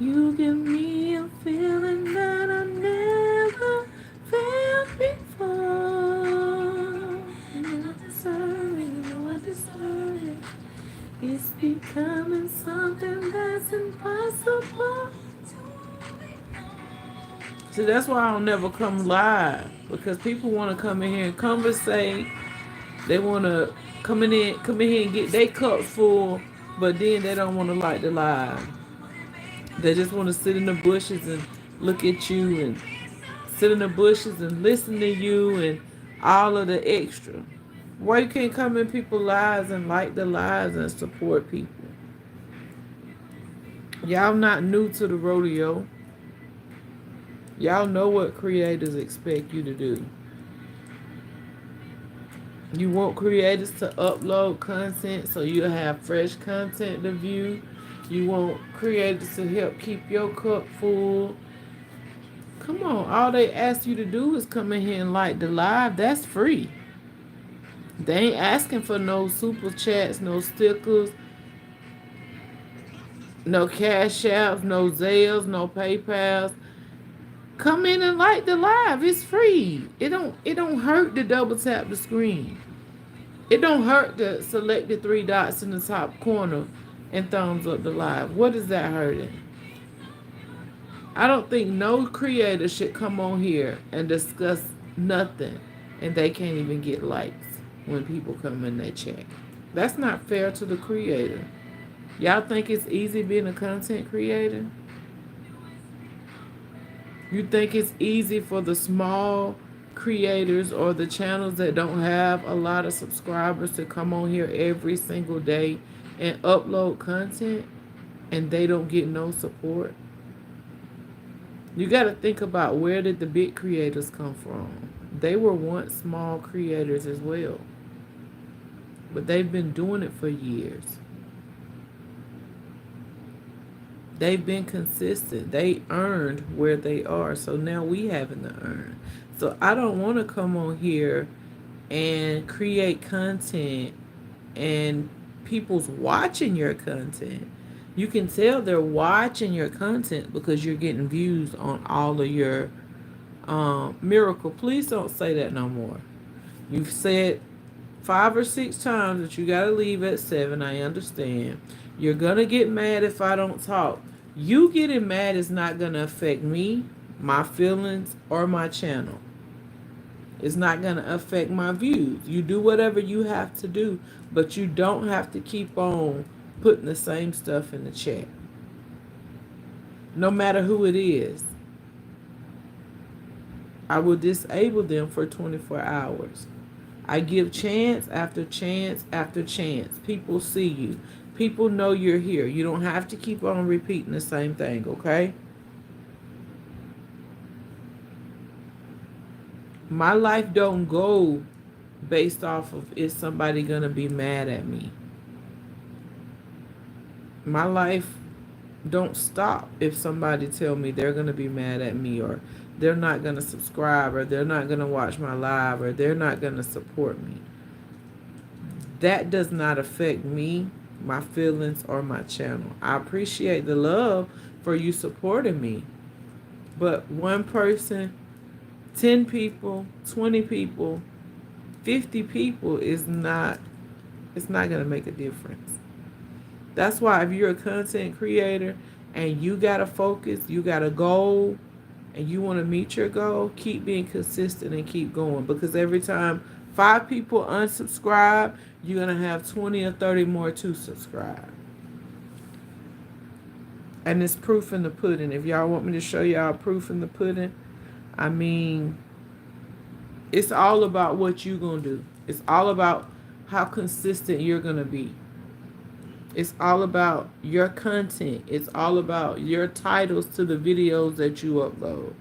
You give me a feeling that I never felt before. You know I deserve it, you know I deserve it. It's becoming something that's impossible. See, that's why I don't never come live. Because people want to come in here and conversate. They want to come in here and get their cup full, but then they don't want to light the live. They just want to sit in the bushes and look at you and sit in the bushes and listen to you and all of the extra. Why you can't come in people's lives and light the lives and support people? Y'all not new to the rodeo. Y'all know what creators expect you to do. You want creators to upload content so you'll have fresh content to view. You want creators to help keep your cup full. Come on, all they ask you to do is come in here and like the live. That's free. They ain't asking for no super chats, no stickers, no cash apps, no Zales, no PayPals. Come in and like the live. It's free. It don't hurt to double tap the screen. It don't hurt to select the three dots in the top corner and thumbs up the live. What is that hurting? I don't think no creator should come on here and discuss nothing and they can't even get likes when people come in their chat. That's not fair to the creator. Y'all think it's easy being a content creator? You think it's easy for the small creators or the channels that don't have a lot of subscribers to come on here every single day and upload content and they don't get no support? You got to think about, where did the big creators come from? They were once small creators as well, but they've been doing it for years. They've been consistent. They earned where they are. So now we having to earn. So I don't want to come on here and create content and people's watching your content. You can tell they're watching your content because you're getting views on all of your miracle. Please don't say that no more. You've said 5 or 6 times that you gotta leave at 7. I understand. You're gonna get mad if I don't talk. You getting mad is not gonna affect me, my feelings, or my channel. It's not gonna affect my views. You do whatever you have to do, but you don't have to keep on putting the same stuff in the chat. No matter who it is, I will disable them for 24 hours. I give chance after chance after chance. People see you. People know you're here. You don't have to keep on repeating the same thing, okay? My life don't go based off of, is somebody going to be mad at me? My life don't stop if somebody tell me they're going to be mad at me, or they're not going to subscribe, or they're not going to watch my live, or they're not going to support me. That does not affect me, my feelings, or my channel. I appreciate the love for you supporting me. But one person, 10 people, 20 people, 50 people is not, it's not going to make a difference. That's why if you're a content creator and you got to focus, you got a goal, and you want to meet your goal, keep being consistent and keep going. Because every time 5 people unsubscribe, you're going to have 20 or 30 more to subscribe. And it's proof in the pudding. If y'all want me to show y'all proof in the pudding, I mean, it's all about what you're going to do. It's all about how consistent you're going to be. It's all about your content. It's all about your titles to the videos that you upload.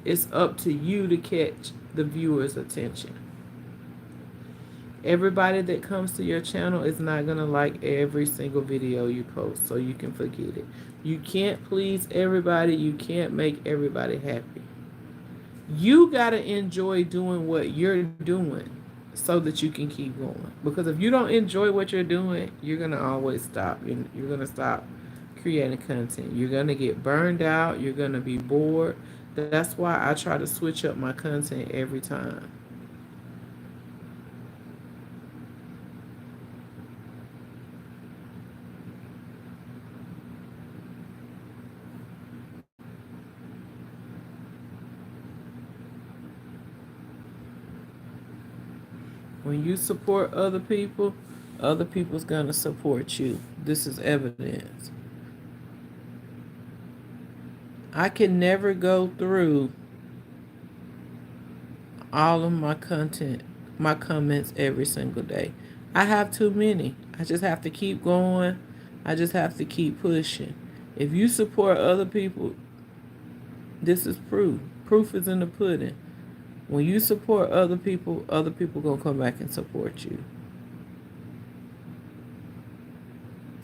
It's up to you to catch the viewer's attention. Everybody that comes to your channel is not going to like every single video you post, so you can forget it. You can't please everybody. You can't make everybody happy. You got to enjoy doing what you're doing so that you can keep going. Because if you don't enjoy what you're doing, you're going to always stop. You're going to stop creating content. You're going to get burned out. You're going to be bored. That's why I try to switch up my content every time. When you support other people's going to support you. This is evidence. I can never go through all of my content, my comments every single day. I have too many. I just have to keep going. I just have to keep pushing. If you support other people, this is proof. Proof is in the pudding. When you support other people gonna come back and support you.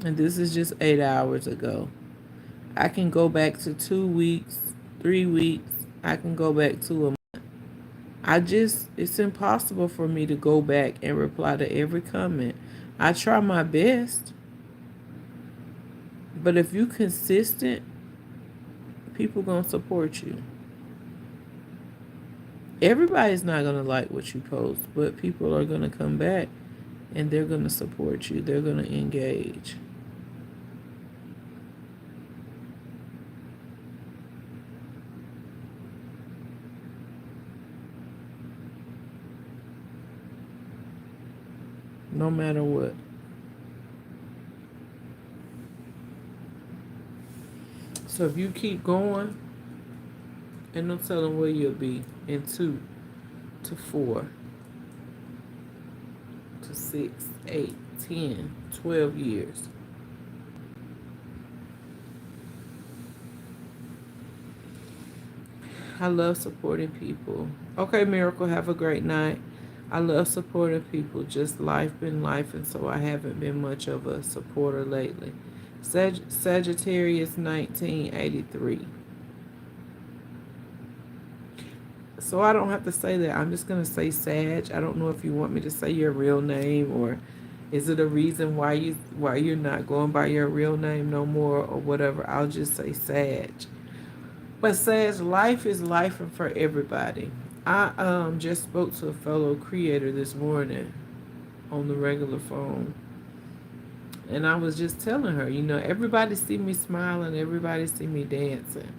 And this is just 8 hours ago. I can go back to 2 weeks, 3 weeks. I can go back to a it's impossible for me to go back and reply to every comment. I try my best, but if you consistent, people gonna support you. Everybody's not gonna like what you post, but people are gonna come back and they're gonna support you. They're gonna engage. No matter what. So if you keep going, and no telling where you'll be in 2 to 4 to 6, 8, 10, 12 years. I love supporting people. Okay, Miracle, have a great night. I love supporting people. Just life been life, and so I haven't been much of a supporter lately. Sagittarius 1983. So I don't have to say that. I'm just going to say Sag. I don't know if you want me to say your real name, or is it a reason why you're not going by your real name no more or whatever. I'll just say Sag. But Sag, life is life for everybody. I just spoke to a fellow creator this morning on the regular phone. And I was just telling her, everybody see me smiling, everybody see me dancing.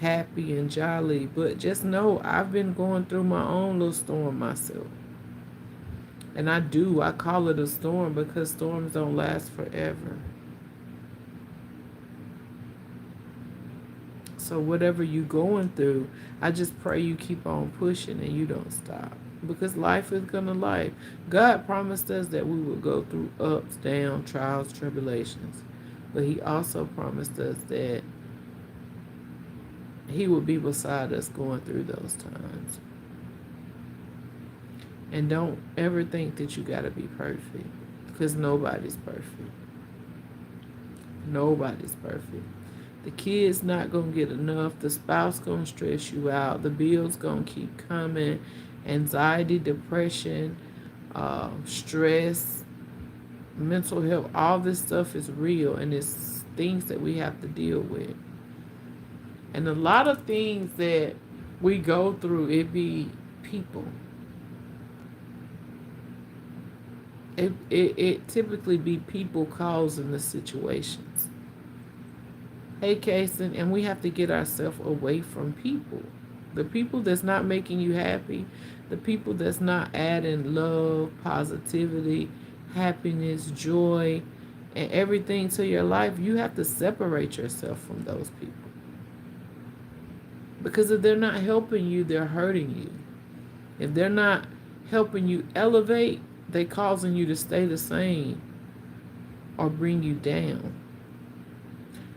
Happy and jolly, but just know I've been going through my own little storm myself. And I call it a storm because storms don't last forever. So whatever you're going through, I just pray you keep on pushing and you don't stop. Because life is gonna life. God promised us that we would go through ups, downs, trials, tribulations. But he also promised us that he would be beside us going through those times. And don't ever think that you gotta be perfect. Because nobody's perfect. Nobody's perfect. The kid's not gonna get enough. The spouse gonna stress you out. The bills gonna keep coming. Anxiety, depression, stress, mental health. All this stuff is real, and it's things that we have to deal with. And a lot of things that we go through, it be people. It typically be people causing the situations. Hey, Kason, and we have to get ourselves away from people. The people that's not making you happy, the people that's not adding love, positivity, happiness, joy, and everything to your life, you have to separate yourself from those people. Because if they're not helping you, they're hurting you. If they're not helping you elevate, they're causing you to stay the same or bring you down.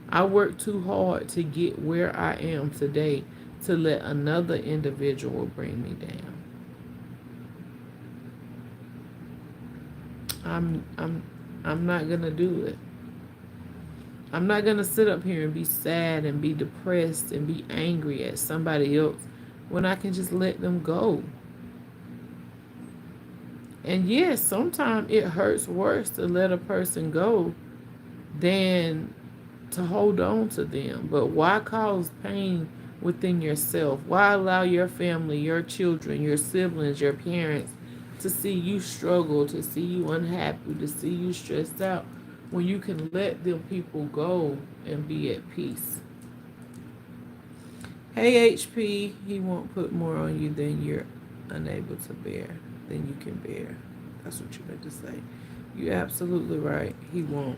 I worked too hard to get where I am today to let another individual bring me down. I'm not gonna do it. I'm not gonna sit up here and be sad and be depressed and be angry at somebody else when I can just let them go. And yes, sometimes it hurts worse to let a person go than to hold on to them. But why cause pain within yourself? Why allow your family, your children, your siblings, your parents to see you struggle, to see you unhappy, to see you stressed out when you can let them people go and be at peace? Hey, HP, he won't put more on you than you're unable to bear, than you can bear. That's what you meant to say. You're absolutely right. He won't.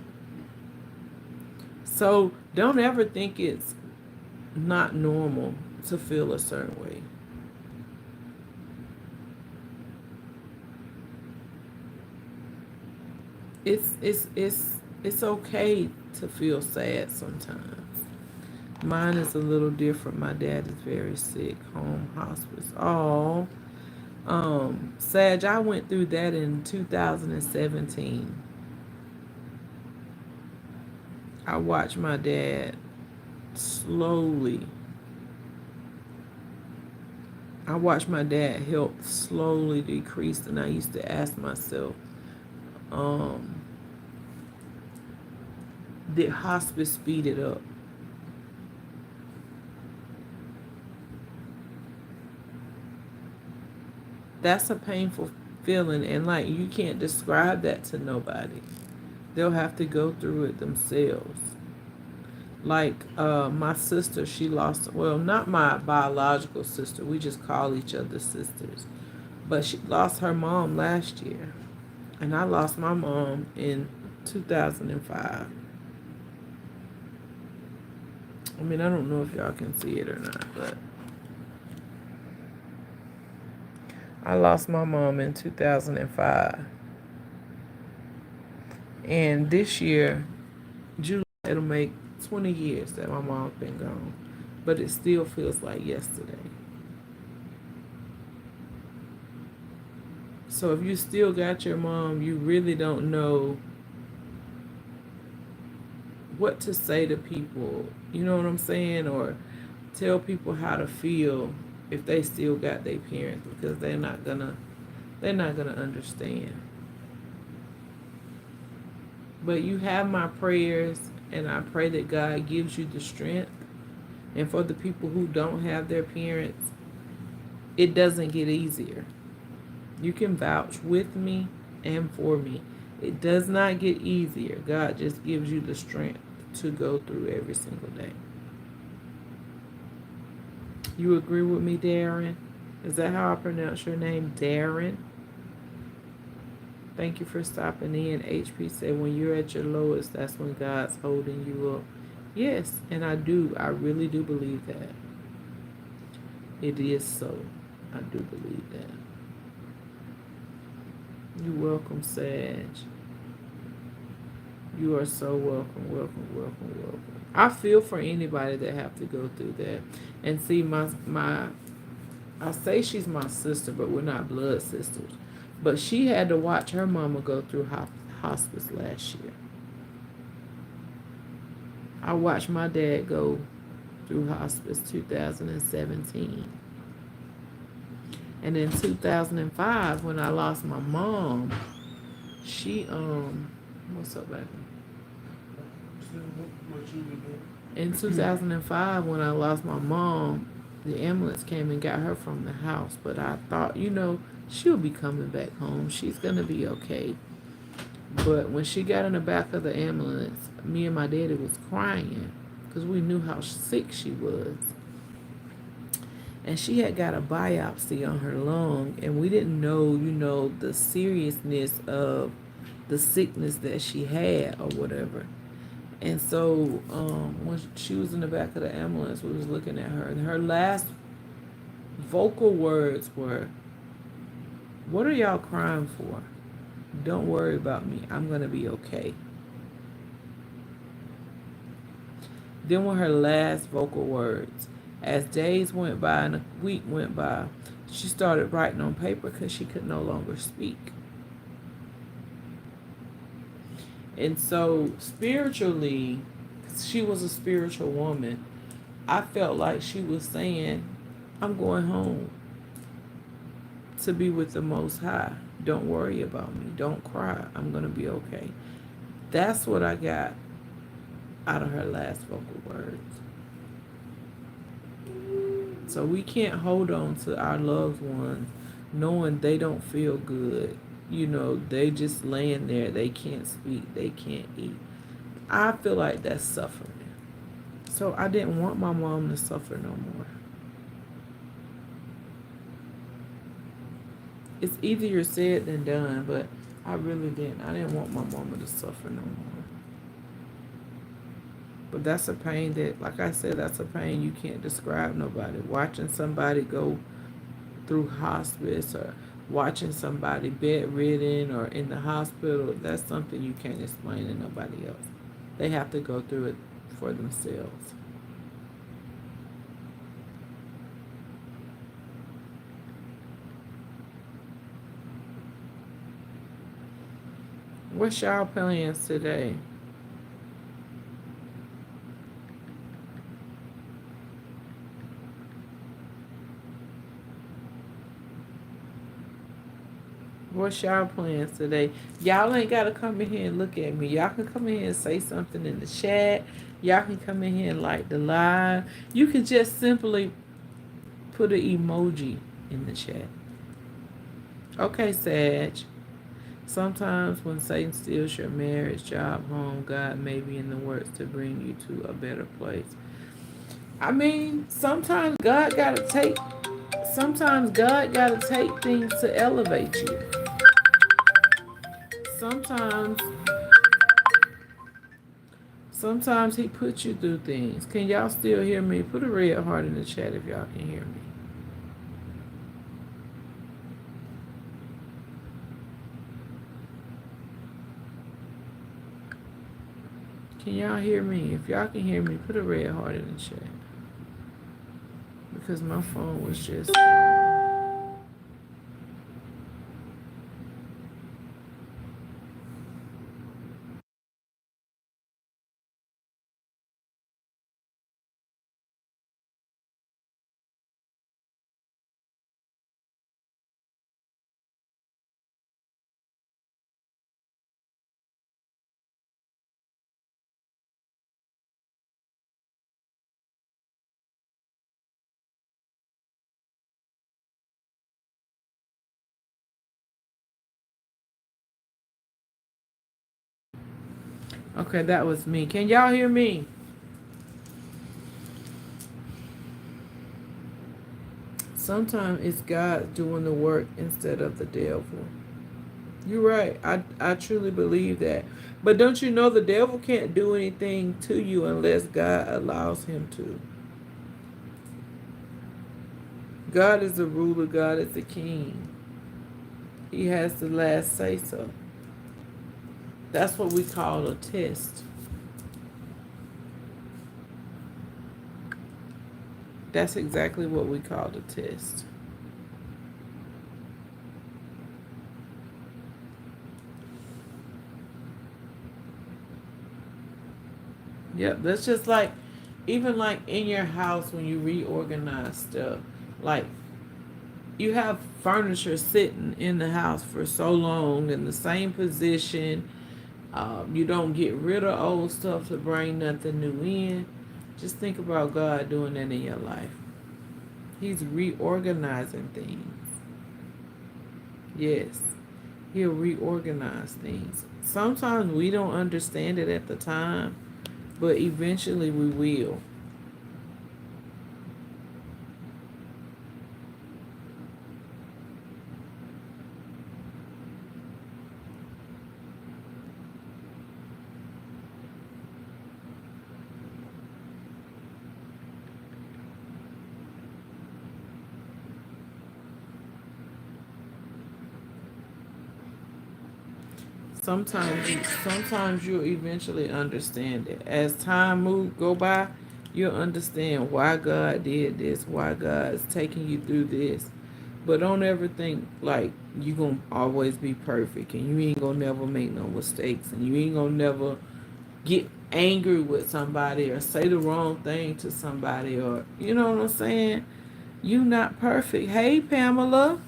So don't ever think it's not normal to feel a certain way. It's okay to feel sad sometimes. Mine is a little different. My dad is very sick, home hospice. Oh, Sag, I went through that in 2017. I watched my dad slowly. I watched my dad health slowly decrease, and I used to ask myself, um, did hospice speed it up? That's a painful feeling, and like you can't describe that to nobody. They'll have to go through it themselves. Like my sister, she lost, well, not my biological sister, we just call each other sisters, but she lost her mom last year, and I lost my mom in 2005. I mean, I don't know if y'all can see it or not, but I lost my mom in 2005. And this year, July, it'll make 20 years that my mom's been gone. But it still feels like yesterday. So if you still got your mom, you really don't know what to say to people. You know what I'm saying? Or tell people how to feel if they still got their parents, because they're not gonna understand. But you have my prayers, and I pray that God gives you the strength. And for the people who don't have their parents, it doesn't get easier. You can vouch with me and for me. It does not get easier. God just gives you the strength to go through every single day. You agree with me, Darren? Is that how I pronounce your name, Darren? Thank you for stopping in. HP said, when you're at your lowest, that's when God's holding you up. Yes, and I do. I really do believe that. It is so. I do believe that. You're welcome, Sag. You are so welcome, welcome, welcome, welcome. I feel for anybody that have to go through that. And see, my I say she's my sister, but we're not blood sisters. But she had to watch her mama go through hospice last year. I watched my dad go through hospice 2017. And in 2005, when I lost my mom, she what's up, baby? In 2005, when I lost my mom, the ambulance came and got her from the house. But I thought, she'll be coming back home. She's gonna be okay. But when she got in the back of the ambulance, me and my daddy was crying because we knew how sick she was. And she had got a biopsy on her lung, and we didn't know, the seriousness of the sickness that she had or whatever. And so when she was in the back of the ambulance, we was looking at her, and her last vocal words were, "What are y'all crying for? Don't worry about me. I'm going to be okay." Then were her last vocal words. As days went by and a week went by, she started writing on paper because she could no longer speak. And so spiritually, she was a spiritual woman. I felt like she was saying, I'm going home to be with the Most High. Don't worry about me. Don't cry. I'm going to be okay. That's what I got out of her last vocal words. So we can't hold on to our loved ones knowing they don't feel good. You know, they just laying there. They can't speak. They can't eat. I feel like that's suffering. So I didn't want my mom to suffer no more. It's easier said than done, but I really didn't. I didn't want my mama to suffer no more. But that's a pain that, like I said, that's a pain you can't describe nobody. Watching somebody go through hospice or watching somebody bedridden or in the hospital, that's something you can't explain to nobody else. They have to go through it for themselves. What's y'all plans today? What's y'all plans today? Y'all ain't gotta come in here and look at me. Y'all can come in here and say something in the chat. Y'all can come in here and like the live. You can just simply put an emoji in the chat. Okay, Sag. Sometimes when Satan steals your marriage, job, home, God may be in the works to bring you to a better place. I mean, sometimes God gotta take things to elevate you. Sometimes sometimes he puts you through things. Can y'all still hear me? Put a red heart in the chat if y'all can hear me. Can y'all hear me? If y'all can hear me, put a red heart in the chat. Because my phone was just okay, that was me. Can y'all hear me? Sometimes it's God doing the work instead of the devil. You're right. I truly believe that. But don't you know the devil can't do anything to you unless God allows him to? God is the ruler, God is the king. He has the last say so. That's what we call a test. That's exactly what we call a test. Yep, that's just like, even like in your house when you reorganize stuff. Like, you have furniture sitting in the house for so long in the same position. You don't get rid of old stuff to bring nothing new in. Just think about God doing that in your life. He's reorganizing things. Yes, He'll reorganize things. Sometimes we don't understand it at the time, but eventually we will. Sometimes you'll eventually understand it. As time go by, you'll understand why God did this, why God's taking you through this. But don't ever think like you gonna always be perfect and you ain't gonna never make no mistakes and you ain't gonna never get angry with somebody or say the wrong thing to somebody, or you know what I'm saying? You not perfect. Hey Pamela,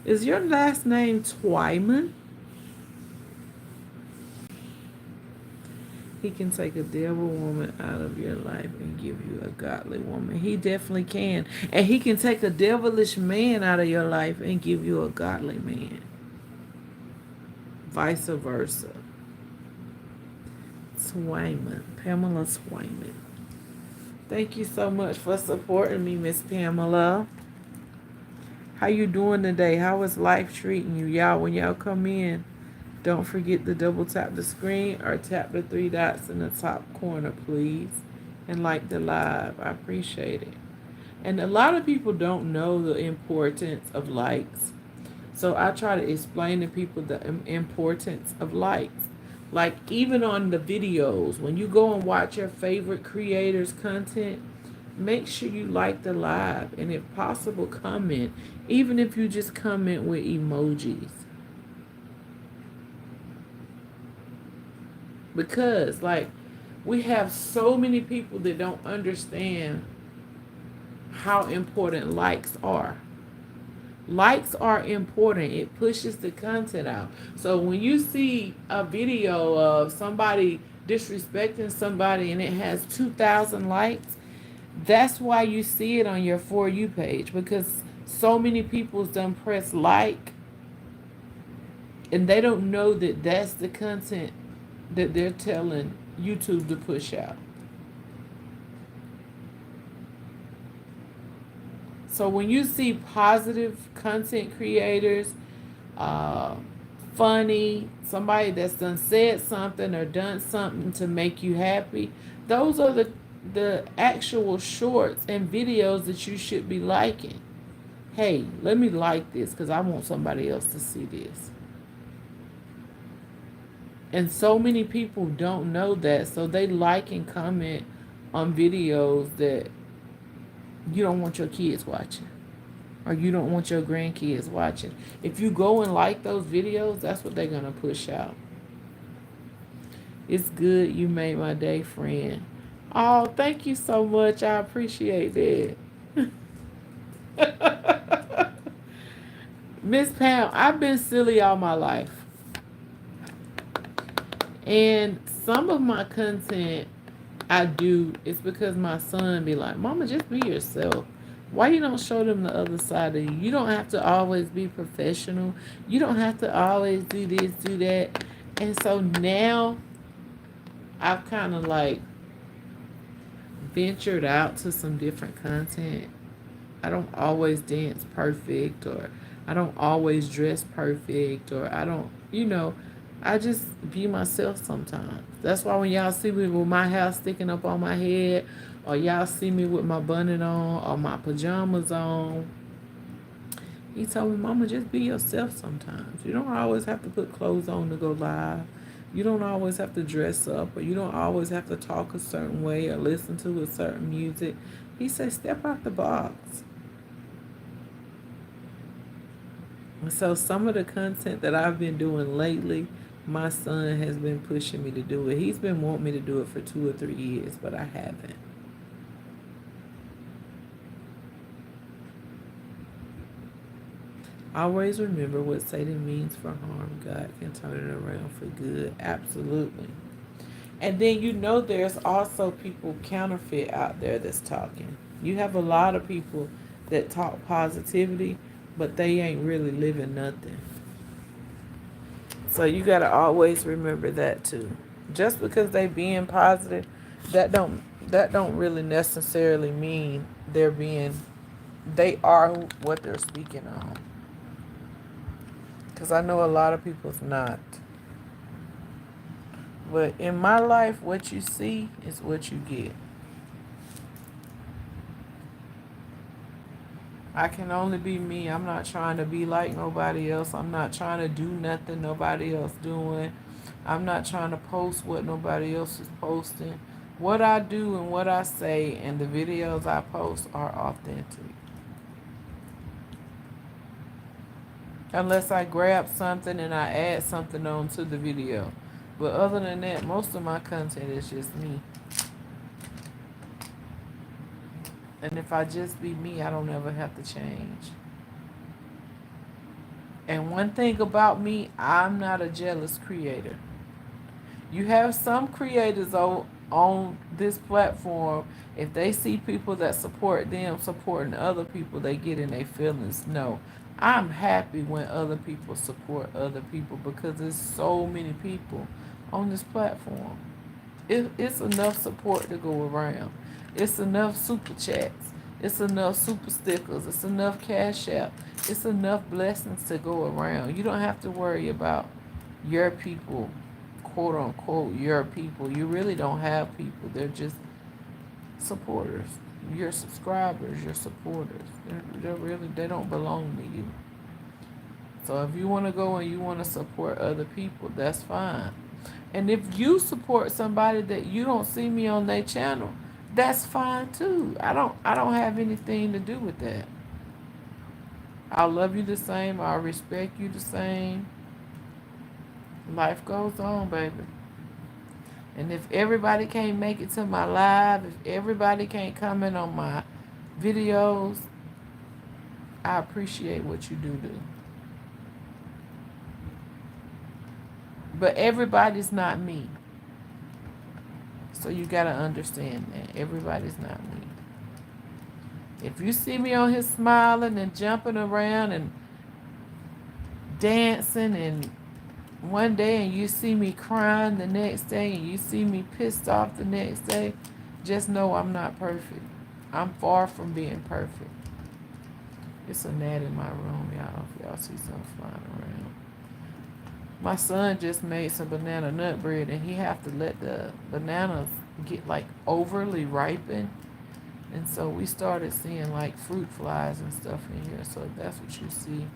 is your last name Twyman? He can take a devil woman out of your life and give you a godly woman. He definitely can. And he can take a devilish man out of your life and give you a godly man. Vice versa. Swayman. Pamela Swayman. Thank you so much for supporting me, Miss Pamela. How you doing today? How is life treating you? Y'all, when y'all come in, don't forget to double tap the screen or tap the three dots in the top corner, please. And like the live. I appreciate it. And a lot of people don't know the importance of likes. So I try to explain to people the importance of likes. Like even on the videos, when you go and watch your favorite creators' content, make sure you like the live and if possible comment, even if you just comment with emojis. Because like we have so many people that don't understand how important likes are. Likes are important. It pushes the content out. So when you see a video of somebody disrespecting somebody and it has 2,000 likes, that's why you see it on your For You page, because so many people done press like and they don't know that that's the content that they're telling YouTube to push out. So when you see positive content creators, uh, funny, somebody that's done said something or done something to make you happy, those are the actual shorts and videos that you should be liking. Hey, let me like this because I want somebody else to see this. And so many people don't know that, so they like and comment on videos that you don't want your kids watching or you don't want your grandkids watching. If you go and like those videos, that's what they're going to push out. It's good you made my day, friend. Oh, thank you so much. I appreciate that. Miss Pam, I've been silly all my life. And some of my content I do is because my son be like, Mama, just be yourself. Why you don't show them the other side of you? You don't have to always be professional. You don't have to always do this, do that. And so now I've kind of like ventured out to some different content. I don't always dance perfect or I don't always dress perfect or I don't, I just be myself sometimes. That's why when y'all see me with my hair sticking up on my head or y'all see me with my bonnet on or my pajamas on, he told me, Mama, just be yourself sometimes. You don't always have to put clothes on to go live. You don't always have to dress up or you don't always have to talk a certain way or listen to a certain music. He said, step out the box. And so some of the content that I've been doing lately, my son has been pushing me to do it. He's been wanting me to do it for 2 or 3 years, but I haven't. Always remember what Satan means for harm, God can turn it around for good. Absolutely. And then there's also people counterfeit out there that's talking. You have a lot of people that talk positivity, but they ain't really living nothing. So you gotta always remember that too. Just because they being positive, that don't really necessarily mean they are what they're speaking on. Because I know a lot of people's not. But in my life, what you see is what you get. I can only be me. I'm not trying to be like nobody else. I'm not trying to do nothing nobody else doing. I'm not trying to post what nobody else is posting. What I do and what I say and the videos I post are authentic. Unless I grab something and I add something on to the video. But other than that, most of my content is just me. And if I just be me, I don't ever have to change. And one thing about me, I'm not a jealous creator. You have some creators on this platform, if they see people that support them supporting other people, they get in their feelings. No, I'm happy when other people support other people because there's so many people on this platform. It's enough support to go around. It's enough super chats. It's enough super stickers. It's enough cash app. It's enough blessings to go around. You don't have to worry about your people, quote unquote, your people. You really don't have people. They're just supporters. Your subscribers, your supporters. They're really, they don't belong to you. So if you want to go and you want to support other people, that's fine. And if you support somebody that you don't see me on their channel, that's fine too. I don't have anything to do with that. I love you the same. I respect you the same. Life goes on, baby. And if everybody can't make it to my live, if everybody can't comment on my videos, I appreciate what you do. But everybody's not me. So you gotta understand that. Everybody's not me. If you see me on here smiling and jumping around and dancing and one day and you see me crying the next day and you see me pissed off the next day, just know I'm not perfect. I'm far from being perfect. It's a gnat in my room, y'all. If y'all see something flying around. My son just made some banana nut bread and he have to let the bananas get like overly ripened. And so we started seeing like fruit flies and stuff in here. So if that's what you see,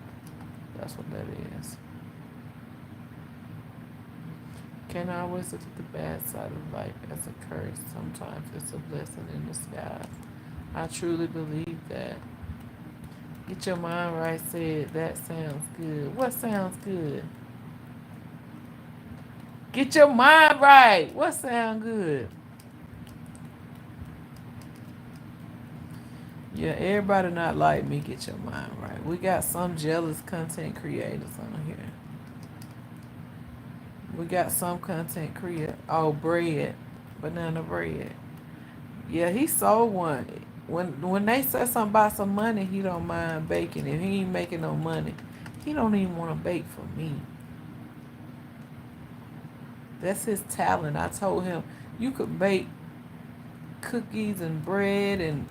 that's what that is. Can't always look at the bad side of life as a curse. Sometimes it's a blessing in disguise. I truly believe that. Get your mind right, said that sounds good. What sounds good? Get your mind right. What sounds good? Yeah, everybody not like me. Get your mind right. We got some jealous content creators on here. We got some content creator. Oh, bread, banana bread. Yeah, he sold one. When they say something about some money, he don't mind baking. If he ain't making no money, he don't even want to bake for me. That's his talent. I told him you could bake cookies and bread and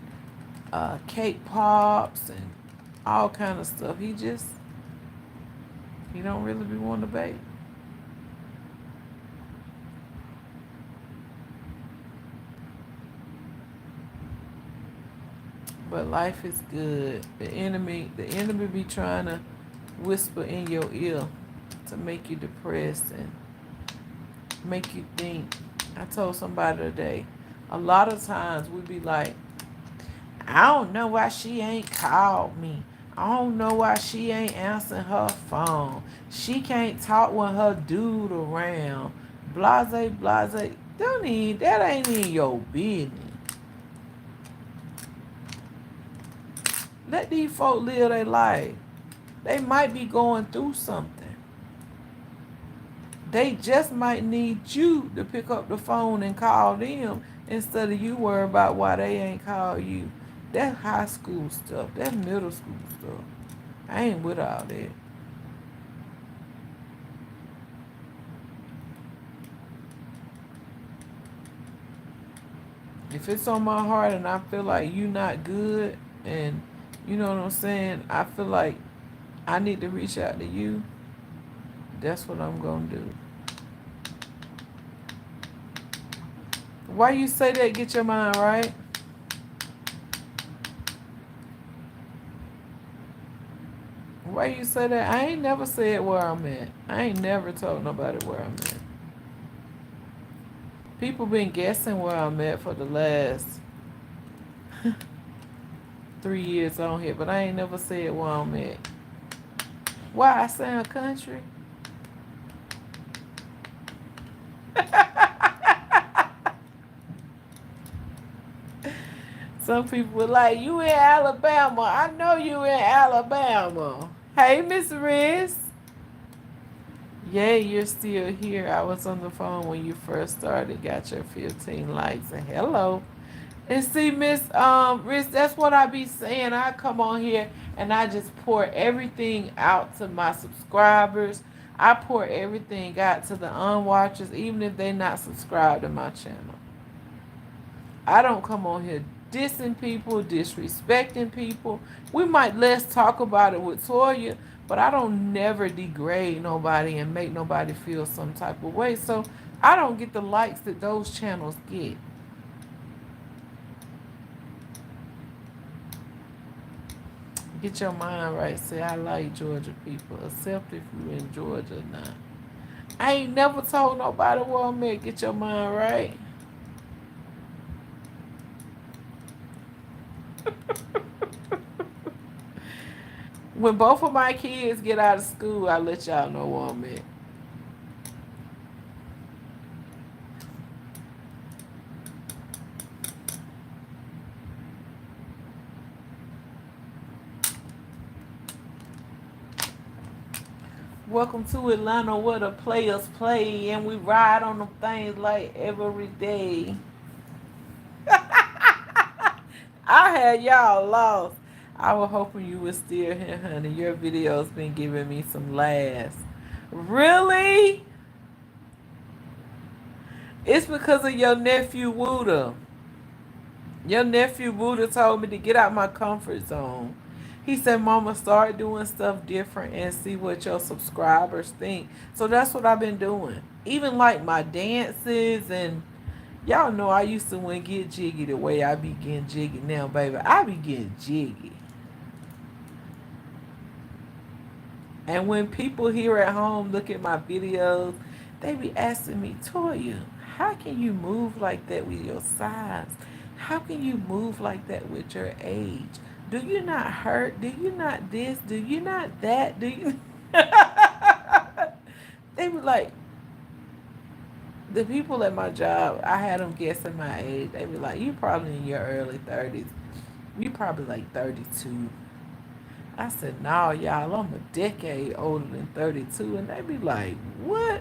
cake pops and all kind of stuff. He don't really be wanting to bake. But life is good. The enemy be trying to whisper in your ear to make you depressed and make you think. I told somebody today, a lot of times we be like, I don't know why she ain't called me. I don't know why she ain't answering her phone. She can't talk with her dude around. Blase, blase. That ain't in your business. Let these folk live their life. They might be going through something. They just might need you to pick up the phone and call them instead of you worry about why they ain't called you. That's high school stuff. That's middle school stuff. I ain't with all that. If it's on my heart and I feel like you not good and you know what I'm saying, I feel like I need to reach out to you, that's what I'm going to do. Why you say that? Get your mind right. Why you say that? I ain't never said where I'm at. I ain't never told nobody where I'm at. People been guessing where I'm at for the last 3 years on here, but I ain't never said where I'm at. Why I sound country? Some people were like, you in Alabama. I know you in Alabama. Hey, Miss Riz. Yeah, you're still here. I was on the phone when you first started. Got your 15 likes and hello. And see, Miss Rich, that's what I be saying. I come on here and I just pour everything out to my subscribers. I pour everything out to the unwatchers, even if they not subscribed to my channel. I don't come on here dissing people, disrespecting people. We might let's talk about it with Toya, but I don't never degrade nobody and make nobody feel some type of way. So I don't get the likes that those channels get. Get your mind right. Say I like Georgia people, except if you in Georgia or not. I ain't never told nobody where I'm at. Get your mind right. When both of my kids get out of school, I let y'all know where I'm at. Welcome to Atlanta where the players play and we ride on them things like every day. I had y'all lost. I was hoping you were still here, honey. Your video's been giving me some laughs. Really? It's because of your nephew Wooda. Your nephew Wooda told me to get out my comfort zone. He said, Mama, start doing stuff different and see what your subscribers think. So that's what I've been doing. Even like my dances and y'all know I used to when get jiggy the way I be getting jiggy now, baby. I be getting jiggy. And when people here at home look at my videos, they be asking me, Toya, how can you move like that with your size? How can you move like that with your age? Do you not hurt? Do you not this? Do you not that? Do you? They be like, the people at my job, I had them guessing my age. They be like, you probably in your early 30s. You probably like 32. I said, no, y'all, I'm a decade older than 32. And they be like, what?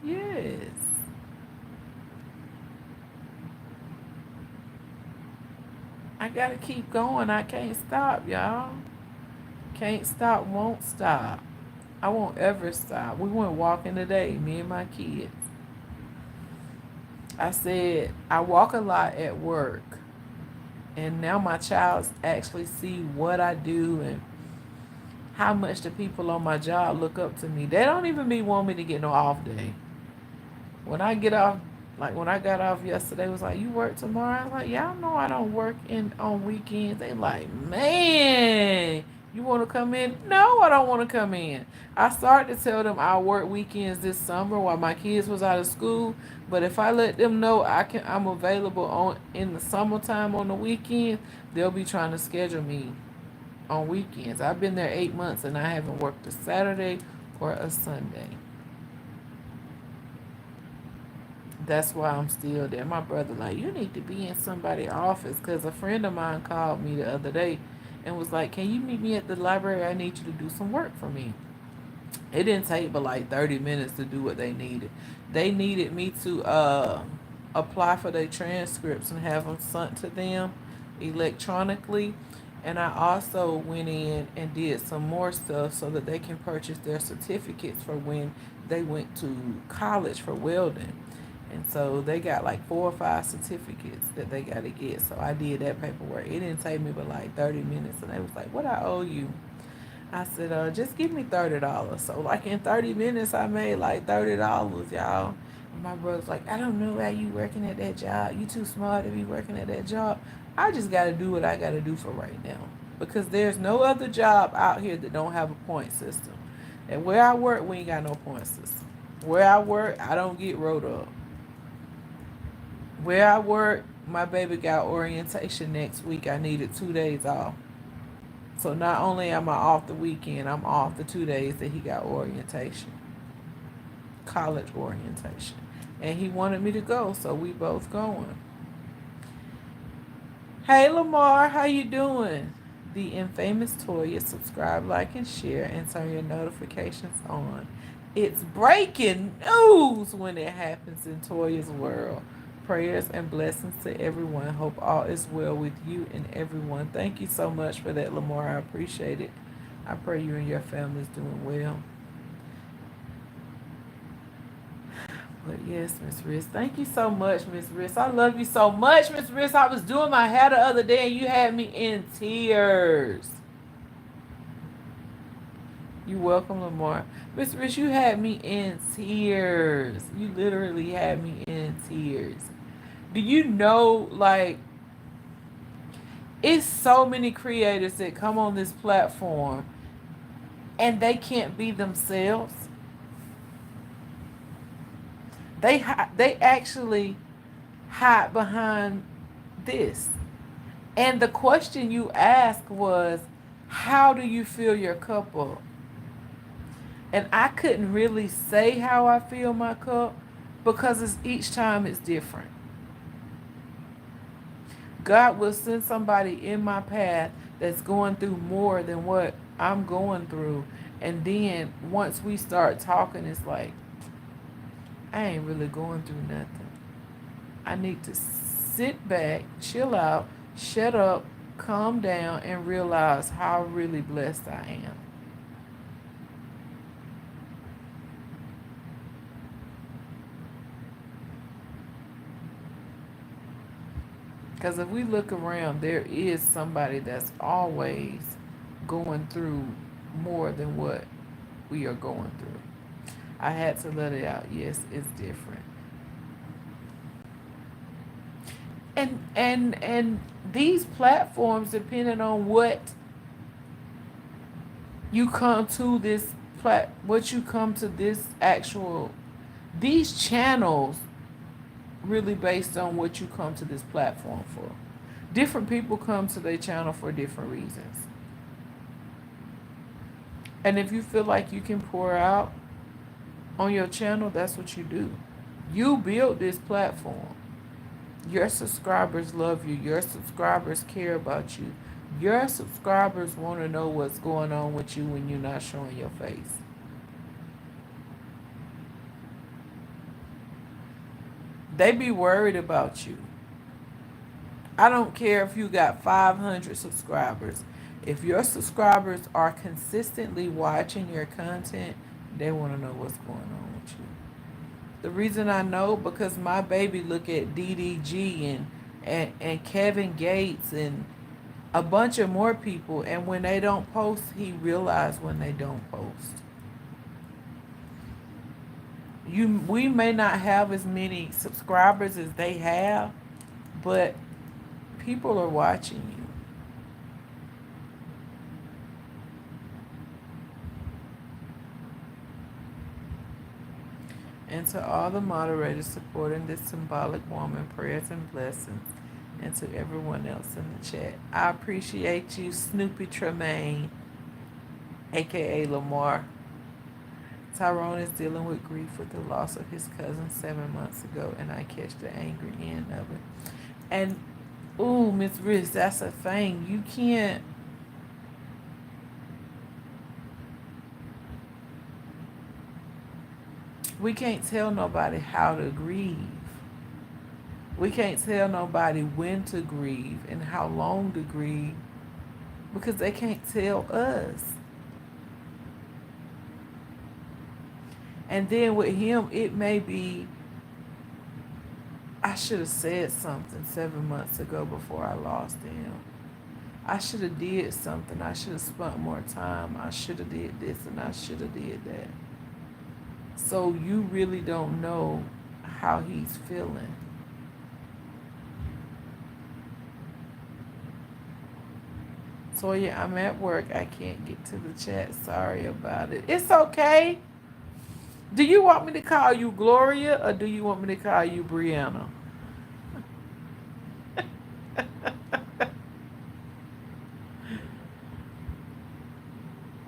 Yes. I gotta keep going. I can't stop, y'all. Can't stop, won't stop. I won't ever stop. We went walking today, me and my kids. I said, I walk a lot at work. And now my child actually see what I do and how much the people on my job look up to me. They don't even be want me to get no off day. When I get off, like when I got off yesterday, it was like, you work tomorrow? I was like, y'all know I don't work in on weekends. They like, man, you want to come in? No, I don't want to come in. I started to tell them I'll work weekends this summer while my kids was out of school. But if I let them know I'm available on in the summertime on the weekends, they'll be trying to schedule me on weekends. I've been there 8 months and I haven't worked a Saturday or a Sunday. That's why I'm still there. My brother like, you need to be in somebody's office because a friend of mine called me the other day and was like, can you meet me at the library? I need you to do some work for me. It didn't take but like 30 minutes to do what they needed. They needed me to apply for their transcripts and have them sent to them electronically. And I also went in and did some more stuff so that they can purchase their certificates for when they went to college for welding. And so they got like 4 or 5 certificates that they got to get. So I did that paperwork. It didn't take me but like 30 minutes. And they was like, what I owe you? I said, just give me $30. So like in 30 minutes, I made like $30, y'all. And my brother's like, I don't know why you working at that job. You too smart to be working at that job. I just got to do what I got to do for right now. Because there's no other job out here that don't have a point system. And where I work, we ain't got no point system. Where I work, I don't get wrote up. Where I work, my baby got orientation next week. I needed 2 days off. So not only am I off the weekend, I'm off the 2 days that he got orientation, college orientation. And he wanted me to go, so we both going. Hey Lamar, how you doing? the infamous Toya. Subscribe, like, and share, and turn your notifications on. It's breaking news when it happens in Toya's world. Prayers and blessings to everyone. Hope all is well with you and everyone. Thank you so much for that, Lamar. I appreciate it. I pray you and your family is doing well. But yes, Miss Riss, thank you so much, Miss Riss. I love you so much, Miss Riss. I was doing my hair the other day and you had me in tears. You welcome, Lamar. Miss Riss, you had me in tears. You literally had me in tears. Do you know, like, it's so many creators that come on this platform and they can't be themselves. They actually hide behind this. And the question you asked was, how do you fill your cup up? And I couldn't really say how I fill my cup because each time it's different. God will send somebody in my path that's going through more than what I'm going through. And then once we start talking, it's like, I ain't really going through nothing. I need to sit back, chill out, shut up, calm down, and realize how really blessed I am. Because if we look around, there is somebody that's always going through more than what we are going through. I had to let it out. Yes, it's different. And these platforms, depending on what you come to what you come to this actual, these channels really based on what you come to this platform for. Different people come to their channel for different reasons. And if you feel like you can pour out on your channel, that's what you do. You build this platform. Your subscribers love you. Your subscribers care about you. Your subscribers want to know what's going on with you when you're not showing your face. They be worried about you. I don't care if you got 500 subscribers. If your subscribers are consistently watching your content, they want to know what's going on with you. The reason I know, because my baby look at DDG and Kevin Gates and a bunch of more people, and when they don't post, he realized when they don't post. We may not have as many subscribers as they have, but people are watching you. And to all the moderators supporting this symbolic woman, prayers and blessings. And to everyone else in the chat. I appreciate you, Snoopy Tremaine, aka Lamar. Tyrone is dealing with grief with the loss of his cousin 7 months ago, and I catch the angry end of it. And, ooh, Miss Riz, that's a thing. You can't. We can't tell nobody how to grieve. We can't tell nobody when to grieve and how long to grieve because they can't tell us. And then with him, it may be, I should have said something 7 months ago before I lost him. I should have did something. I should have spent more time. I should have did this and I should have did that. So you really don't know how he's feeling. Toya, I'm at work. I can't get to the chat. Sorry about it. It's okay. Do you want me to call you Gloria or do you want me to call you Brianna?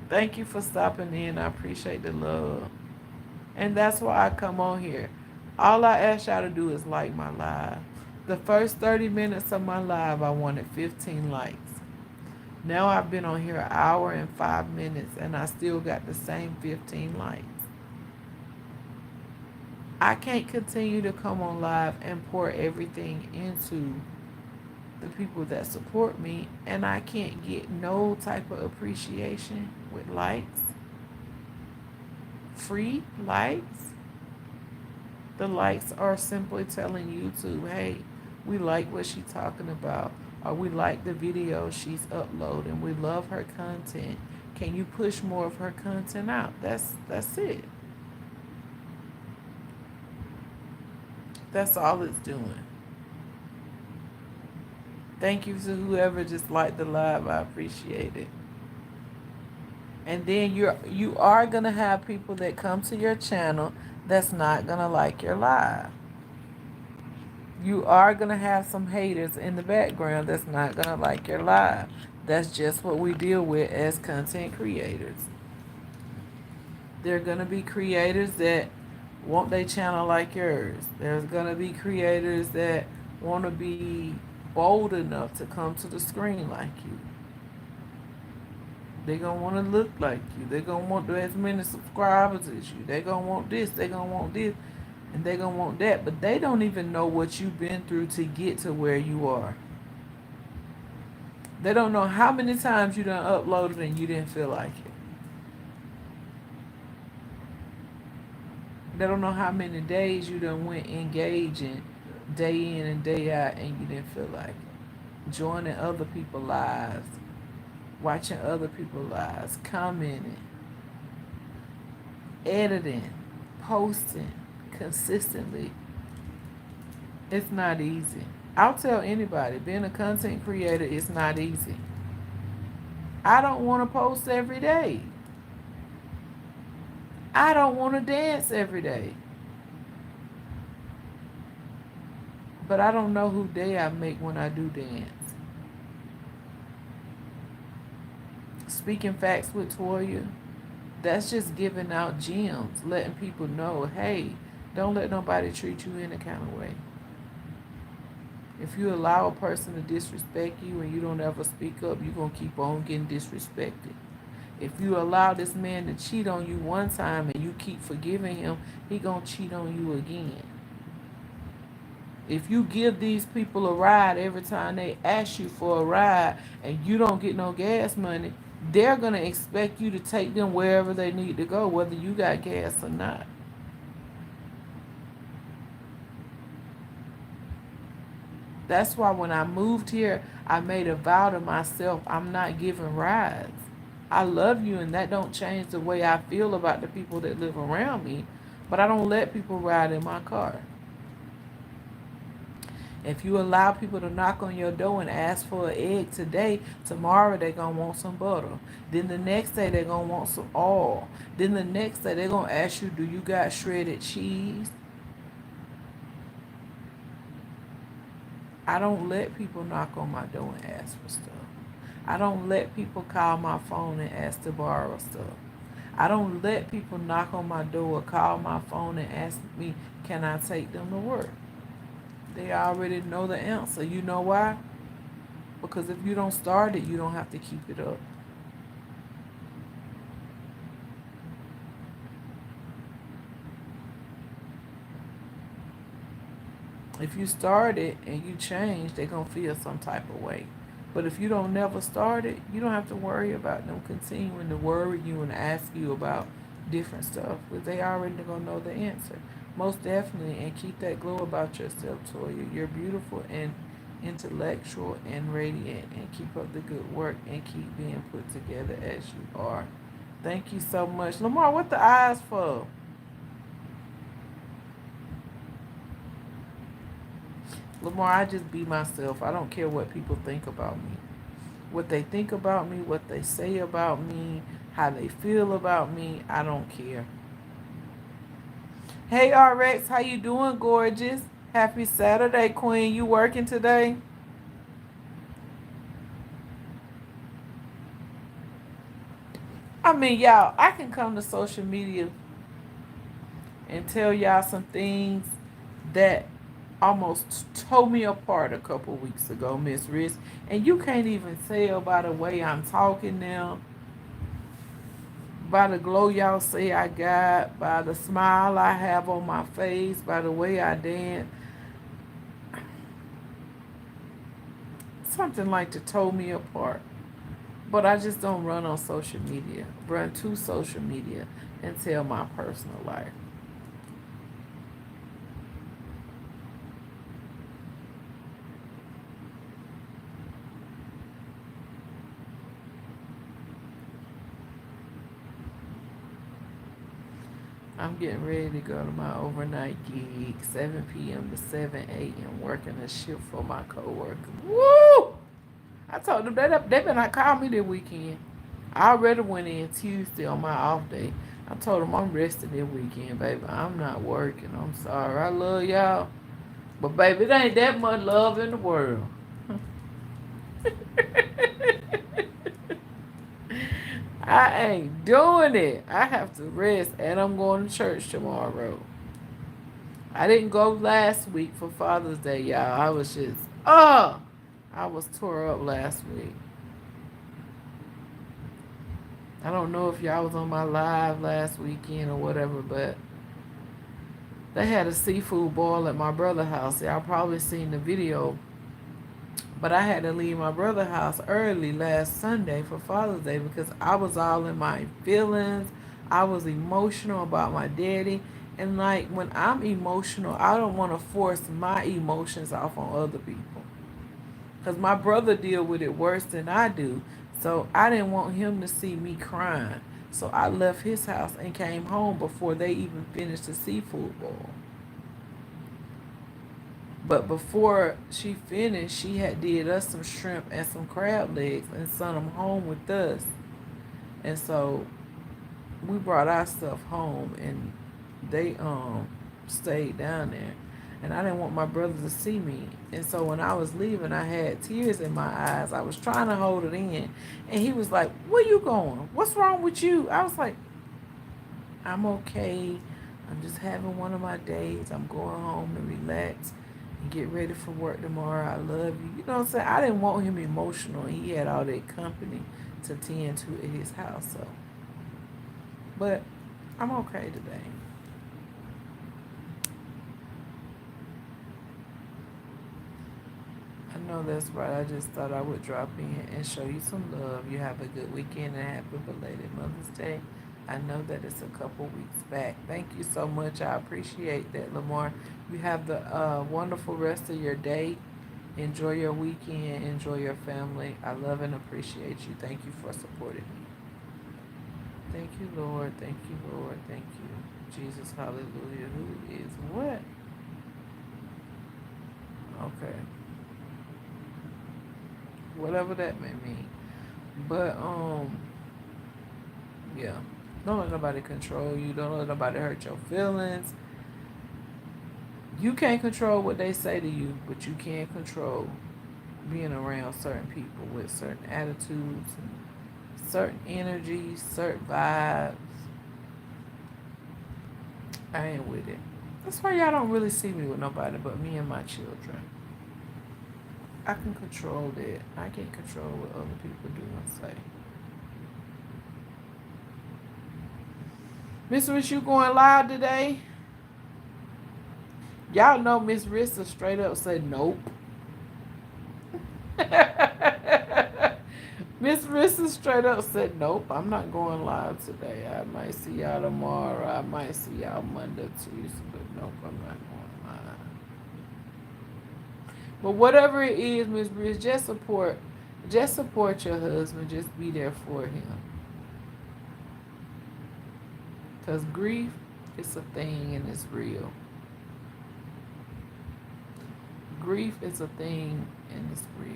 Thank you for stopping in. I appreciate the love. And that's why I come on here. All I ask y'all to do is like my live. The first 30 minutes of my live, I wanted 15 likes. Now I've been on here an hour and 5 minutes and I still got the same 15 likes. I can't continue to come on live and pour everything into the people that support me and I can't get no type of appreciation with likes, free likes. The likes are simply telling YouTube, hey, we like what she's talking about, or we like the video she's uploading. We love her content. Can you push more of her content out? That's it. That's all it's doing. Thank you to whoever just liked the live. I appreciate it. And then you are gonna have people that come to your channel that's not gonna like your live. You are going to have some haters in the background that's not going to like your live. That's just what we deal with as content creators. There are going to be creators that want their channel like yours. There's going to be creators that want to be bold enough to come to the screen like you. They're going to want to look like you. They're going to want as many subscribers as you. They're going to want this. They're going to want this. And they're going to want that. But they don't even know what you've been through to get to where you are. They don't know how many times you done uploaded and you didn't feel like it. They don't know how many days you done went engaging day in and day out and you didn't feel like it. Joining other people's lives, watching other people's lives, commenting, editing, posting consistently. It's not easy. I'll tell anybody, being a content creator is not easy. I don't want to post every day. I don't want to dance every day. But I don't know who day I make when I do dance. Speaking facts with Toya, that's just giving out gems, letting people know, hey, don't let nobody treat you any kind of way. If you allow a person to disrespect you and you don't ever speak up, you're going to keep on getting disrespected. If you allow this man to cheat on you one time and you keep forgiving him, he going to cheat on you again. If you give these people a ride every time they ask you for a ride and you don't get no gas money, they're going to expect you to take them wherever they need to go, whether you got gas or not. That's why when I moved here, I made a vow to myself, I'm not giving rides. I love you and that don't change the way I feel about the people that live around me, but I don't let people ride in my car. If you allow people to knock on your door and ask for an egg today, tomorrow they're going to want some butter. Then the next day they're going to want some oil. Then the next day they're going to ask you, do you got shredded cheese? I don't let people knock on my door and ask for stuff. I don't let people call my phone and ask to borrow stuff. I don't let people knock on my door, call my phone and ask me, can I take them to work? They already know the answer. You know why? Because if you don't start it, you don't have to keep it up. If you start it and you change, they're going to feel some type of way. But if you don't never start it, you don't have to worry about them continuing to worry you and ask you about different stuff. Because they already going to know the answer. Most definitely. And keep that glow about yourself, Toya. You're beautiful and intellectual and radiant. And keep up the good work and keep being put together as you are. Thank you so much. Lamar, what the eyes for? Lamar, I just be myself. I don't care what people think about me. What they think about me, what they say about me, how they feel about me, I don't care. Hey RX, how you doing, gorgeous? Happy Saturday, Queen. You working today? I mean, y'all, I can come to social media and tell y'all some things that almost tore me apart a couple weeks ago, Miss Riz. And you can't even tell by the way I'm talking now, by the glow y'all say I got, by the smile I have on my face, by the way I dance. Something like to tore me apart. But I just don't run on social media, run to social media and tell my personal life. I'm getting ready to go to my overnight gig, 7 p.m. to 7 a.m., working a shift for my coworker. Woo! I told them they better not call me this weekend. I already went in Tuesday on my off day. I told them I'm resting this weekend, baby. I'm not working. I'm sorry. I love y'all. But, baby, it ain't that much love in the world. I ain't doing it. I have to rest, and I'm going to church tomorrow. I didn't go last week for Father's Day, y'all. I was just, I was tore up last week. I don't know if y'all was on my live last weekend or whatever, but they had a seafood boil at my brother's house. Y'all probably seen the video. But I had to leave my brother's house early last Sunday for Father's Day because I was all in my feelings. I was emotional about my daddy. And like when I'm emotional, I don't want to force my emotions off on other people. Because my brother deal with it worse than I do. So I didn't want him to see me crying. So I left his house and came home before they even finished the seafood boil. But before she finished, she had did us some shrimp and some crab legs and sent them home with us. And so we brought our stuff home and they stayed down there. And I didn't want my brother to see me. And so when I was leaving, I had tears in my eyes. I was trying to hold it in. And he was like, "Where you going? What's wrong with you?" I was like, "I'm okay. I'm just having one of my days. I'm going home to relax and get ready for work tomorrow. I love you." You know what I'm saying? I didn't want him emotional. He had all that company to tend to at his house. So, but I'm okay today. I know that's right. I just thought I would drop in and show you some love. You have a good weekend and happy belated Mother's Day. I know that it's a couple weeks back. Thank you so much. I appreciate that, Lamar. You have the wonderful rest of your day. Enjoy your weekend. Enjoy your family. I love and appreciate you. Thank you for supporting me. Thank you, Lord. Thank you, Lord. Thank you. Jesus, hallelujah. Who is what? Okay. Whatever that may mean. But yeah. Don't let nobody control you. Don't let nobody hurt your feelings. You can't control what they say to you, but you can control being around certain people with certain attitudes and certain energies, certain vibes. I ain't with it. That's why y'all don't really see me with nobody but me and my children. I can control that. I can't control what other people do and say. Miss Rich, you going live today? Y'all know Miss Rissa straight up said nope. Miss Rissa straight up said nope. I'm not going live today. I might see y'all tomorrow. I might see y'all Monday, Tuesday, but nope, I'm not going live. But whatever it is, Miss Rich, just support your husband. Just be there for him. Cause grief is a thing and it's real. Grief is a thing and it's real.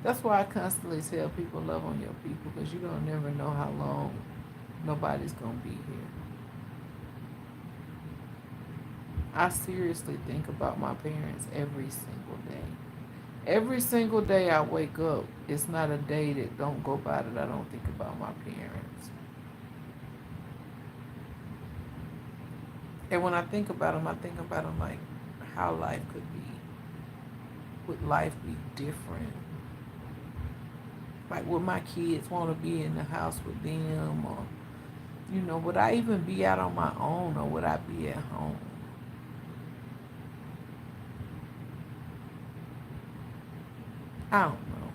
That's why I constantly tell people love on your people because you don't never know how long nobody's gonna be here. I seriously think about my parents every single day. Every single day I wake up, it's not a day that don't go by that I don't think about my parents. And when I think about them like, how life could be. Would life be different? Like, would my kids want to be in the house with them? Or, would I even be out on my own, or would I be at home? I don't know.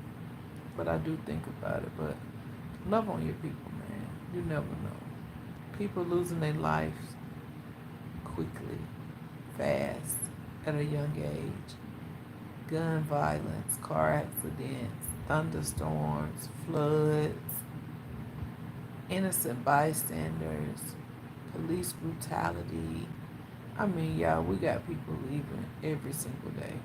But I do think about it. But love on your people, man. You never know. People losing their lives quickly, fast, at a young age. Gun violence, car accidents, thunderstorms, floods, innocent bystanders, police brutality. I mean, y'all, we got people leaving every single day.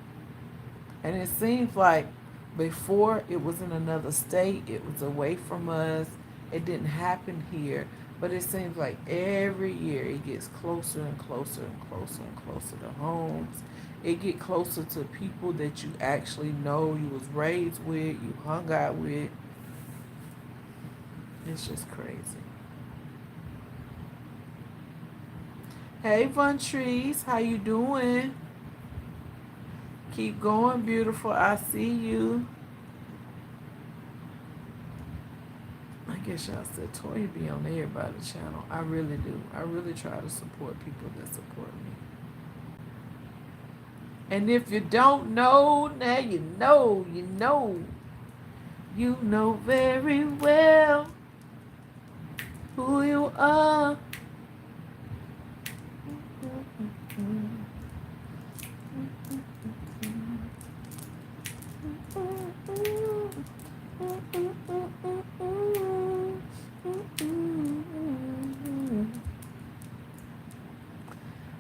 And it seems like before it was in another state, it was away from us, it didn't happen here. But it seems like every year it gets closer and closer and closer and closer to homes. It get closer to people that you actually know, you was raised with, you hung out with. It's just crazy. Hey, Von Trees, how you doing? Keep going, beautiful. I see you. I guess y'all said Toya be on everybody's channel. I really do. I really try to support people that support me. And if you don't know, now you know, you know. You know very well who you are.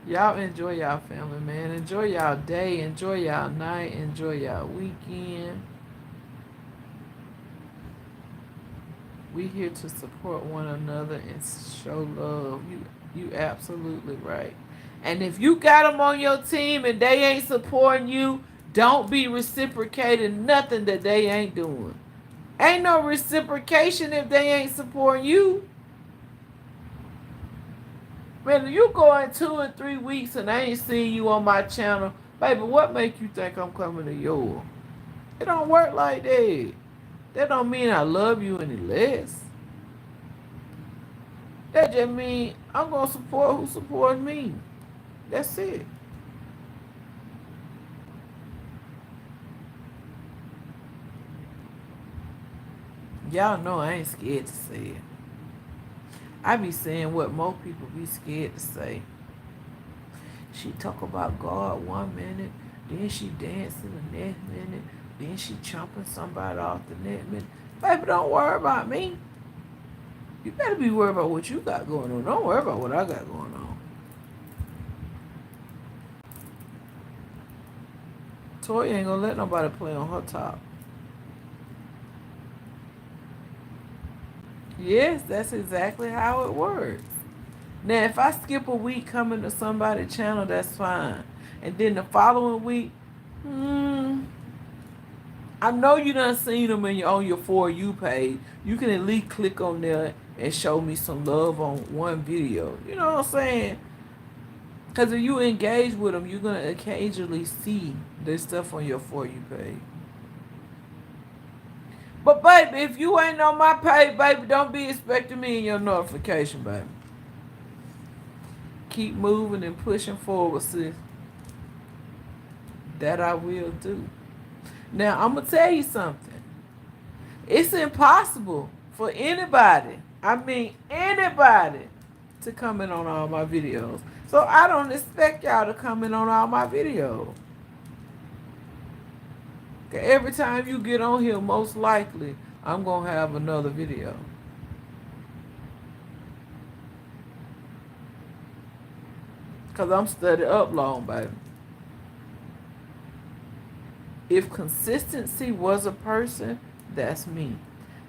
Y'all enjoy y'all family, man. Enjoy y'all day. Enjoy y'all night. Enjoy y'all weekend. We here to support one another and show love. You absolutely right. And if you got them on your team and they ain't supporting you, don't be reciprocating nothing that they ain't doing. Ain't no reciprocation if they ain't supporting you. Man, you go in 2 and 3 weeks and I ain't seen you on my channel, baby, what make you think I'm coming to yours? It don't work like that. That don't mean I love you any less. That just mean I'm going to support who supports me. That's it. Y'all know I ain't scared to say it. I be saying what most people be scared to say. She talk about God 1 minute, then she dancing the next minute, then she chomping somebody off the next minute. Baby, don't worry about me. You better be worried about what you got going on. Don't worry about what I got going on. Toya ain't gonna let nobody play on her top. Yes, that's exactly how it works. Now, if I skip a week coming to somebody's channel, that's fine. And then the following week, I know you done seen them on your For You page. You can at least click on there and show me some love on one video. You know what I'm saying? Because if you engage with them, you're going to occasionally see this stuff on your For You page. But, baby, if you ain't on my page, baby, don't be expecting me in your notification, baby. Keep moving and pushing forward, sis. That I will do. Now, I'm going to tell you something. It's impossible for anybody, I mean anybody, to comment on all my videos. So I don't expect y'all to comment on all my videos. Okay, every time you get on here, most likely, I'm going to have another video. Because I'm steady uploading, baby. If consistency was a person, that's me.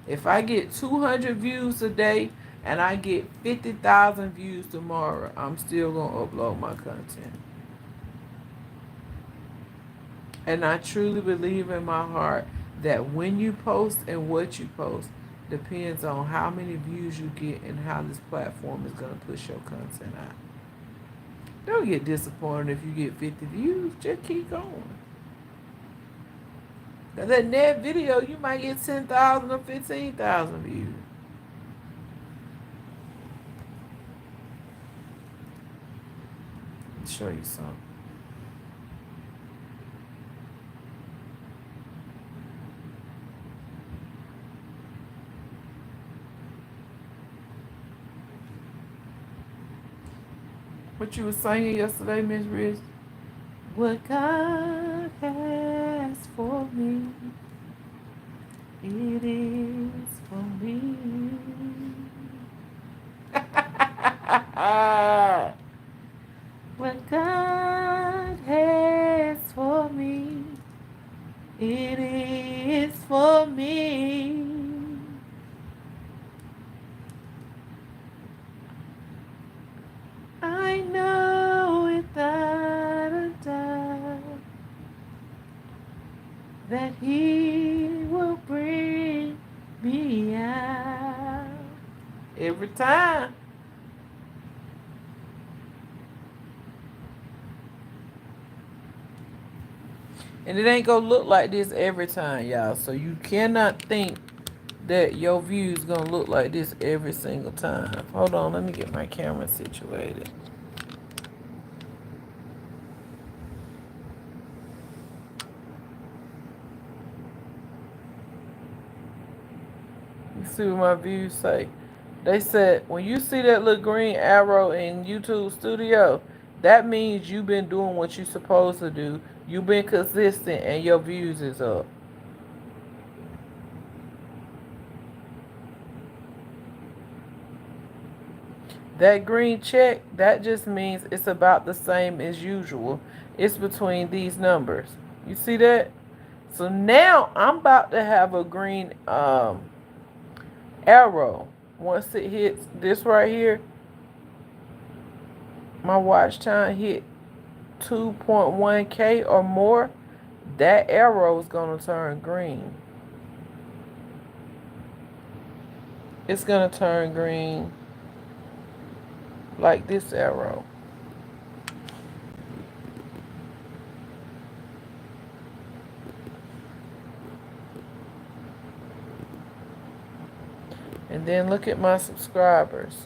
If I get 200 views a day and I get 50,000 views tomorrow, I'm still going to upload my content. And I truly believe in my heart that when you post and what you post depends on how many views you get and how this platform is going to push your content out. Don't get disappointed if you get 50 views. Just keep going. That next video, you might get 10,000 or 15,000 views. I'll show you something. What you was singing yesterday, Miss Riz? What God has for me, it is for me. What God has for me, it is for me. I know without a doubt that He will bring me out every time. And it ain't gonna look like this every time, y'all. So you cannot think that your view is gonna look like this every single time. Hold on, let me get my camera situated. You see what my views say? They said when you see that little green arrow in YouTube Studio, that means you've been doing what you're supposed to do. You've been consistent and your views is up. That green check, that just means it's about the same as usual. It's between these numbers. You see that? So now I'm about to have a green arrow. Once it hits this right here, my watch time hit 2.1K or more, that arrow is going to turn green. It's going to turn green like this arrow. And then look at my subscribers.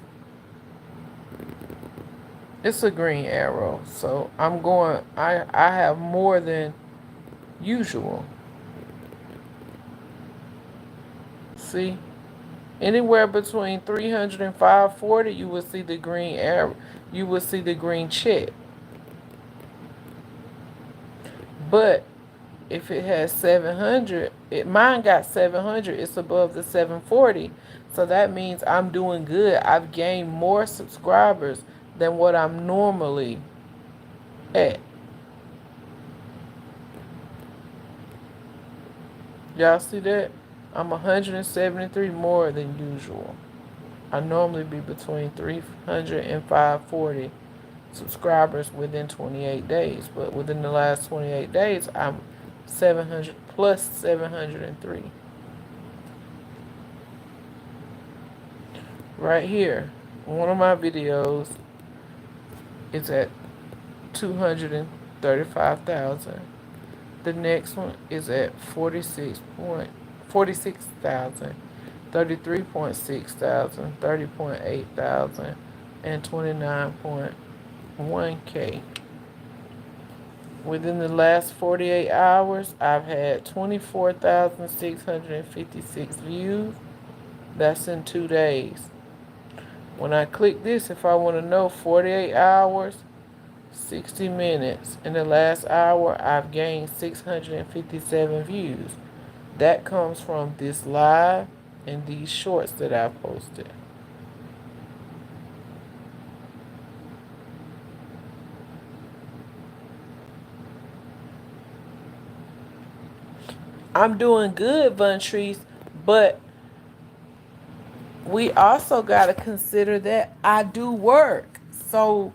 It's a green arrow. So I have more than usual. See? Anywhere between 300 and 540, you will see the green arrow. You will see the green check. But if it has 700, mine got 700, it's above the 740. So that means I'm doing good. I've gained more subscribers than what I'm normally at. Y'all see that? I'm 173 more than usual. I normally be between 300 and 540 subscribers within 28 days. But within the last 28 days, I'm 700 plus 703. Right here, one of my videos is at 235,000. The next one is at 46,000, 33.6 thousand, 30.8 thousand, and 29.1K. Within the last 48 hours, I've had 24,656 views. That's in 2 days. When I click this, if I want to know 48 hours, 60 minutes. In the last hour, I've gained 657 views. That comes from this live and these shorts that I posted. I'm doing good, Vontrice, but we also got to consider that I do work. So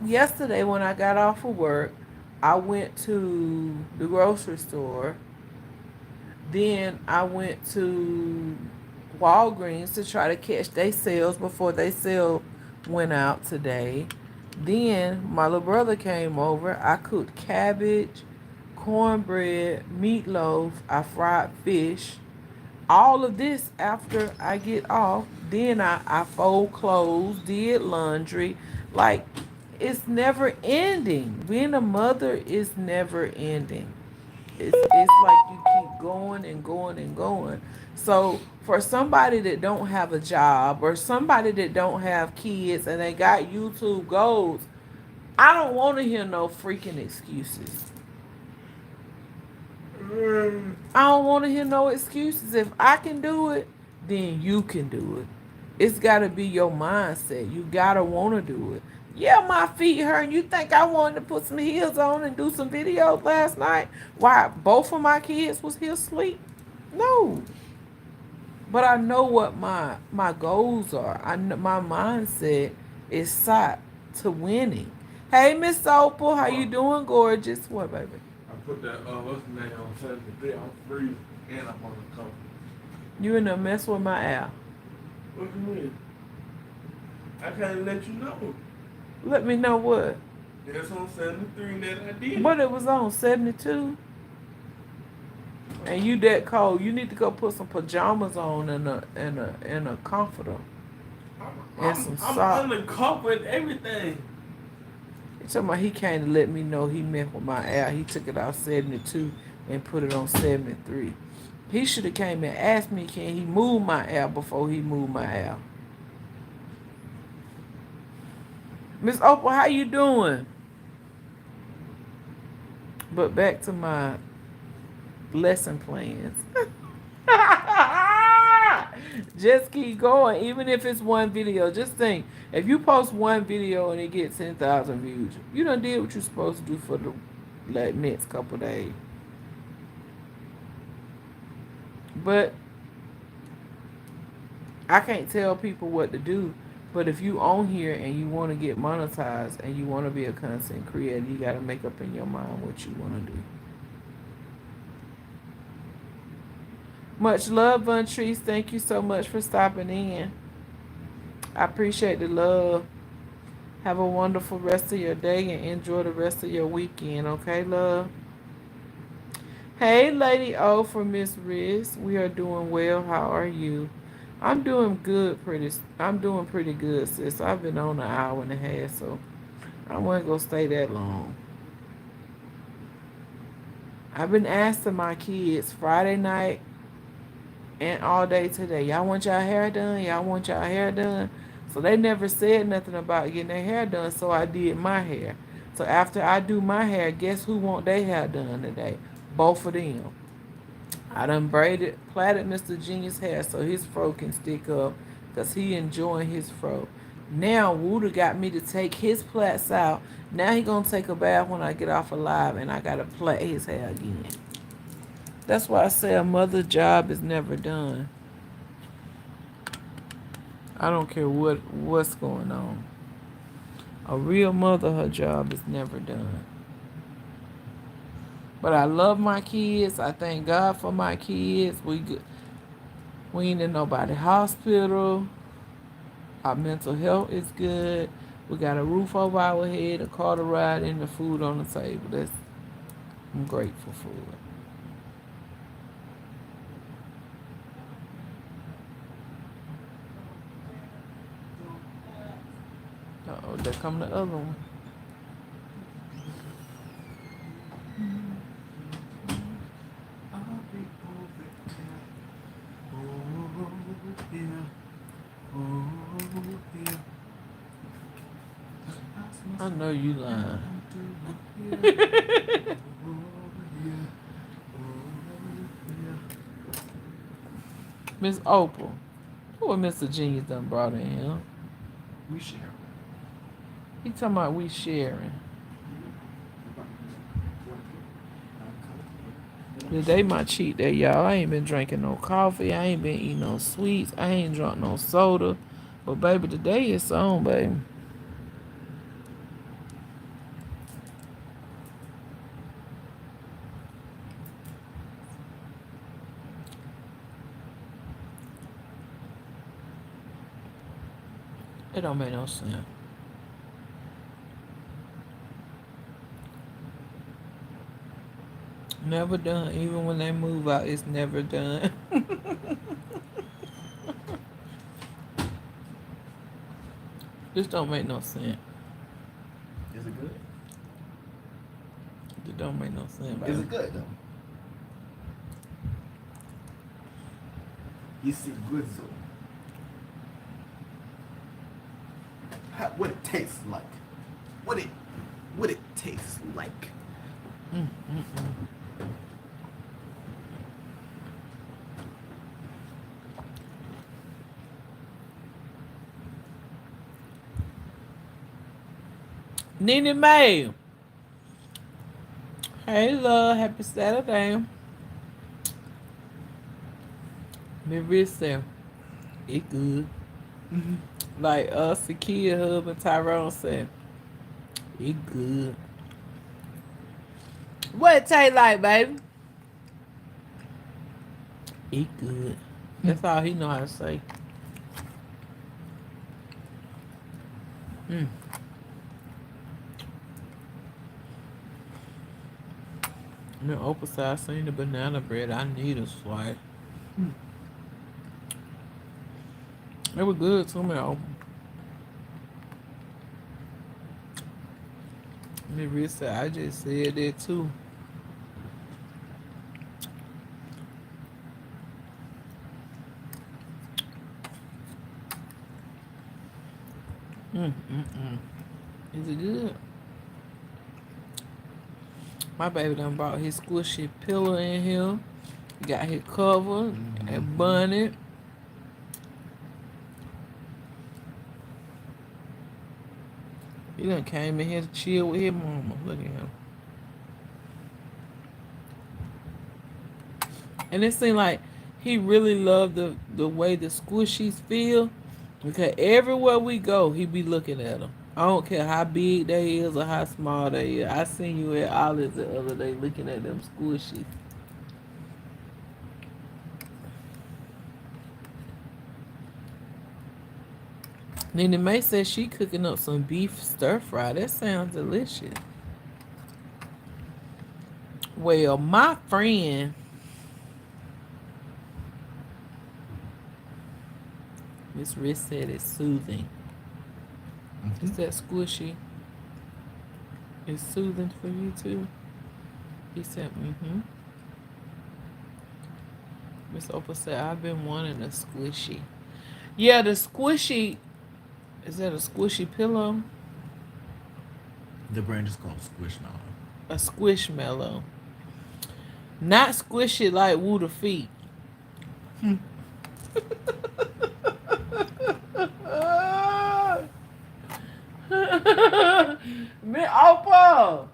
yesterday when I got off of work, I went to the grocery store. Then I went to Walgreens to try to catch their sales before they sale went out today. Then my little brother came over. I cooked cabbage, cornbread, meatloaf. I fried fish. All of this after I get off. Then I fold clothes, did laundry. Like, it's never ending. Being a mother is never ending. It's like you keep going and going and going. So for somebody that don't have a job or somebody that don't have kids and they got YouTube goals, I don't want to hear no freaking excuses. I don't want to hear no excuses. If I can do it, then you can do it. It's got to be your mindset. You got to want to do it. Yeah, my feet hurt. You think I wanted to put some heels on and do some videos last night? Why both of my kids was here asleep? No. But I know what my goals are. I know my mindset is set to winning. Hey, Miss Opal, how you doing, gorgeous? What, baby? I put that what's the name on 73. I'm free and I'm on the cover. You in the mess with my air. What you mean? I can't let you know. Let me know what. That's on 73 that I did. But it was on 72. And you that cold. You need to go put some pajamas on and a comforter. And some I'm socks. under cover and everything. He talking about he came to let me know he meant with my air. He took it out 72 and put it on 73. He should have came and asked me, can he move my air before he moved my air. Miss Opal, how you doing? But back to my lesson plans. Just keep going, even if it's one video. Just think, if you post one video and it gets 10,000 views, you done did what you're supposed to do for the next couple days. But I can't tell people what to do. But if you on here and you want to get monetized and you want to be a content creator, you got to make up in your mind what you want to do. Much love, Von Trees. Thank you so much for stopping in. I appreciate the love. Have a wonderful rest of your day and enjoy the rest of your weekend. Okay, love? Hey, Lady O for Miss Riz. We are doing well. How are you? I'm doing good. I'm doing pretty good, sis. I've been on an hour and a half, so I wasn't gonna stay that long. I've been asking my kids Friday night and all day today, y'all want y'all hair done? Y'all want y'all hair done? So they never said nothing about getting their hair done, so I did my hair. So after I do my hair, guess who want their hair done today? Both of them. I done plaited Mr. Genius hair so his fro can stick up because he enjoying his fro. Now Wooda got me to take his plaits out. Now he gonna take a bath when I get off of live and I gotta plait his hair again. That's why I say a mother's job is never done. I don't care what's going on. A real mother, her job is never done. But I love my kids. I thank God for my kids. We ain't in nobody hospital. Our mental health is good. We got a roof over our head, a car to ride, and the food on the table. I'm grateful for it. Uh-oh, there come the other one. I know you lying. Miss Opal. Who Mr. Genius done brought in here? We share. He talking about we sharing. Today my cheat day, y'all. I ain't been drinking no coffee. I ain't been eating no sweets. I ain't drunk no soda. But baby, today is on, baby. It don't make no sense. Never done. Even when they move out, it's never done. This don't make no sense. Is it good? It don't make no sense, Is baby. it good though? You see good so what it tastes like. What it what it tastes like. Nene May. Hey, love. Happy Saturday. Maybe said, it good. Like Sakia, husband Tyrone said, it good. What it taste like, baby? It good. That's all he know how to say. Mm. The opposite side, I seen the banana bread. I need a slice. It was good to me. Maybe said, I just said that too. Is it good? My baby done brought his squishy pillow in here. Got his cover and bunny. He done came in here to chill with his mama. Look at him. And it seemed like he really loved the way the squishies feel. Because everywhere we go, he be looking at them. I don't care how big they is or how small they is. I seen you at Ollie's the other day looking at them squishies. Nene May said she cooking up some beef stir fry. That sounds delicious. Well, my friend, Miss Riss said it's soothing. Is that squishy? It's soothing for you too? He said, Miss Opal said, I've been wanting a squishy. Yeah, the squishy, is that a squishy pillow? The brand is called Squish now. A squishmallow. Not squishy like Woo the feet. Me Opal.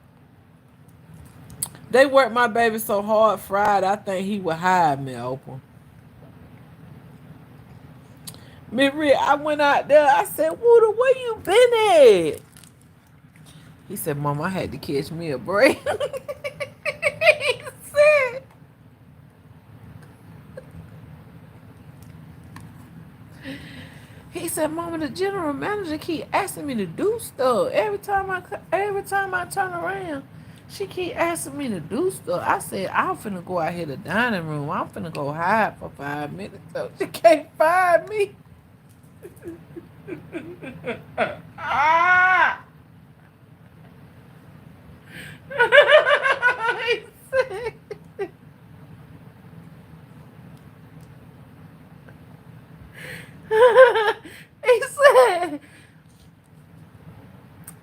They worked my baby so hard Friday, I think he would hide me, Opal. Me Rick, I went out there, I said, Wooder, where you been at? He said, Mom, I had to catch me a break. He said, he said, Mama, the general manager keep asking me to do stuff. Every time I turn around, she keep asking me to do stuff. I said, I'm finna go out here to the dining room. I'm finna go hide for 5 minutes so she can't find me. Ah! He said, he said,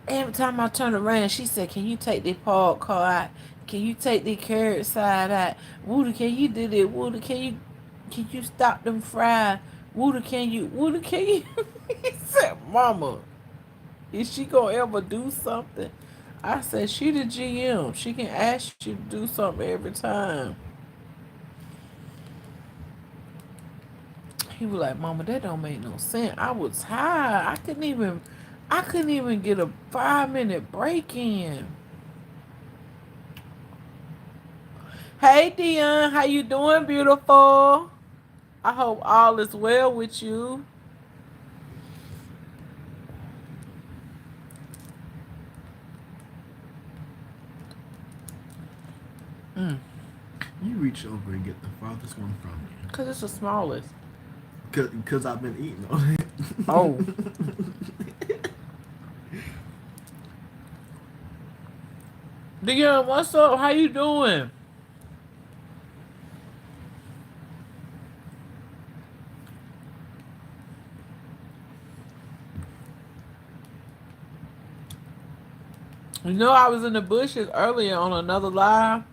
every time I turn around, she said, can you take this pork car out? Can you take the carrot side out? Woody, can you do that? Woody, can you stop them fries? Woody, can you? He said, Mama, is she gonna ever do something? I said, she the GM. She can ask you to do something every time. He was like, Mama, that don't make no sense. I was tired. I couldn't even get a 5 minute break in. Hey Dion, how you doing, beautiful? I hope all is well with you. You reach over and get the farthest one from you. Cause it's the smallest. Cause I've been eating on Oh. it. Dion, what's up? How you doing? You know, I was in the bushes earlier on another live.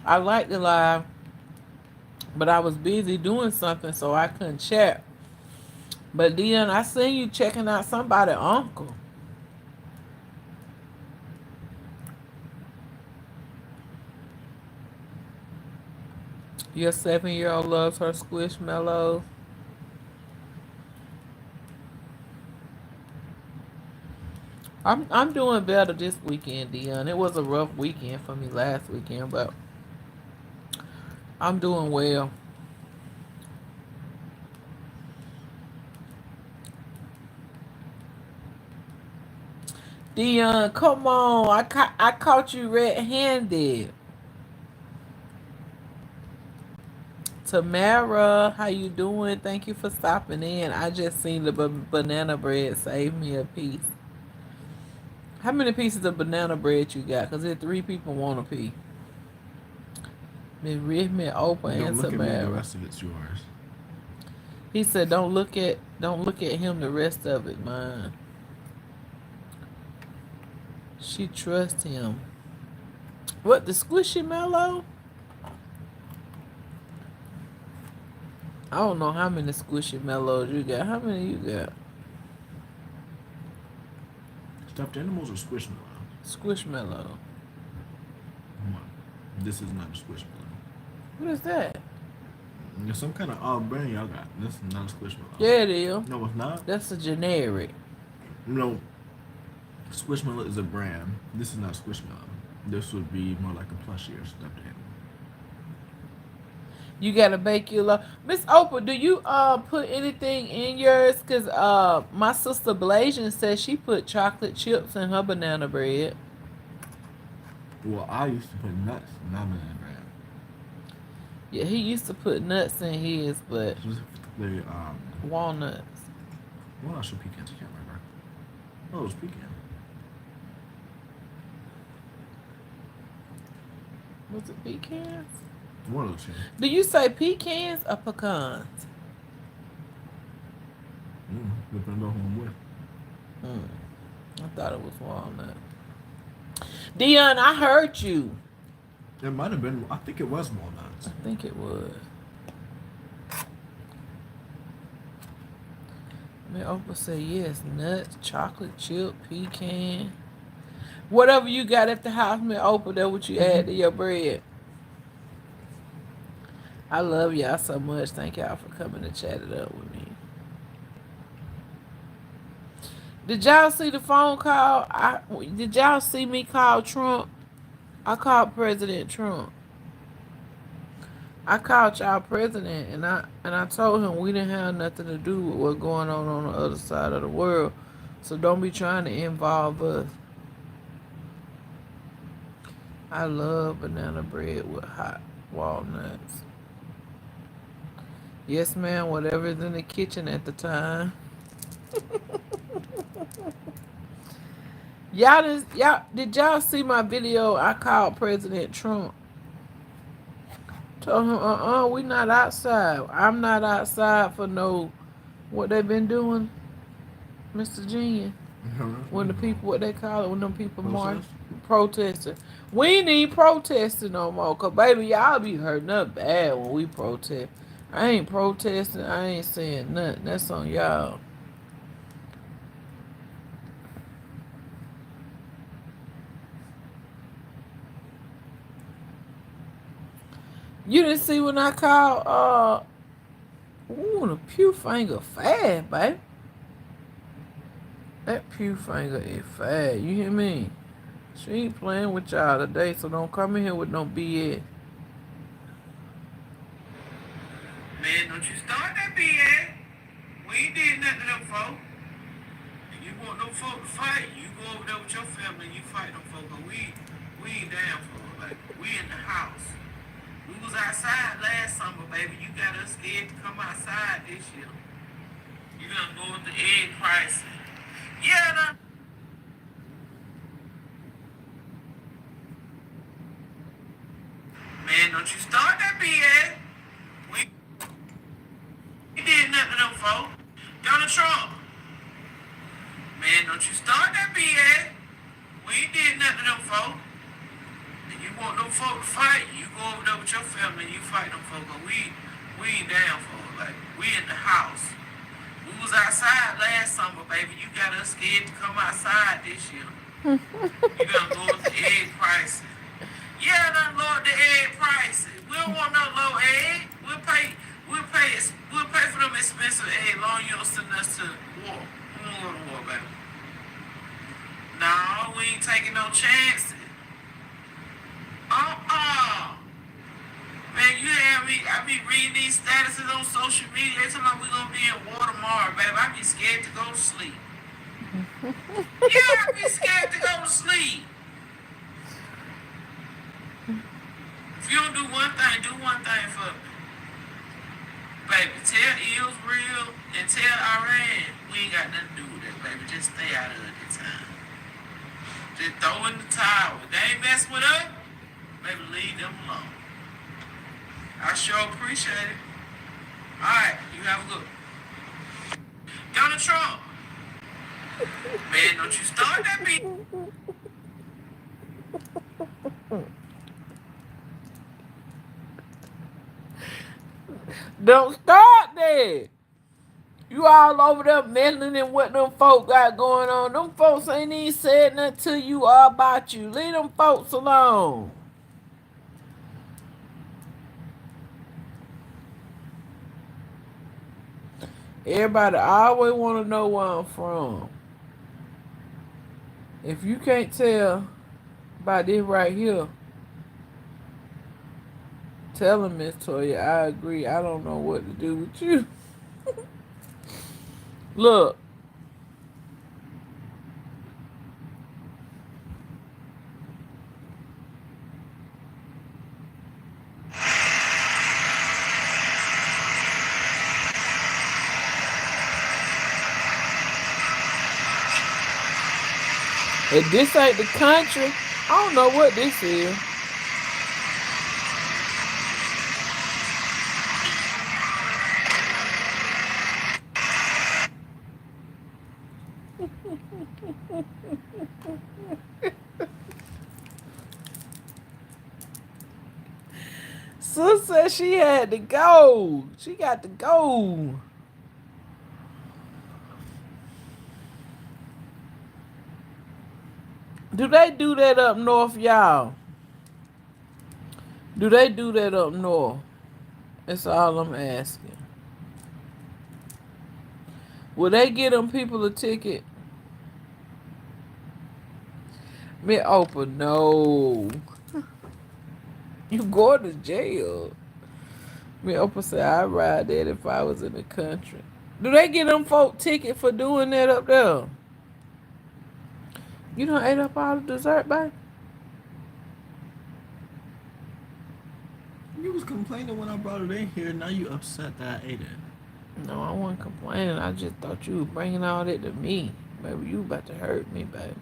I liked the live, but I was busy doing something, so I couldn't chat. But Dion, I seen you checking out somebody uncle. Your 7-year-old loves her squishmallows. I'm doing better this weekend, Dion. It was a rough weekend for me last weekend, but I'm doing well. Dion, come on. I caught you red-handed. Tamara, how you doing? Thank you for stopping in. I just seen the banana bread. Save me a piece. How many pieces of banana bread you got? Because if 3 people want a piece. Miss Rhythmic, Oprah, Don't and look at me. The Tamara. rest of it's yours. He said, "Don't look at him. The rest of it, mine." She trusts him. What, the squishy mellow? I don't know how many squishy mellows you got. How many you got? Stuffed animals or squishmallow? Squishmallow. One. This is not a squishmallow. What is that? There's some kind of odd brand y'all got. This is not a squishmallow. Yeah, it is. No, it's not. That's a generic. No, Squishmallow is a brand. This is not Squishmallow. This would be more like a plushie or stuffed animal. You gotta bake your love. Miss Oprah, do you put anything in yours? Cause my sister Blasian says she put chocolate chips in her banana bread. Well, I used to put nuts in my banana bread. Yeah, he used to put nuts in his, but Specifically, walnuts. what else are pecans? I can't remember. Oh, it was pecan. Was it pecans? One of those two. Do you say pecans or pecans? Depends on who I'm with. I thought it was walnut. Dion, I heard you. It might have been. I think it was walnuts. I think it was. I mean, Oprah said yes. Nuts, chocolate chip, pecan. Whatever you got at the house, man, Oprah, that's what you add to your bread. I love y'all so much. Thank y'all for coming to chat it up with me. Did y'all see the phone call? Did y'all see me call Trump? I called President Trump. I called y'all president, and I told him we didn't have nothing to do with what's going on the other side of the world. So don't be trying to involve us. I love banana bread with hot walnuts. Yes, ma'am. Whatever's in the kitchen at the time. Y'all did y'all see my video? I called President Trump. Told him, we not outside. I'm not outside for no what they been doing, Mr. Genius. When the people, what they call it, when them people march, protesting. We ain't even protesting no more. Cause baby, y'all be hurting up bad when we protest. I ain't protesting. I ain't saying nothing. That's on y'all. You didn't see when I called, the pew finger fast, baby. That pew finger is fast. You hear me? She ain't playing with y'all today, so don't come in here with no BS. Man, don't you start that BS. We ain't did nothing to them folk. And you want them folk to fight, you go over there with your family and you fight them folk, but we ain't down for it. baby. We in the house. We was outside last summer, baby. You got us scared to come outside this year. You done go with the egg price. Yeah, man, don't you start that BS. We did nothing to them folks. Donald Trump, man, don't you start that BS. We ain't did nothing to them folks. And you want them folk to fight, you go over there with your family and you fight them folk. But we ain't down for it. Like, we in the house. We was outside last summer, baby. You got us scared to come outside this year. You done lowered the egg prices. Yeah, done lowered the egg prices. We don't want no low egg. We'll pay for them expensive egg long you don't send us to war. We don't go to war, baby. No, we ain't taking no chances. Uh-uh. Man, you hear me? I be reading these statuses on social media. They talking about we gonna be in war tomorrow, baby. I be scared to go to sleep. Yeah, I be scared to go to sleep. If you don't do one thing for me. Baby, tell Israel and tell Iran we ain't got nothing to do with that, baby. Just stay out of it this time. Just throw in the towel. If they ain't mess with us, baby, leave them alone. I sure appreciate it. Alright, you have a good. Donald Trump. Man, don't you start that beat. Don't start that. You all over there meddling in what them folks got going on. Them folks ain't even said nothing to you or about you. Leave them folks alone. Everybody always want to know where I'm from. If you can't tell by this right here, tell him, Miss Toya, I agree. I don't know what to do with you. Look, if this ain't the country, I don't know what this is. Sis said she had to go. She got to go. Do they do that up north, y'all? Do they do that up north? That's all I'm asking. Will they get them people a ticket? Me Oprah, no. You go to jail. Me Oprah said I'd ride that if I was in the country. Do they get them folk ticket for doing that up there? You done ate up all the dessert, babe? You was complaining when I brought it in here. Now you upset that I ate it. No, I wasn't complaining. I just thought you was bringing all that to me. Baby, you about to hurt me, baby.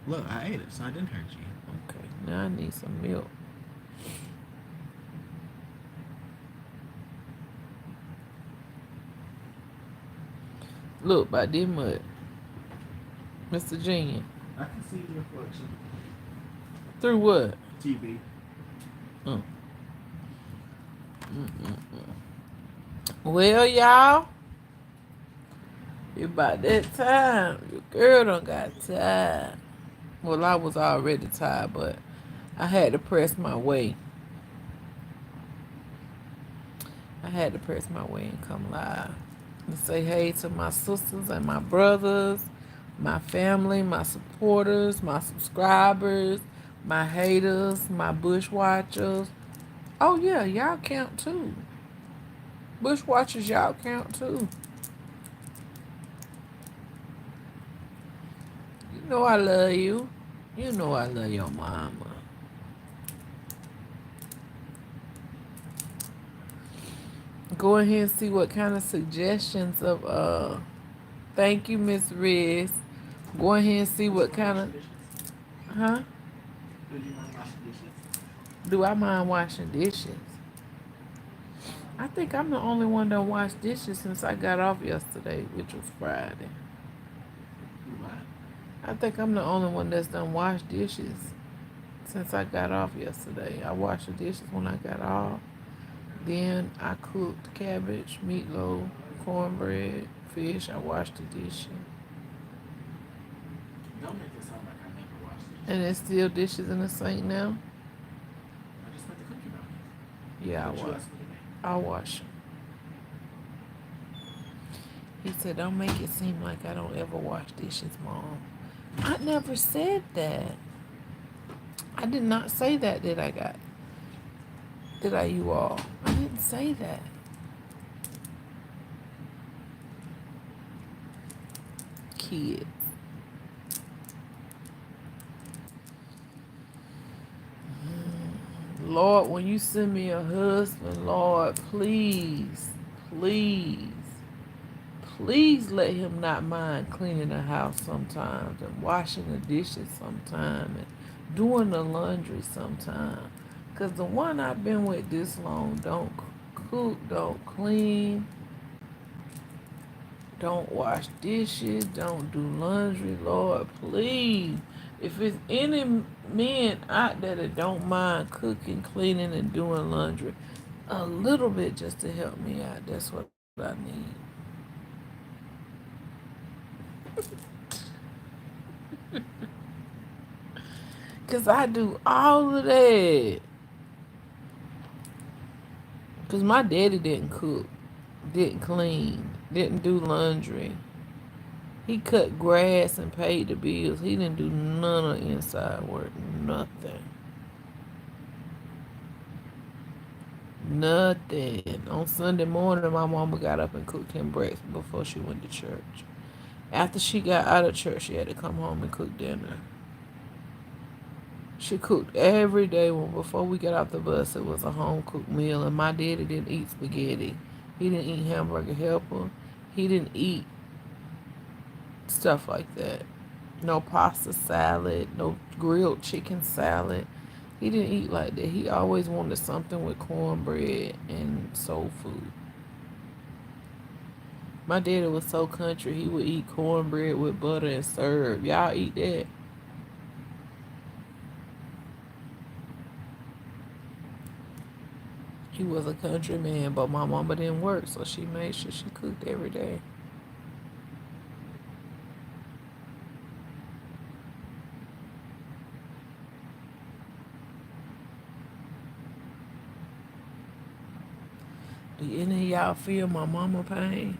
Look, I ate it, so I didn't hurt you. Okay, now I need some milk. Look, by this much. Mr. Genius. I can see your reflection. Through what? TV. Mm. Well, y'all, it's about that time. Your girl done got tired. Well, I was already tired, but I had to press my way. I had to press my way and come live and say hey to my sisters and my brothers, my family, my supporters, my subscribers, my haters, my bushwatchers. Oh yeah, y'all count too. Bushwatchers, y'all count too. You know I love you. You know I love your mama. Go ahead and see what kind of suggestions of thank you, Miss Riz. Go ahead and see Would you what mind kind washing of dishes? huh? Would you mind washing dishes? Do I mind washing dishes? I think I'm the only one that washed dishes since I got off yesterday, which was Friday. You what? I think I'm the only one that's done washed dishes since I got off yesterday. I washed the dishes when I got off. Then I cooked cabbage, meatloaf, cornbread, fish. I washed the dishes. Don't make it sound like I never wash And dishes. there's still dishes in the sink now. I just made the cookie brownies. Yeah, What you asked me to make? I wash them. He said, "Don't make it seem like I don't ever wash dishes, Mom." I never said that. I did not say that. Did I? Got? Did I? You all? I didn't say that. Kids. Lord, when you send me a husband, Lord, please, please, please let him not mind cleaning the house sometimes and washing the dishes sometimes and doing the laundry sometimes. Because the one I've been with this long don't cook, don't clean, don't wash dishes, don't do laundry. Lord, please. If it's any men out there that don't mind cooking, cleaning, and doing laundry, a little bit just to help me out, that's what I need. Because I do all of that. Because my daddy didn't cook, didn't clean, didn't do laundry. He cut grass and paid the bills. He didn't do none of inside work. Nothing. Nothing. On Sunday morning, my mama got up and cooked him breakfast before she went to church. After she got out of church, she had to come home and cook dinner. She cooked every day. When before we got off the bus, it was a home cooked meal. And my daddy didn't eat spaghetti. He didn't eat hamburger helper. He didn't eat stuff like that. No pasta salad. No grilled chicken salad. He didn't eat like that. He always wanted something with cornbread and soul food. My daddy was so country. He would eat cornbread with butter and syrup. Y'all eat that? He was a country man, but my mama didn't work, so she made sure she cooked every day. Do any of y'all feel my mama pain?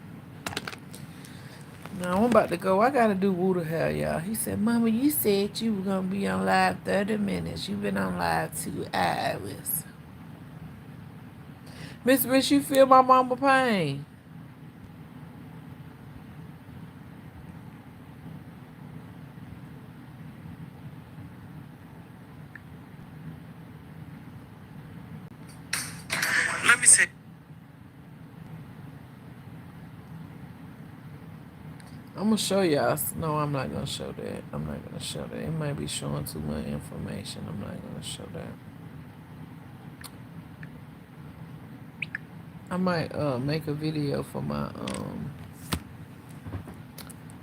Now I'm about to go. I gotta do Woo hair, y'all. He said, "Mama, you said you were gonna be on live 30 minutes. You've been on live 2 hours." Miss Rich, you feel my mama pain? Let me say. I'm gonna show y'all. No, I'm not gonna show that. I'm not gonna show that. It might be showing too much information. I'm not gonna show that. I might make a video for my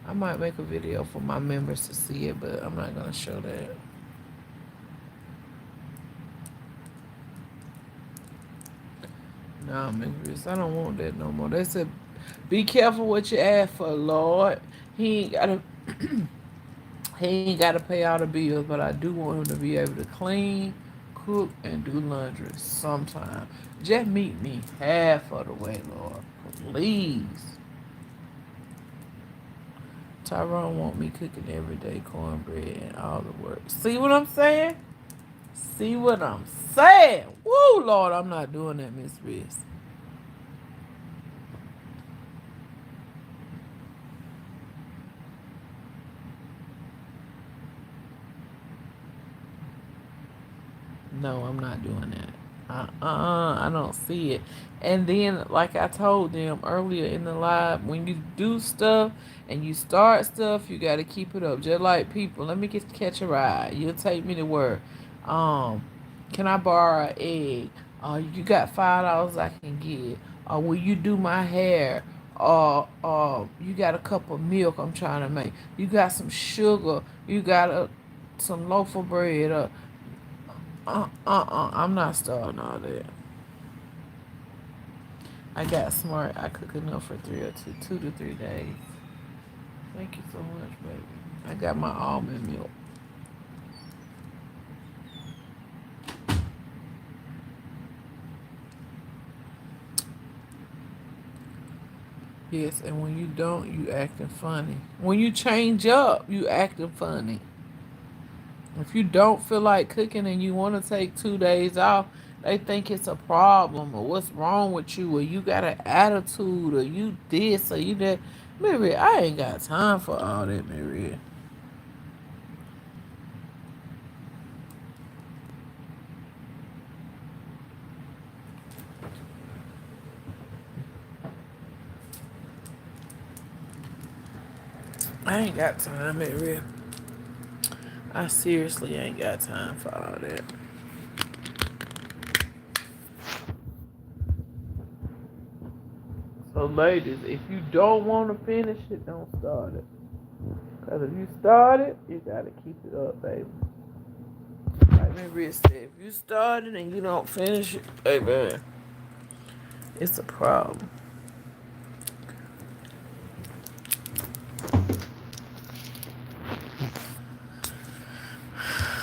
I might make a video for my members to see it, but I'm not gonna show that. Nah, members, I don't want that no more. They said, "Be careful what you ask for, Lord." He ain't gotta he ain't gotta pay all the bills, but I do want him to be able to clean, cook, and do laundry sometime. Just meet me half of the way, Lord, please. Tyrone want me cooking every day cornbread and all the work. See what I'm saying? See what I'm saying? Woo, Lord, I'm not doing that, Miss Riz. No, I'm not doing that. I don't see it. And then, like I told them earlier in the live, when you do stuff and you start stuff, you got to keep it up. Just like people, let me get catch a ride. You'll take me to work. Um, can I borrow an egg? You got $5 I can get. Will you do my hair? You got a cup of milk I'm trying to make. You got some sugar. You got some loaf of bread. I'm not starting all that. I got smart. I cook enough for 2 to 3 days. Thank you so much, baby. I got my almond milk. Yes, and when you don't, you acting funny. When you change up, you acting funny. If you don't feel like cooking and you want to take 2 days off, they think it's a problem or what's wrong with you or you got an attitude or you this or you that. Mary, I ain't got time for all that, Mary. I ain't got time, Mary. I seriously ain't got time for all that. So, ladies, if you don't want to finish it, don't start it. Because if you start it, you got to keep it up, baby. Like Mary said, if you start it and you don't finish it, baby, it's a problem.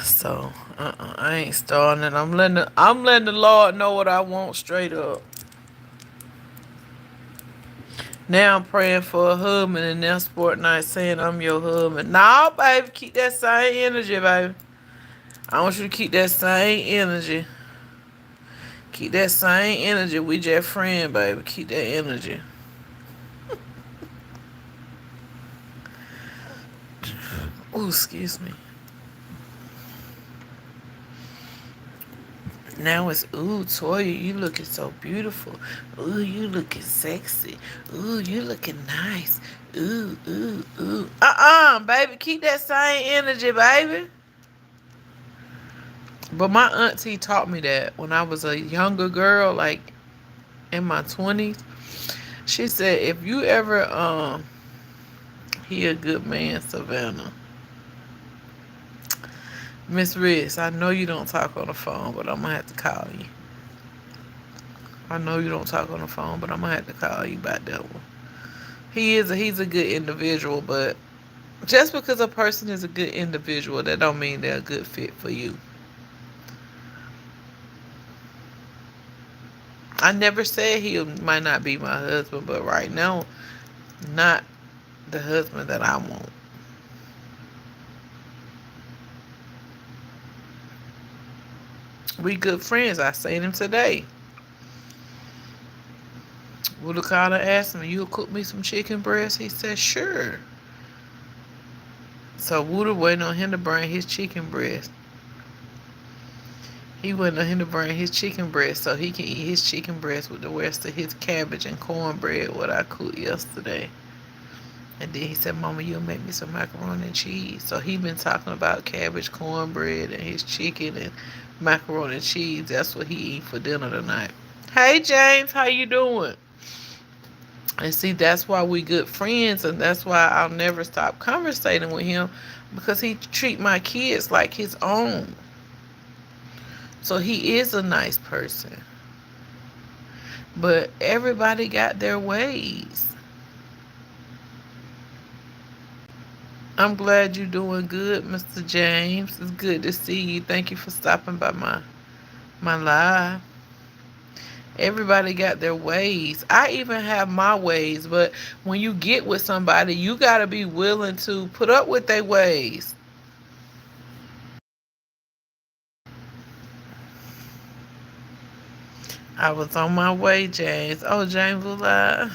So, I ain't starting it. I'm letting the Lord know what I want straight up. Now I'm praying for a husband and now sport night saying I'm your husband. Nah, baby, keep that same energy, baby. I want you to keep that same energy. Keep that same energy. We just friends, baby. Keep that energy. Ooh, excuse me. Now it's, ooh, Toya, you looking so beautiful. Ooh, you looking sexy. Ooh, you looking nice. Ooh, ooh, ooh. Baby, keep that same energy, baby. But my auntie taught me that when I was a younger girl, like in my 20s. She said, if you ever hear a good man, Savannah, Miss Riggs, I know you don't talk on the phone, but I'm gonna have to call you. I know you don't talk on the phone, but I'm gonna have to call you about that one. He's a good individual, but just because a person is a good individual, that don't mean they're a good fit for you. I never said he might not be my husband, but right now, not the husband that I want. We good friends. I seen him today. Woulda called and asked him, "You cook me some chicken breast?" He said, "Sure." So Woulda waiting on him to bring his chicken breast. He waiting on him to bring his chicken breast so he can eat his chicken breast with the rest of his cabbage and cornbread what I cooked yesterday. And then he said, "Mama, you'll make me some macaroni and cheese." So he been talking about cabbage, cornbread, and his chicken and macaroni and cheese. That's what he eat for dinner tonight. Hey James, how you doing? And see, that's why we good friends, and that's why I'll never stop conversating with him because he treat my kids like his own. So he is a nice person. But everybody got their ways. I'm glad you're doing good, Mr. James. It's good to see you. Thank you for stopping by my live. Everybody got their ways. I even have my ways, but when you get with somebody, you got to be willing to put up with their ways. I was on my way, James. Oh, James was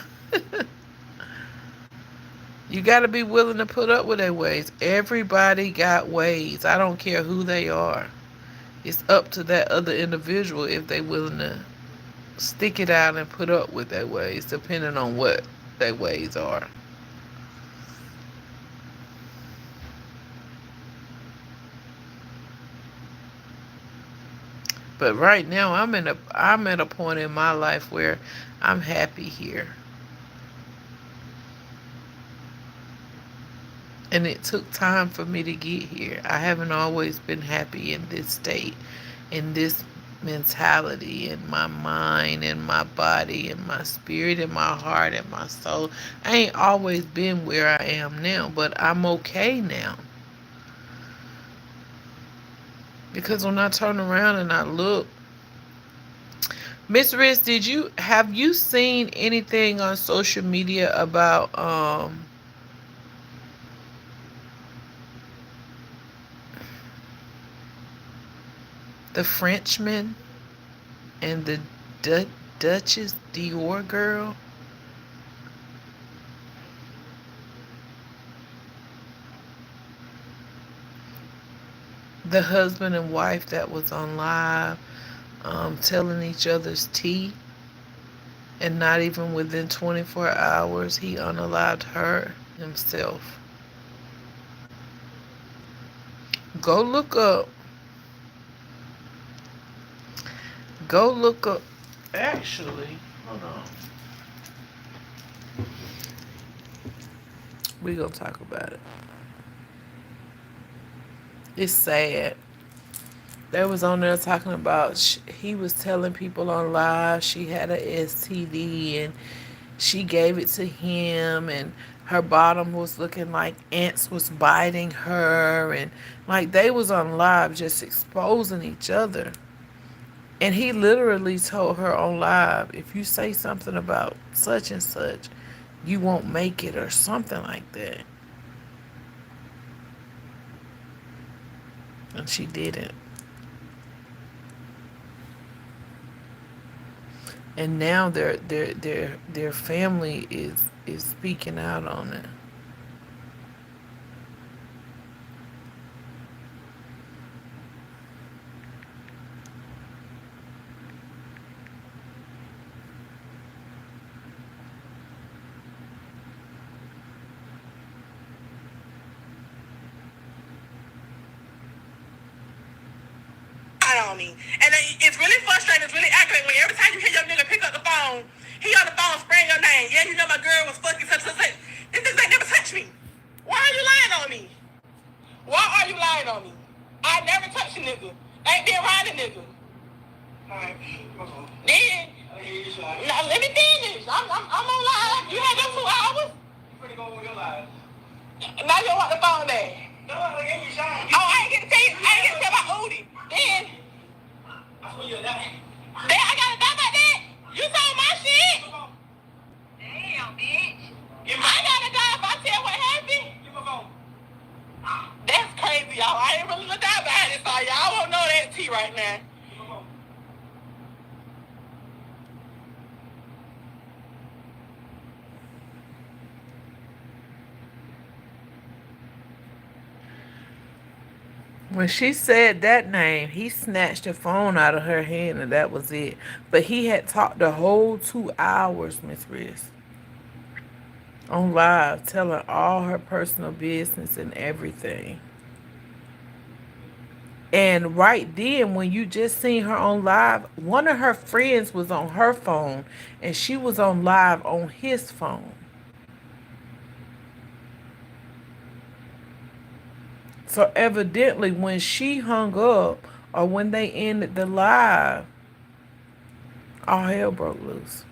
you got to be willing to put up with their ways. Everybody got ways. I don't care who they are. It's up to that other individual if they willing to stick it out and put up with their ways, depending on what their ways are. But right now, I'm at a point in my life where I'm happy here, and it took time for me to get here. I haven't always been happy in this state, in this mentality, in my mind, in my body, in my spirit, in my heart, in my soul. I ain't always been where I am now, but I'm okay now. Because when I turn around and I look, Miss Riz, have you seen anything on social media about the Frenchman and the Duchess Dior girl? The husband and wife that was on live telling each other's tea, and not even within 24 hours, he unalived her himself. Go look up. Go look up. Actually, hold on. We gonna talk about it. It's sad. They was on there talking about he was telling people on live she had a STD and she gave it to him, and her bottom was looking like ants was biting her, and like they was on live just exposing each other. And he literally told her on live, if you say something about such and such, you won't make it, or something like that. And she didn't. And now their family is speaking out on it. On me. And it's really frustrating. It's really aggravating when every time you hear your nigga pick up the phone, he on the phone spraying your name. Yeah, you know my girl was fucking such and such. This nigga ain't never touched me. Why are you lying on me? Why are you lying on me? I never touched a nigga. I ain't been around a nigga. Alright, then, now let me finish. I'm on live. You had them 2 hours? You finna go on your live. Now you want the phone back. No, I ain't get to tell you. I ain't get to tell my Udi. Then, then I gotta die about that. You told my shit. Damn, bitch. I gotta die if I tell what happened. Give my phone. That's crazy, y'all. I ain't really looked out behind it, so y'all won't know that tea right now. When she said that name, he snatched the phone out of her hand and that was it. But he had talked the whole 2 hours, Miss Riz, on live, telling all her personal business and everything. And right then, when you just seen her on live, one of her friends was on her phone and she was on live on his phone. So evidently, when she hung up or when they ended the live, all hell broke loose.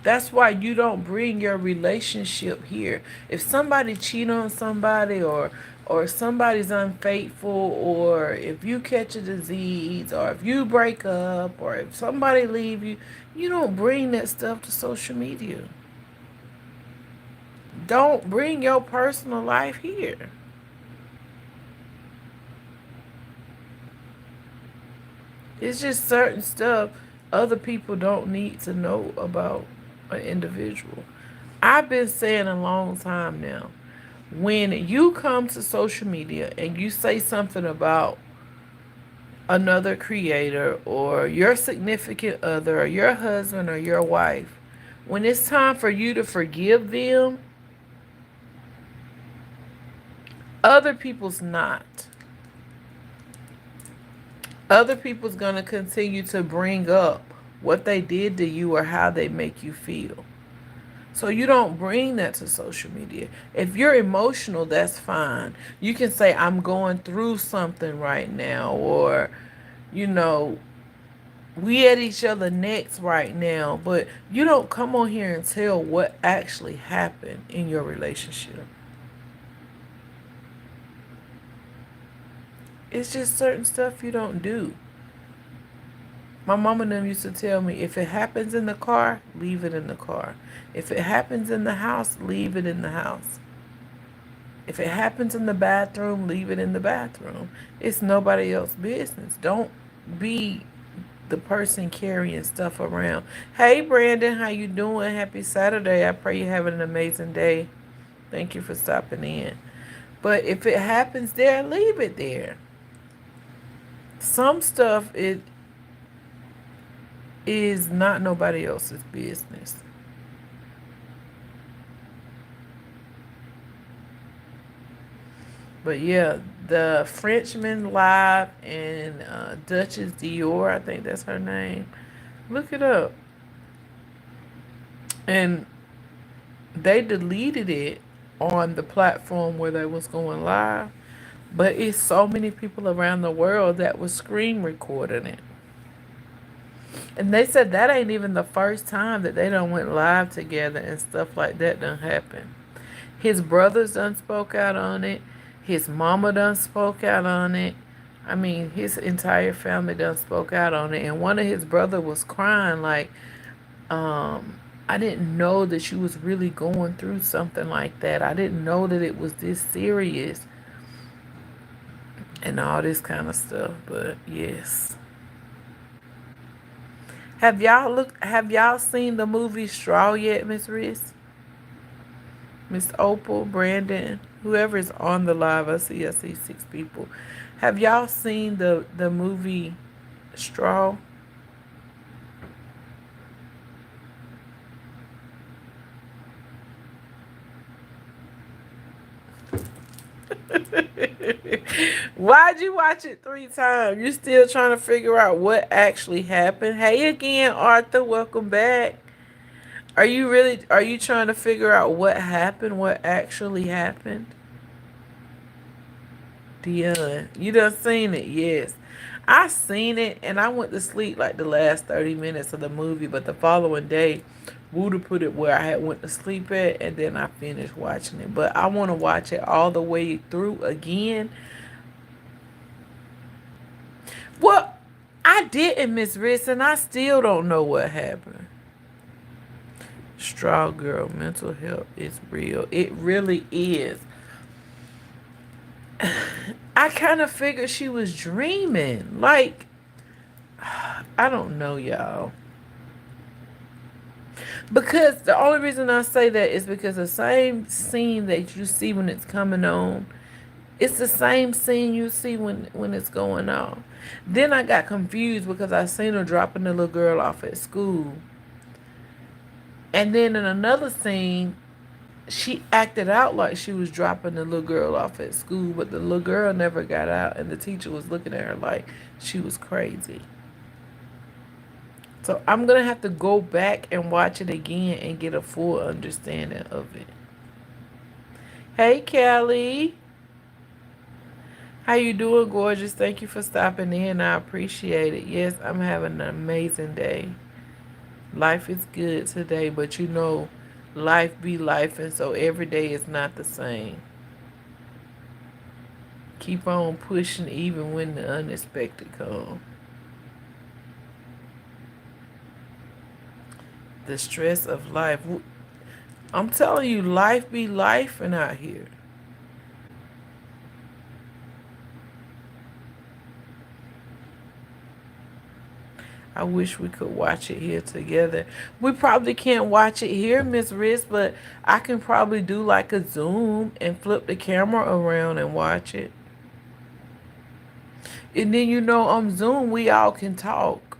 That's why you don't bring your relationship here. If somebody cheat on somebody, or somebody's unfaithful, or if you catch a disease, or if you break up, or if somebody leave you, you don't bring that stuff to social media. Don't bring your personal life here. It's just certain stuff other people don't need to know about an individual. I've been saying a long time now, When you come to social media and you say something about another creator or your significant other or your husband or your wife, when it's time for you to forgive them, other people's not. Other people's going to continue to bring up what they did to you or how they make you feel. So you don't bring that to social media. If you're emotional, that's fine. You can say, I'm going through something right now, or, you know, we at each other necks right now, but you don't come on here and tell what actually happened in your relationship. It's just certain stuff you don't do. My mom and them used to tell me, if it happens in the car, leave it in the car. If it happens in the house, leave it in the house. If it happens in the bathroom, leave it in the bathroom. It's nobody else's business. Don't be the person carrying stuff around. Hey Brandon, how you doing? Happy Saturday. I pray you're having an amazing day. Thank you for stopping in. But if it happens there, leave it there. Some stuff it is not nobody else's business. But yeah, the Frenchman Live and Duchess Dior, I think that's her name. Look it up. And they deleted it on the platform where they was going live. But it's so many people around the world that was screen recording it. And they said that ain't even the first time that they done went live together and stuff like that done happened. His brothers done spoke out on it. His mama done spoke out on it. I mean, his entire family done spoke out on it. And one of his brother was crying like, I didn't know that you was really going through something like that. I didn't know that it was this serious and all this kind of stuff. But yes. Have y'all seen the movie Straw yet, Miss Riz? Miss Opal, Brandon, whoever is on the live, I see 6 people. Have y'all seen the movie Straw? Why'd you watch it 3 times? You still trying to figure out what actually happened? Hey again, Arthur, welcome back. Are you trying to figure out what happened, what actually happened? Dion, you done seen it? Yes. I seen it and I went to sleep like the last 30 minutes of the movie, but the following day, Woody put it where I had went to sleep at and then I finished watching it. But I want to watch it all the way through again. Well, I didn't, Miss Ritz, and I still don't know what happened. Straw girl, mental health is real. It really is. I kind of figured she was dreaming. Like, I don't know, y'all. Because the only reason I say that is because the same scene that you see when it's coming on, it's the same scene you see when it's going on. Then I got confused because I seen her dropping the little girl off at school. And then in another scene, she acted out like she was dropping the little girl off at school, but the little girl never got out, and the teacher was looking at her like she was crazy. So I'm gonna have to go back and watch it again and get a full understanding of it. Hey Kelly, how you doing, gorgeous? Thank you for stopping in. I appreciate it. Yes, I'm having an amazing day. Life is good today, but you know, life be life, and so every day is not the same. Keep on pushing even when the unexpected comes. The stress of life. I'm telling you, life be life and out here. I wish we could watch it here together. We probably can't watch it here, Miss Riz, but I can probably do like a Zoom and flip the camera around and watch it. And then on Zoom we all can talk.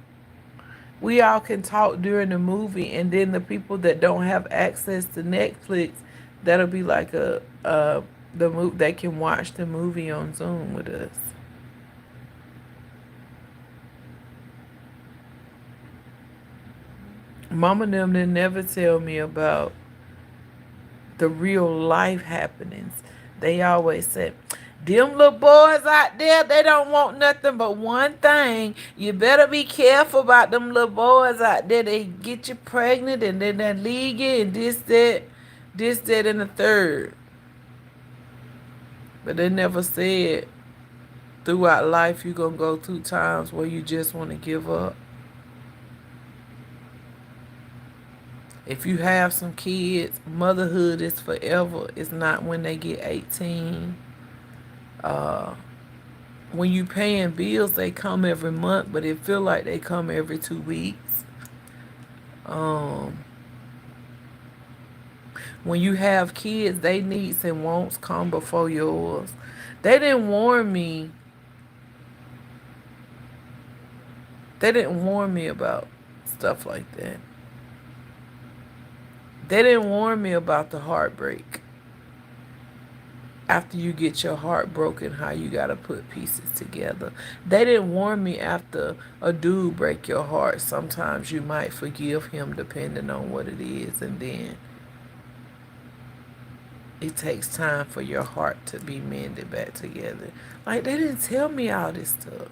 We all can talk during the movie, and then the people that don't have access to Netflix, that'll be like the move they can watch the movie on Zoom with us. Mama and them didn't never tell me about the real life happenings. They always said, them little boys out there, they don't want nothing but one thing. You better be careful about them little boys out there. They get you pregnant and then they leave you and this, that, and the third. But they never said throughout life you're going to go through times where you just want to give up. If you have some kids, motherhood is forever. It's not when they get 18. Uh, when you paying bills, they come every month, but it feel like they come every 2 weeks. Um, when you have kids, they needs and wants come before yours. They didn't warn me. They didn't warn me about stuff like that. They didn't warn me about the heartbreak. After you get your heart broken, how you gotta put pieces together. They didn't warn me after a dude break your heart. Sometimes you might forgive him depending on what it is, and then it takes time for your heart to be mended back together. Like they didn't tell me all this stuff.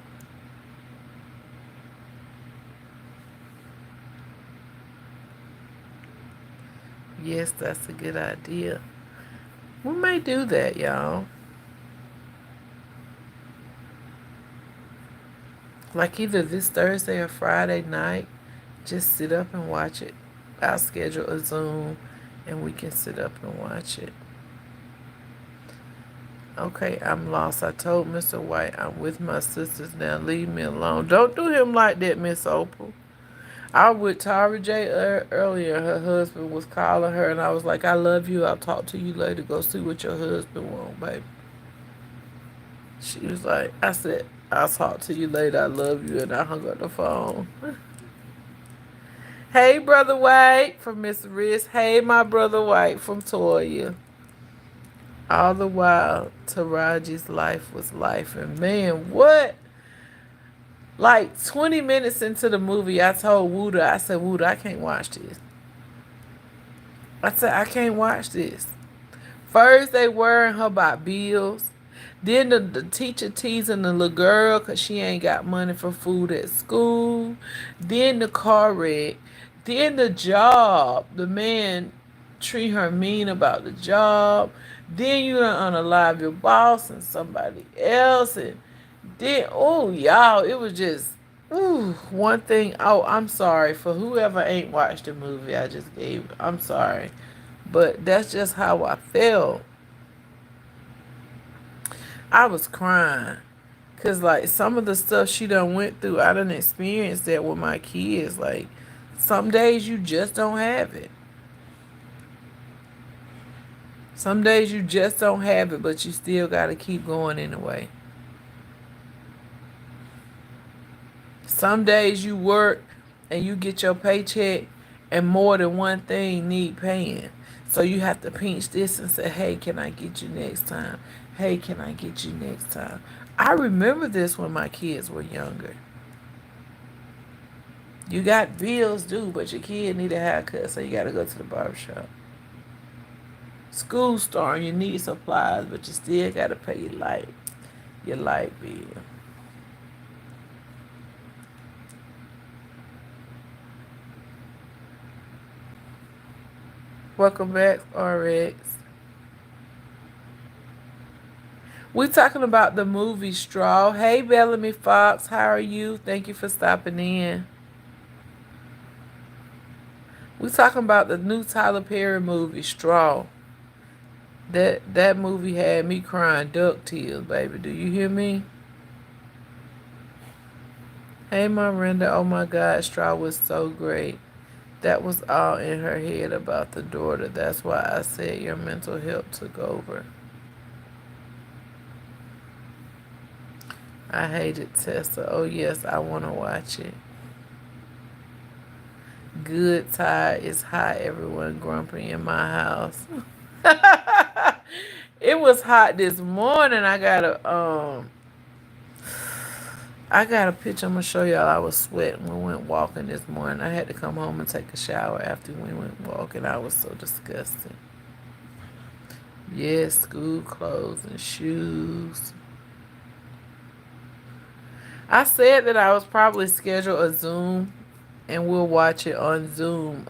Yes, that's a good idea. We may do that, y'all. Like either this Thursday or Friday night, just sit up and watch it. I'll schedule a Zoom and we can sit up and watch it. Okay, I'm lost. I told Mr. White I'm with my sisters now. Leave me alone. Don't do him like that, Miss Opal. I was with Tara J earlier. Her husband was calling her, and I was like, I love you. I'll talk to you later. Go see what your husband wants, baby. She was like, I said, I'll talk to you later. I love you. And I hung up the phone. Hey, Brother White from Miss Riz. Hey, my Brother White from Toya. All the while, Taraji's life was life. And man, what? Like 20 minutes into the movie, I told Wooda, I said, Wooda, I can't watch this. I said, I can't watch this. First, they worrying her about bills. Then the teacher teasing the little girl because she ain't got money for food at school. Then the car wreck. Then the job. The man treat her mean about the job. Then you done unalive your boss and somebody else. And then, oh, y'all, it was just, ooh, one thing. Oh, I'm sorry for whoever ain't watched the movie I just gave. I'm sorry. But that's just how I felt. I was crying. Because, like, some of the stuff she done went through, I done experienced that with my kids. Like, some days you just don't have it. Some days you just don't have it, but you still got to keep going anyway. Some days you work and you get your paycheck and more than one thing need paying. So you have to pinch this and say, hey, can I get you next time? Hey, can I get you next time? I remember this when my kids were younger. You got bills due, but your kid need a haircut, so you got to go to the barbershop. School starting, you need supplies, but you still got to pay your light bill. Welcome back, RX. We're talking about the movie Straw. Hey, Bellamy Fox, how are you? Thank you for stopping in. We're talking about the new Tyler Perry movie Straw. That movie had me crying duck tears, baby. Do you hear me? Hey, Miranda. Oh my God, Straw was so great. That was all in her head about the daughter. That's why I said your mental health took over. I hated Tessa. Oh yes, I want to watch it. Good tide is hot. Everyone grumpy in my house. It was hot this morning. I got a picture. I'm gonna show y'all. I was sweating when we went walking this morning. I had to come home and take a shower after we went walking. I was so disgusted. Yes, school clothes and shoes. I said that I was probably schedule a Zoom and we'll watch it on Zoom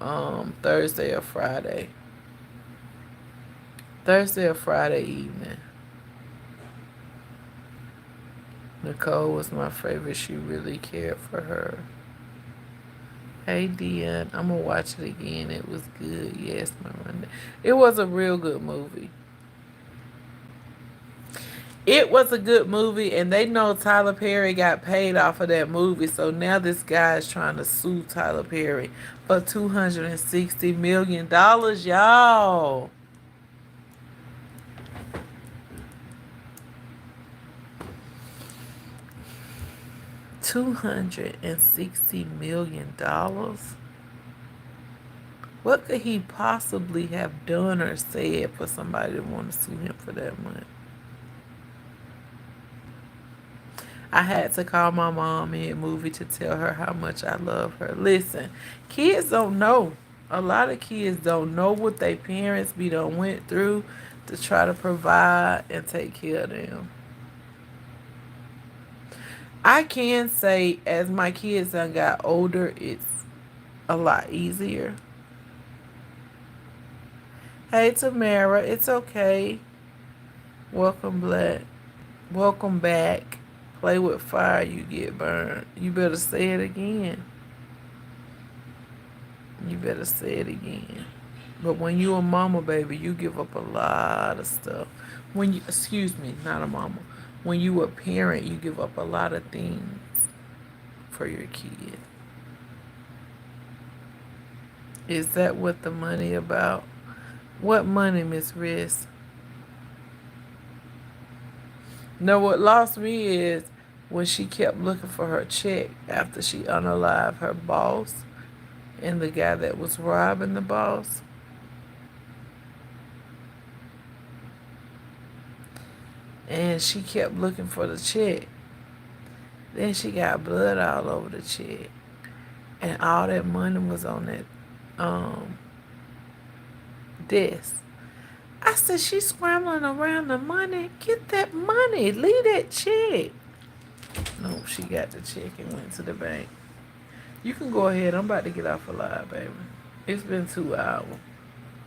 Thursday or Friday. Thursday or Friday evening. Nicole was my favorite. She really cared for her. Hey Dion, I'm gonna watch it again. It was good. Yes, Miranda. It was a real good movie. It was a good movie, and they know Tyler Perry got paid off of that movie. So now this guy is trying to sue Tyler Perry for $260 million, y'all. $260 million. What could he possibly have done or said for somebody to want to sue him for that money? I had to call my mom in movie to tell her how much I love her. Listen, kids don't know. A lot of kids don't know what their parents be done went through to try to provide and take care of them. I can say as my kids done got older, it's a lot easier. Hey Tamara, it's okay. Welcome black. Welcome back. Play with fire, you get burned. You better say it again. You better say it again. But when you a mama, baby, you give up a lot of stuff. When you, excuse me, not a mama. When you a parent, you give up a lot of things for your kid. Is that what the money about? What money, Miss Riz? No, what lost me is when she kept looking for her check after she unalived her boss and the guy that was robbing the boss. And she kept looking for the check. Then she got blood all over the check. And all that money was on that um desk. I said, she's scrambling around the money. Get that money. Leave that check. No, she got the check and went to the bank. You can go ahead. I'm about to get off a live, baby. It's been 2 hours.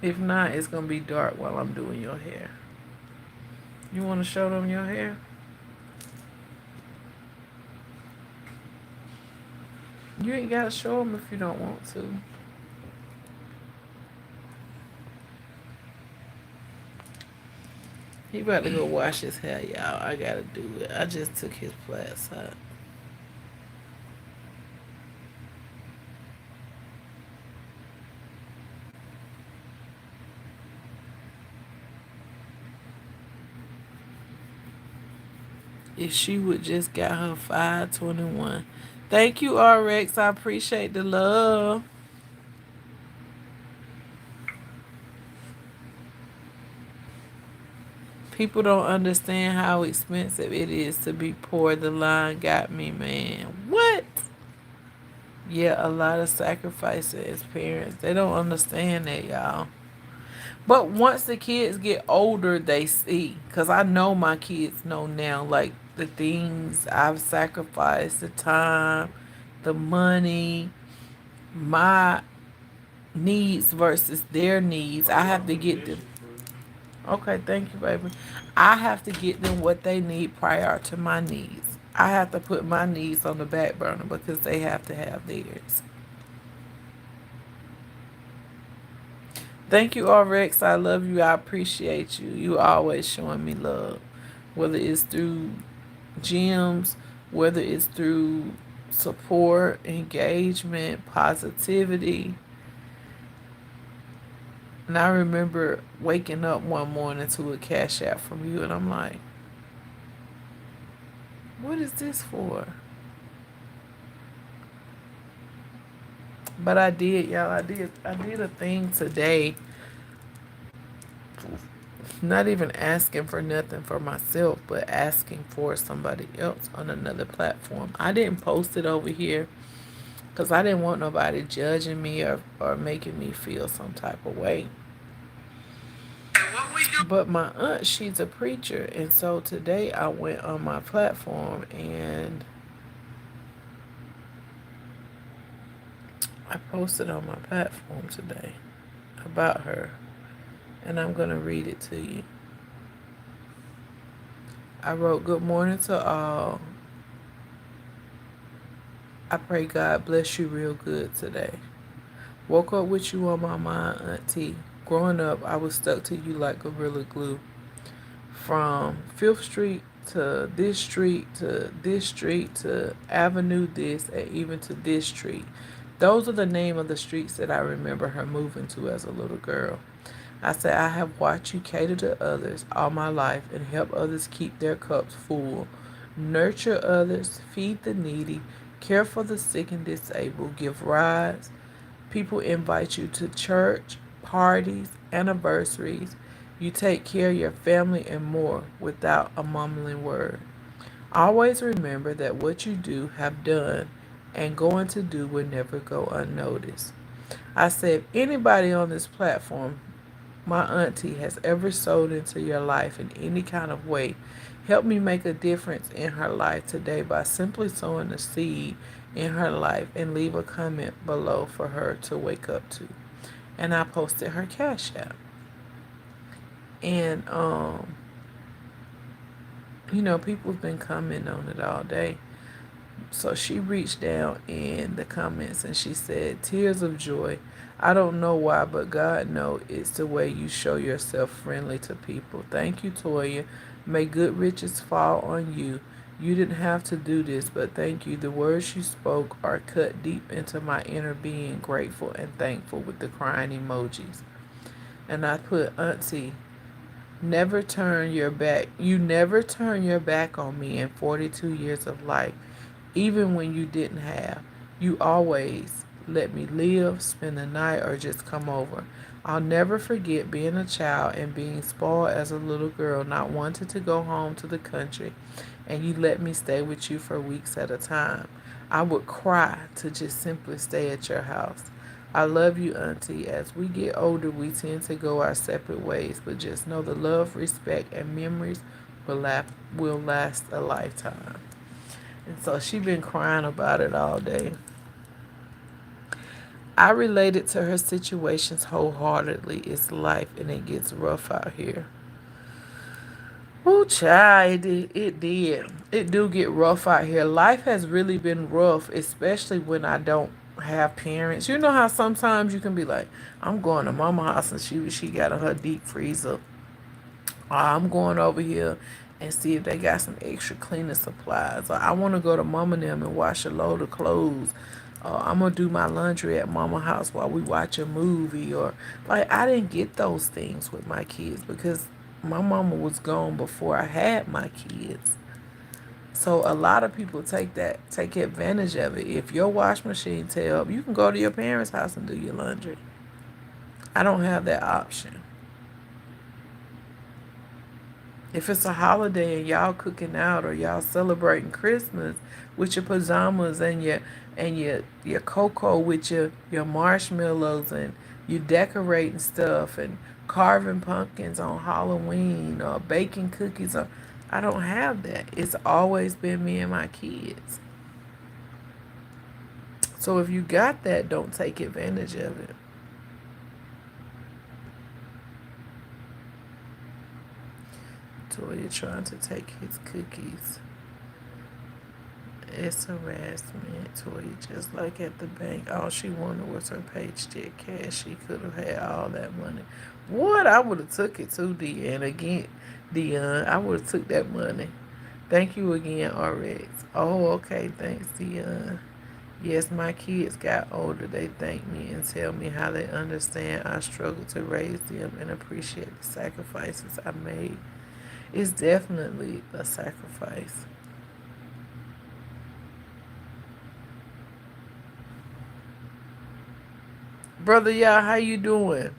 If not, it's going to be dark while I'm doing your hair. You want to show them your hair? You ain't got to show them if you don't want to. He about to go wash his hair, y'all. I got to do it. I just took his plaits out. If she would just got her 521. Thank you, RX. I appreciate the love. People don't understand how expensive it is to be poor. The line got me, man. What? Yeah, a lot of sacrifices as parents. They don't understand that, y'all. But once the kids get older, they see. Because I know my kids know now, like, the things I've sacrificed, the time, the money, my needs versus their needs. I have to get them. Okay, thank you, baby. I have to get them what they need prior to my needs. I have to put my needs on the back burner because they have to have theirs. Thank you, RX. I love you. I appreciate you. You always showing me love. Whether it's through gems, whether it's through support, engagement, positivity. And I remember waking up one morning to a cash app from you, and I'm like, what is this for? But I did, y'all. I did a thing today, not even asking for nothing for myself, but asking for somebody else on another platform. I didn't post it over here because I didn't want nobody judging me or making me feel some type of way. And what we do? But my aunt, she's a preacher, and so today I went on my platform and I posted on my platform today about her, and I'm gonna read it to you. I wrote, "Good morning to all. I pray God bless you real good today. Woke up with you on my mind, Auntie. Growing up, I was stuck to you like gorilla glue. From 5th Street to this street to this street to Avenue this and even to this street. Those are the name of the streets that I remember her moving to as a little girl. I said, I have watched you cater to others all my life and help others keep their cups full. Nurture others, feed the needy, care for the sick and disabled, give rides. People invite you to church, parties, anniversaries. You take care of your family and more without a mumbling word. Always remember that what you do, have done, and going to do will never go unnoticed. I said, if anybody on this platform, my auntie, has ever sold into your life in any kind of way, help me make a difference in her life today by simply sowing a seed in her life and leave a comment below for her to wake up to." And I posted her cash app. And people's been commenting on it all day. So she reached down in the comments and she said, "Tears of joy. I don't know why, but God knows it's the way you show yourself friendly to people. Thank you, Toya. May good riches fall on you. You didn't have to do this, but thank you. The words you spoke are cut deep into my inner being, grateful and thankful," with the crying emojis. And I put, "Auntie, never turn your back. You never turn your back on me in 42 years of life, even when you didn't have. You always let me live, spend the night, or just come over. I'll never forget being a child and being spoiled as a little girl, not wanting to go home to the country, and you let me stay with you for weeks at a time. I would cry to just simply stay at your house. I love you, Auntie. As we get older, we tend to go our separate ways, but just know the love, respect, and memories will last a lifetime." And so she been crying about it all day. I related to her situations wholeheartedly. It's life and it gets rough out here. Oh, child, it did. It do get rough out here. Life has really been rough, especially when I don't have parents. You know how sometimes you can be like, I'm going to mama house and she got in her deep freezer. I'm going over here and see if they got some extra cleaning supplies. Or I want to go to mama and them and wash a load of clothes. I'm gonna do my laundry at mama house while we watch a movie. Or like I didn't get those things with my kids because my mama was gone before I had my kids. So a lot of people take advantage of it. If your wash machine tell you can go to your parents' house and do your laundry. I don't have that option. If it's a holiday and y'all cooking out or y'all celebrating Christmas with your pajamas and your cocoa with your marshmallows and you decorating stuff and carving pumpkins on Halloween or baking cookies, or I don't have that. It's always been me and my kids. So if you got that, don't take advantage of it. Toya trying to take his cookies. It's harassment, Toya. Just like at the bank, all she wanted was her paycheck cash. She could have had all that money. What? I would have took it too, Dion. Again, Dion, I would have took that money. Thank you again, RX. Oh, okay. Thanks, Dion. Yes, my kids got older. They thank me and tell me how they understand I struggle to raise them and appreciate the sacrifices I made. It's definitely a sacrifice. Brother, y'all, how you doing?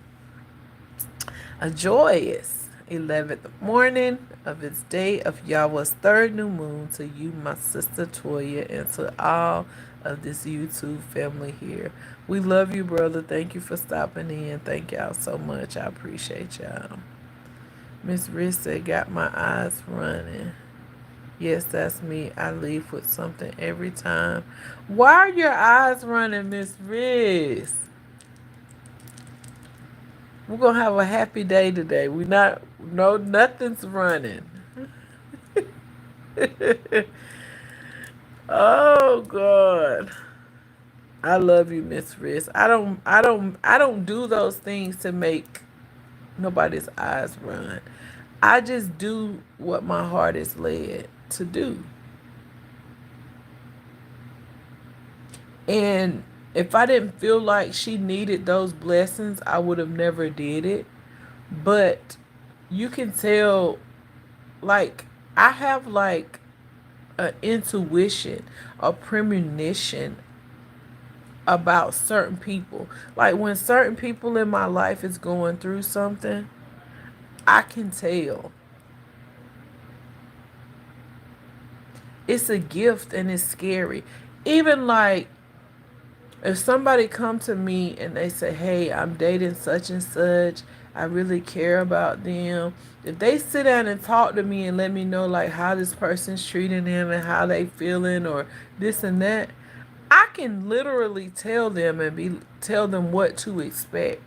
A joyous 11th morning of its day of Yahweh's third new moon to you, my sister Toya, and to all of this YouTube family here. We love you, brother. Thank you for stopping in. Thank y'all so much. I appreciate y'all. Miss Riz said, got my eyes running. Yes, that's me. I leave with something every time. Why are your eyes running, Miss Riz? We're gonna have a happy day today. We not no nothing's running. Oh God. I love you, Miss Riz. I don't do those things to make nobody's eyes run. I just do what my heart is led to do. And if I didn't feel like she needed those blessings, I would have never did it. But you can tell, like, I have like an intuition, a premonition about certain people. Like when certain people in my life is going through something, I can tell. It's a gift and it's scary. Even like if somebody come to me and they say, "Hey, I'm dating such and such. I really care about them." If they sit down and talk to me and let me know like how this person's treating them and how they feeling or this and that, I can literally tell them what to expect.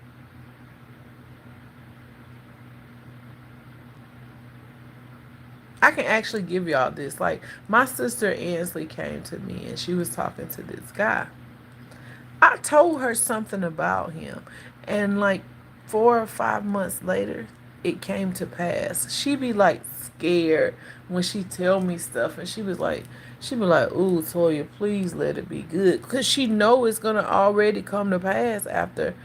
I can actually give y'all this. Like my sister Ansley came to me and she was talking to this guy. I told her something about him, and like 4 or 5 months later, it came to pass. She be like scared when she tell me stuff, and she be like, "Ooh, Toya, please let it be good," cause she know it's gonna already come to pass after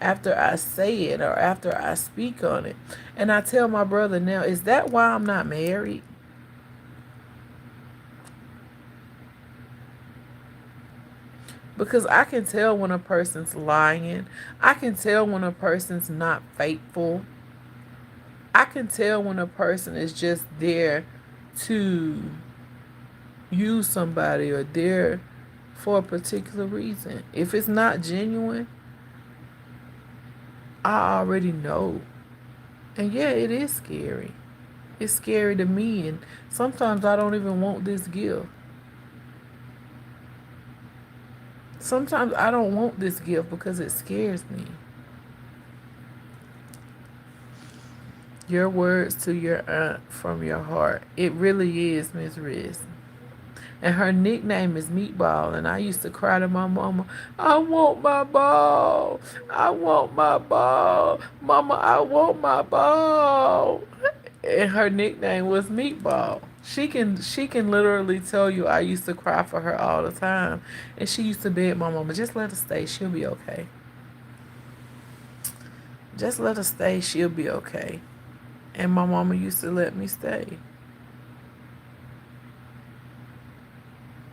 I say it or after I speak on it. And I tell my brother now, is that why I'm not married? Because I can tell when a person's lying. I can tell when a person's not faithful. I can tell when a person is just there to use somebody or there for a particular reason. If it's not genuine, I already know. And yeah, it is scary. It's scary to me. And sometimes I don't even want this gift. Sometimes I don't want this gift because it scares me. Your words to your aunt from your heart. It really is, Miss Riz. And her nickname is Meatball. And I used to cry to my mama, I want my ball. I want my ball. Mama, I want my ball. And her nickname was Meatball. She can literally tell you I used to cry for her all the time. And she used to beg my mama, just let her stay. She'll be okay. Just let her stay. She'll be okay. And my mama used to let me stay.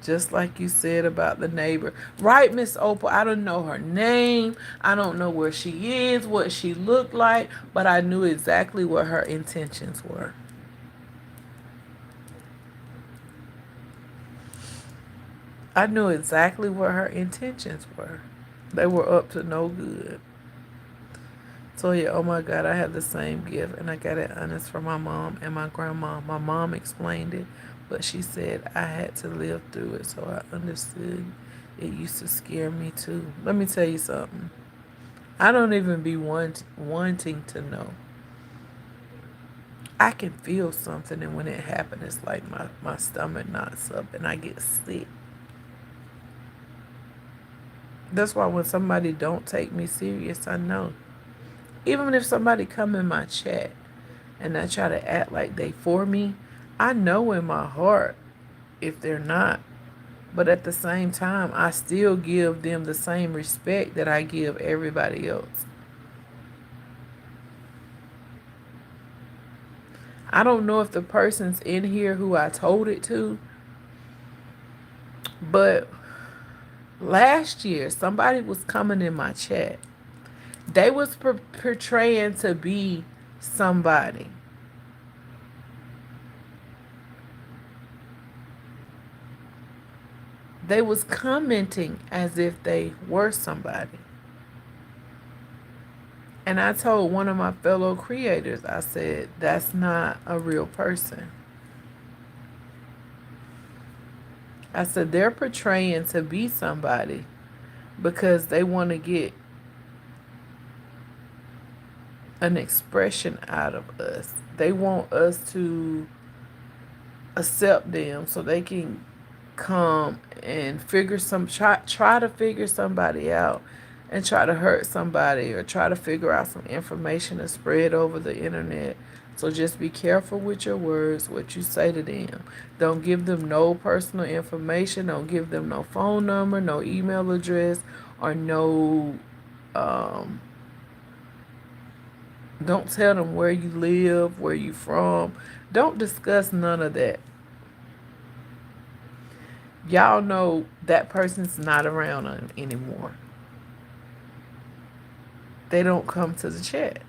Just like you said about the neighbor. Right, Miss Opal? I don't know her name. I don't know where she is, what she looked like, but I knew exactly what her intentions were. I knew exactly what her intentions were. They were up to no good. So yeah, oh my God, I had the same gift and I got it honest from my mom and my grandma. My mom explained it, but she said I had to live through it so I understood. It used to scare me too. Let me tell you something. I don't even be wanting to know. I can feel something and when it happens it's like my stomach knots up and I get sick. That's why when somebody don't take me serious, I know. Even if somebody come in my chat and I try to act like they for me, I know in my heart if they're not. But at the same time, I still give them the same respect that I give everybody else. I don't know if the person's in here who I told it to, but last year somebody was coming in my chat. They was portraying to be somebody. They was commenting as if they were somebody. And I told one of my fellow creators, I said, that's not a real person. I said, they're portraying to be somebody because they want to get an expression out of us. They want us to accept them so they can come and try to figure somebody out and try to hurt somebody or try to figure out some information to spread over the internet. So just be careful with your words, what you say to them. Don't give them no personal information. Don't give them no phone number, no email address, or no um, don't tell them where you live, where you from. Don't discuss none of that. Y'all know that person's not around anymore. They don't come to the chat.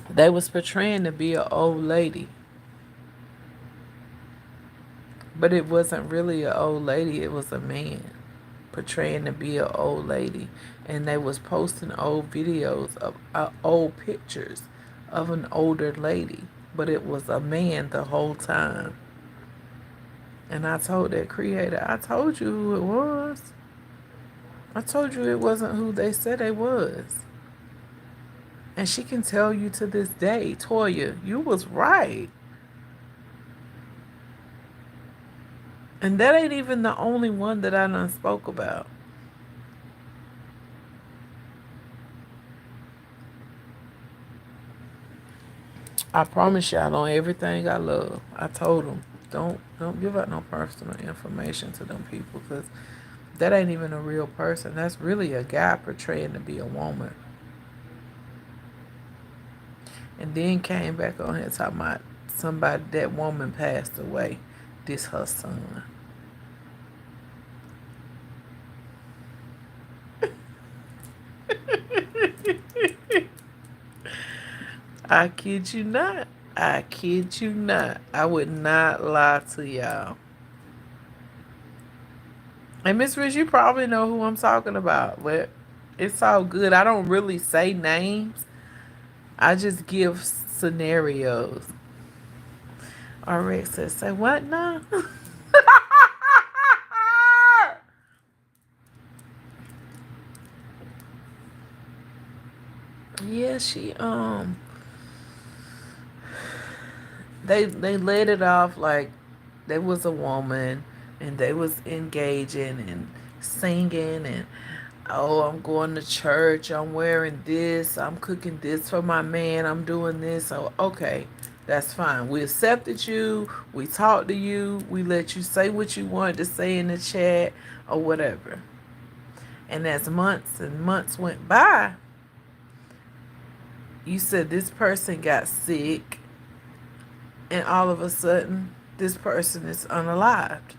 They was portraying to be an old lady, but it wasn't really an old lady. It was a man portraying to be an old lady, and they was posting old videos of old pictures of an older lady, but it was a man the whole time. And I told that creator, I told you who it was. I told you it wasn't who they said it was. And she can tell you to this day, Toya, you was right. And that ain't even the only one that I done spoke about. I promise y'all on everything I love. I told them, don't give out no personal information to them people because that ain't even a real person. That's really a guy portraying to be a woman. And then came back on here talking about somebody, that woman passed away. This her son. I kid you not. I kid you not. I would not lie to y'all. And Miss Rich, you probably know who I'm talking about, but it's all good. I don't really say names. I just give scenarios. RX says, say what now? Yeah, they laid it off like there was a woman and they was engaging and singing and oh, I'm going to church, I'm wearing this, I'm cooking this for my man, I'm doing this. So okay, that's fine. We accepted you, we talked to you, we let you say what you wanted to say in the chat or whatever. And as months and months went by, you said this person got sick and all of a sudden this person is unalived.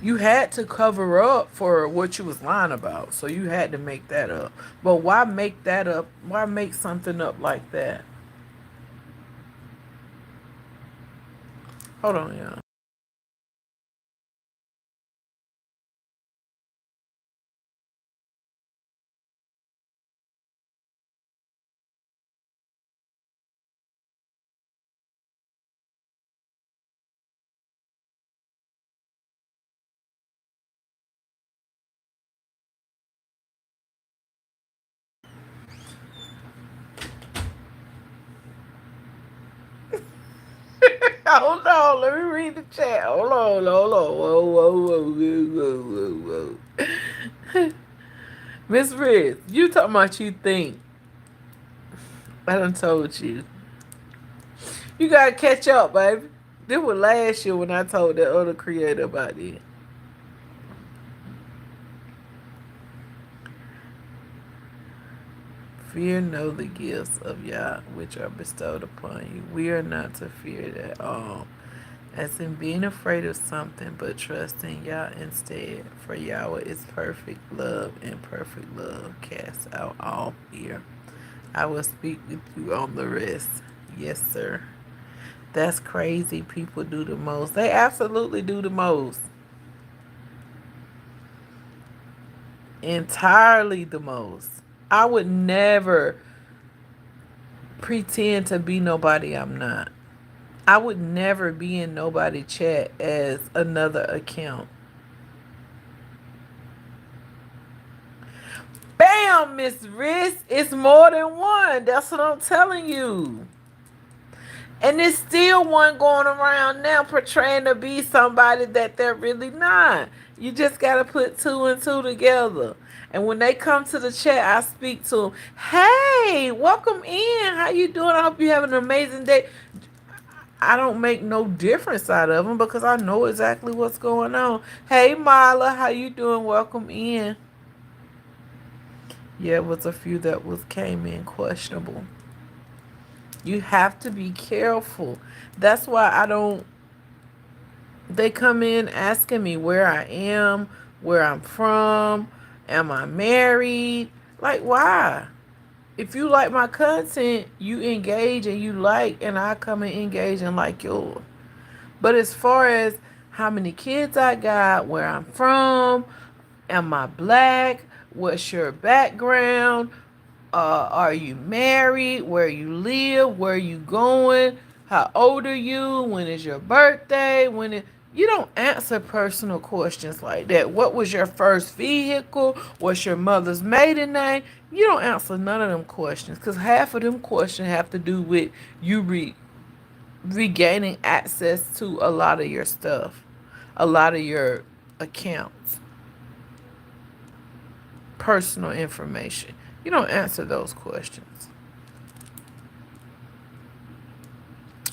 You had to cover up for what you was lying about, so you had to make that up. But why make that up? Why make something up like that? Hold on, y'all. Hold on, let me read the chat. Hold on, hold on. Whoa, whoa, whoa, whoa, whoa, whoa, whoa. Miss Riz, you talking about you think. I done told you. You gotta catch up, baby. This was last year when I told that other creator about it. Fear no the gifts of Yah which are bestowed upon you. We are not to fear it at all. As in being afraid of something, but trusting Yah instead. For Yahweh is perfect love, and perfect love casts out all fear. I will speak with you on the rest. Yes, sir. That's crazy. People do the most. They absolutely do the most. Entirely the most. I would never pretend to be nobody I'm not. I would never be in nobody chat as another account. Bam, Miss Riz. It's more than one. That's what I'm telling you. And there's still one going around now portraying to be somebody that they're really not. You just got to put two and two together. And when they come to the chat, I speak to them. Hey, welcome in. How you doing? I hope you have an amazing day. I don't make no difference out of them because I know exactly what's going on. Hey, Mila, how you doing? Welcome in. Yeah, it was a few that was came in questionable. You have to be careful. That's why I don't. They come in asking me where I am, where I'm from, am I married? Like, why? If you like my content, you engage and you like, and I come and engage and like yours. But as far as how many kids I got, where I'm from, am I black? What's your background? Are you married? Where you live? Where you going? How old are you? When is your birthday? You don't answer personal questions like that. What was your first vehicle? What's your mother's maiden name? You don't answer none of them questions because half of them questions have to do with you regaining access to a lot of your stuff, a lot of your accounts, personal information. You don't answer those questions.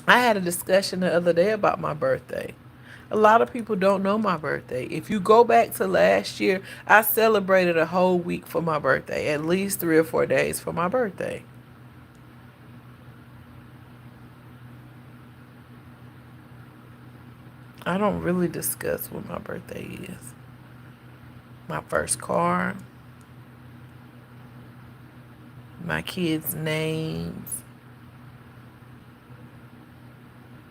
I had a discussion the other day about my birthday. A lot of people don't know my birthday. If you go back to last year, I celebrated a whole week for my birthday, at least 3 or 4 days for my birthday. I don't really discuss what my birthday is. My first car, my kids' names,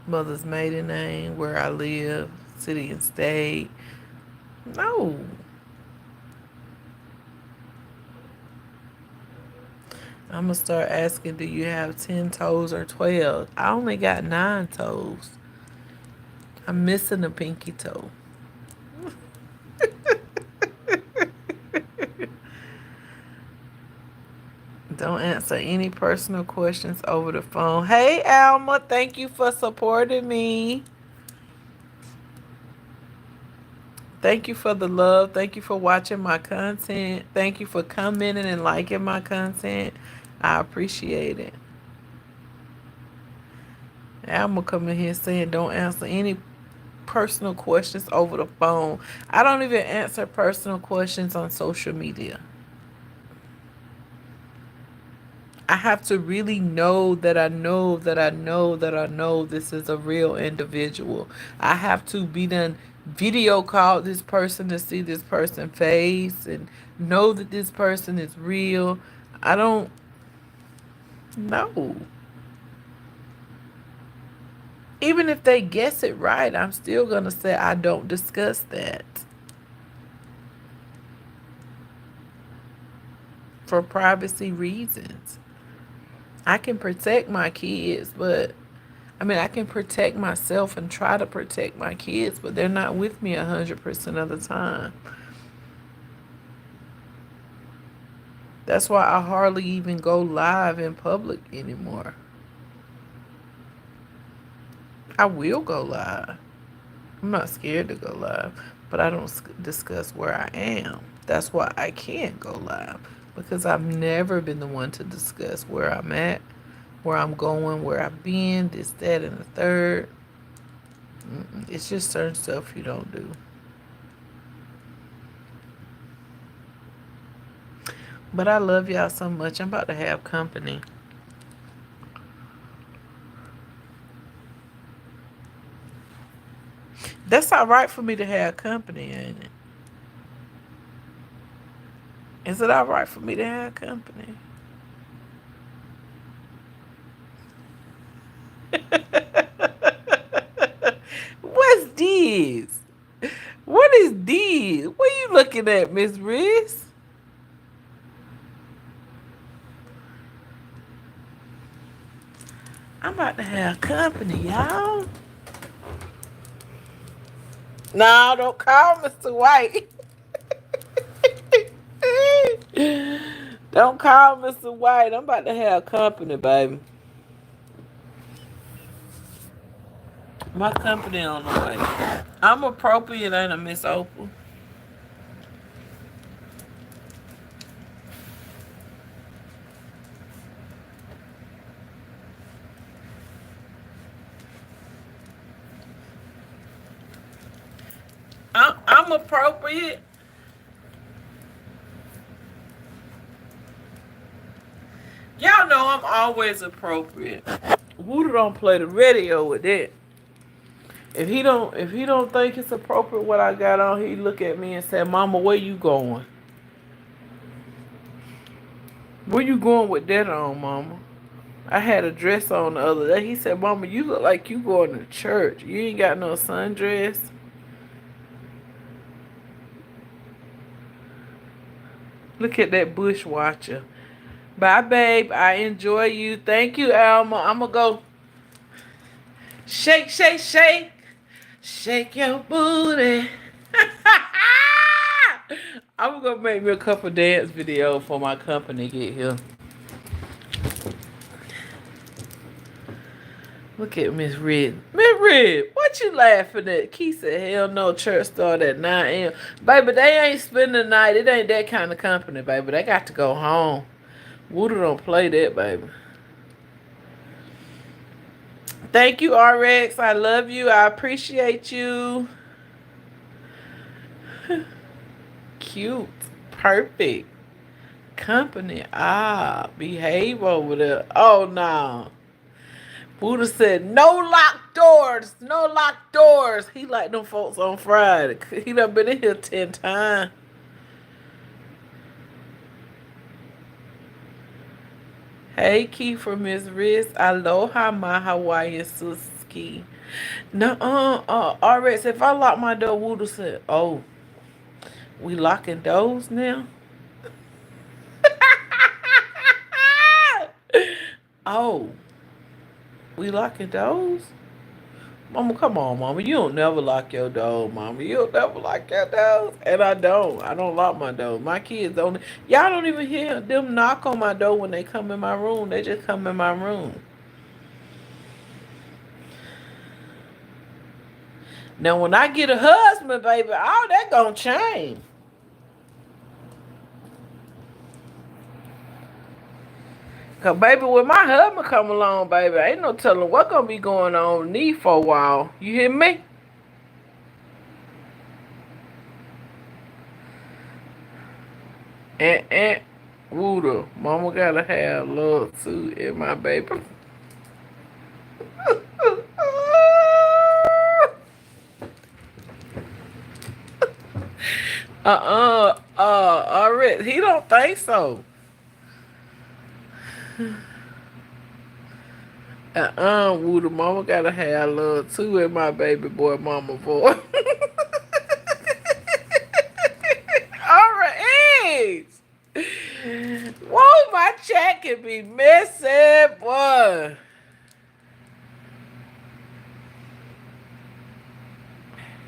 mother's maiden name, where I live, city and state. No. I'm going to start asking, do you have 10 toes or 12? I only got 9 toes. I'm missing a pinky toe. Don't answer any personal questions over the phone. Hey, Alma, thank you for supporting me. Thank you for the love. Thank you for watching my content. Thank you for commenting and liking my content. I appreciate it. Alma coming here saying don't answer any personal questions over the phone. I don't even answer personal questions on social media. I have to really know that I know that I know that I know this is a real individual. I have to be done video call this person to see this person face and know that this person is real. I don't know. Even if they guess it right, I'm still going to say I don't discuss that for privacy reasons. I can protect my kids, but I can protect myself and try to protect my kids, but they're not with me 100% of the time. That's why I hardly even go live in public anymore. I will go live. I'm not scared to go live, but I don't discuss where I am. That's why I can't go live because I've never been the one to discuss where I'm at, where I'm going, where I've been, this, that, and the third. It's just certain stuff you don't do. But I love y'all so much. I'm about to have company. That's all right for me to have company, ain't it? Is it all right for me to have company? What's this? What is this? What are you looking at, Miss Riz? I'm about to have company, y'all. No, don't call Mr. White. Don't call Mr. White. I'm about to have company, baby. My company on the way. I'm appropriate, ain't I, Miss Opal? I'm appropriate. Y'all know I'm always appropriate. Wooter don't play the radio with that. If he don't think it's appropriate what I got on, he look at me and say, "Mama, where you going? Where you going with that on, Mama?" I had a dress on the other day. He said, "Mama, you look like you going to church. You ain't got no sundress." Look at that bushwatcher. Bye, babe. I enjoy you. Thank you, Alma. I'm gonna go shake, shake, shake, shake your booty. I'm gonna make me a couple dance videos for my company get here. Look at Miss Red. Miss Red, what you laughing at? Key said, hell no, church started at 9 a.m. Baby, they ain't spending the night. It ain't that kind of company, baby. They got to go home. Woodoo don't play that, baby. Thank you, RX. I love you. I appreciate you. Cute. Perfect. Company. Behave over there. Oh, no. Buddha said, no locked doors. No locked doors. He like them folks on Friday. He done been in here 10 times. Hey, Key from Miss Riz. Aloha, my Hawaiian Suski. No, RX, if I lock my door, Woodoo said, oh, we locking doors now? Oh, we locking doors? Mama, come on, Mama. You don't never lock your door, Mama. You don't never lock your doors. And I don't. I don't lock my door. My kids don't. Y'all don't even hear them knock on my door when they come in my room. They just come in my room. Now, when I get a husband, baby, all that gonna change. Cause baby, when my husband come along, baby, ain't no telling what gonna be going on with me for a while. You hear me? And Woodoo, Mama gotta have love too in my baby. Already, he don't think so. Woodoo, Mama gotta have love too in my baby boy, Mama boy. Alright. Whoa, my chat can be messy, boy.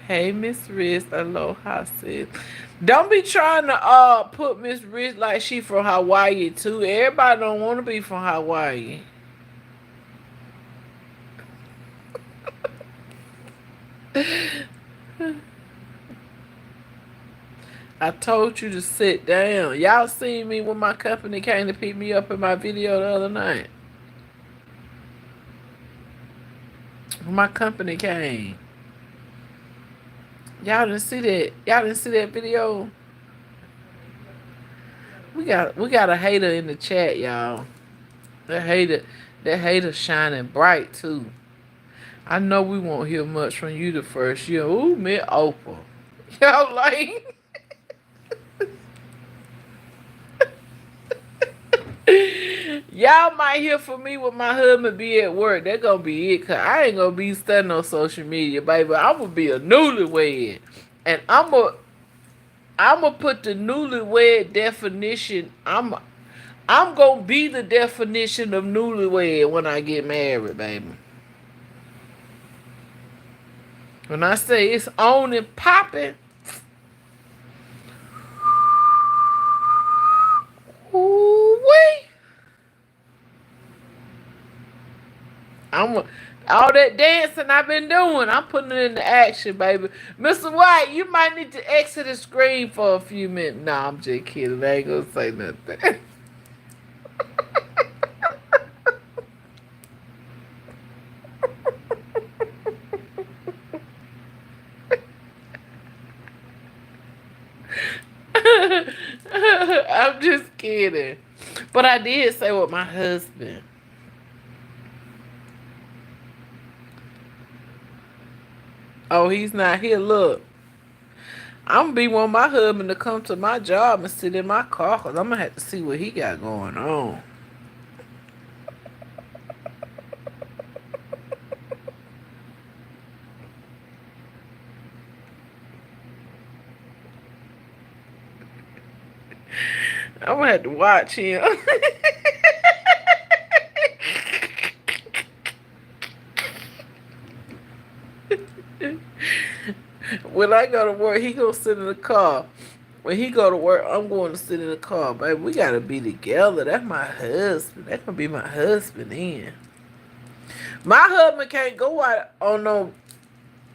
Hey, Miss Riz, aloha, sis. Don't be trying to put Miss Riz like she from Hawaii too. Everybody don't want to be from Hawaii. I told you to sit down. Y'all seen me when my company came to pick me up in my video the other night. When my company came. Y'all didn't see that. Y'all didn't see that video. We got a hater in the chat, y'all. That hater shining bright too. I know we won't hear much from you the first year. Ooh, me Oprah. Y'all like y'all might hear from me when my husband be at work. That gonna be it. Cause I ain't gonna be studying on social media, baby. I'm gonna be a newlywed. And I'm gonna put the newlywed definition. I'm gonna be the definition of newlywed when I get married, baby. When I say it's on and popping, ooh wee. I'm a, all that dancing I've been doing, I'm putting it into action, baby. Mr. White, you might need to exit the screen for a few minutes. Nah, I'm just kidding. I ain't gonna say nothing. I'm just kidding. But I did say with my husband. Oh, he's not here. Look, I'm gonna be want my husband to come to my job and sit in my car because I'm gonna have to see what he got going on. I'm gonna have to watch him. When I go to work, he gonna sit in the car. When he go to work, I'm going to sit in the car, baby. We gotta be together. That's my husband. That's gonna be my husband then. My husband can't go out on no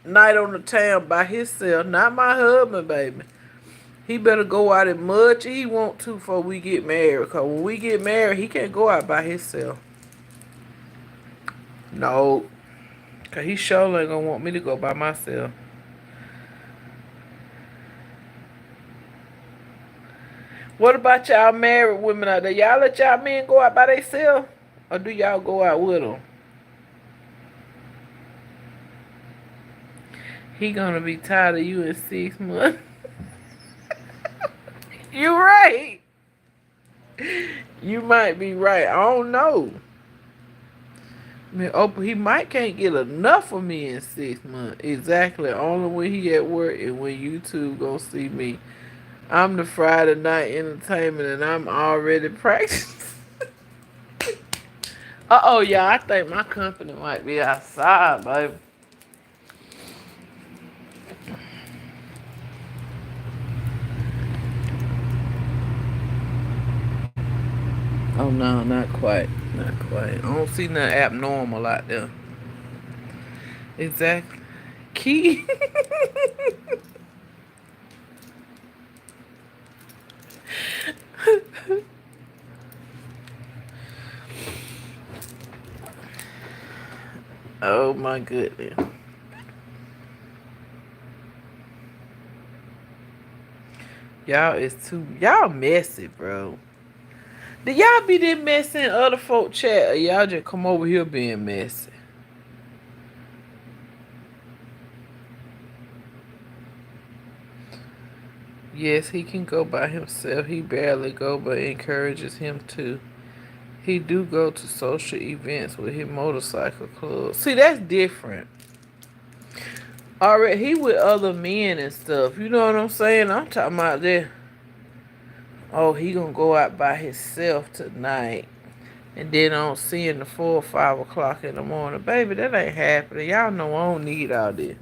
night on the town by himself. Not my husband, baby. He better go out as much as he want to before we get married. Cause when we get married, he can't go out by himself. No. Cause he sure ain't gonna want me to go by myself. What about y'all married women out there? Y'all let y'all men go out by themselves? Or do y'all go out with them? He gonna be tired of you in 6 months. You right. You might be right. I don't know. I mean, Oprah, he might can't get enough of me in 6 months. Exactly. Only when he at work and when you two gonna see me. I'm the Friday night entertainment and I'm already practicing. Uh-oh, y'all. I think my company might be outside, baby. Oh, no, not quite. Not quite. I don't see nothing abnormal out there. Exactly. Key. Oh, my goodness. Y'all messy, bro. Do y'all be this messy in other folk chat or y'all just come over here being messy? Yes, he can go by himself. He barely go, but encourages him to. He do go to social events with his motorcycle club. See, that's different. Alright, he with other men and stuff. You know what I'm saying? I'm talking about that. Oh, he gonna go out by himself tonight. And then I don't see him the 4 or 5 o'clock in the morning. Baby, that ain't happening. Y'all know I don't need all this.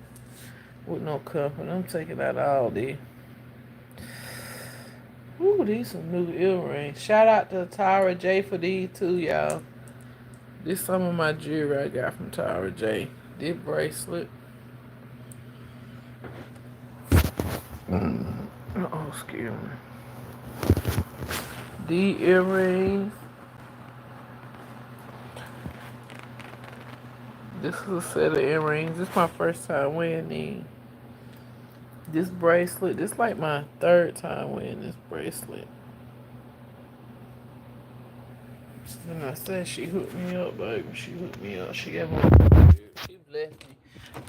With no company. I'm taking out all this. Ooh, these some new earrings. Shout out to Tyra J for these too, y'all. This some of my jewelry I got from Tyra J. This bracelet. Oh, excuse me. The earrings. This is a set of earrings. This is my first time wearing these. This bracelet. This is like my third time wearing this bracelet. And I said she hooked me up, baby. She hooked me up. She gave me. She blessed me.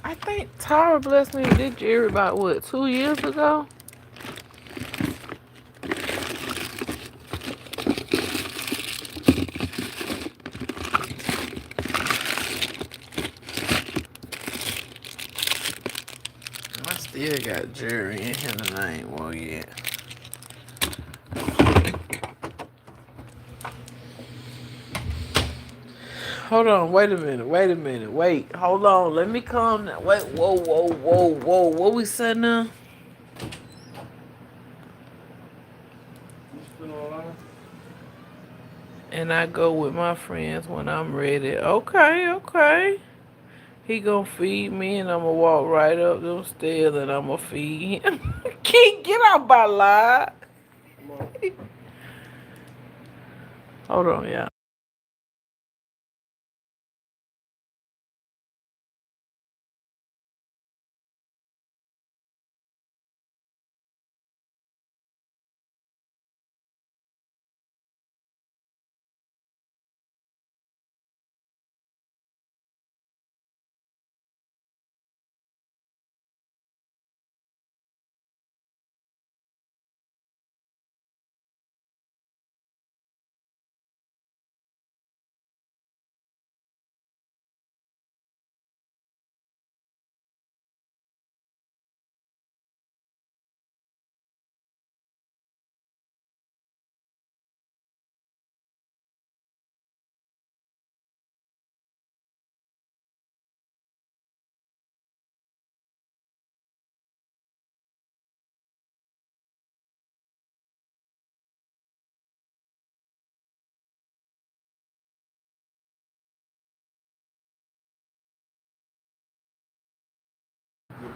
I think Tara blessed me with this jewelry about what, 2 years ago? I still got jewelry in here that I ain't wore yet. Hold on, wait a minute, wait, hold on, let me calm down. Wait, whoa, what we said now? And I go with my friends when I'm ready. Okay. He gonna feed me and I'ma walk right up them stairs and I'ma feed him. Can't get out by lie. Hold on, y'all.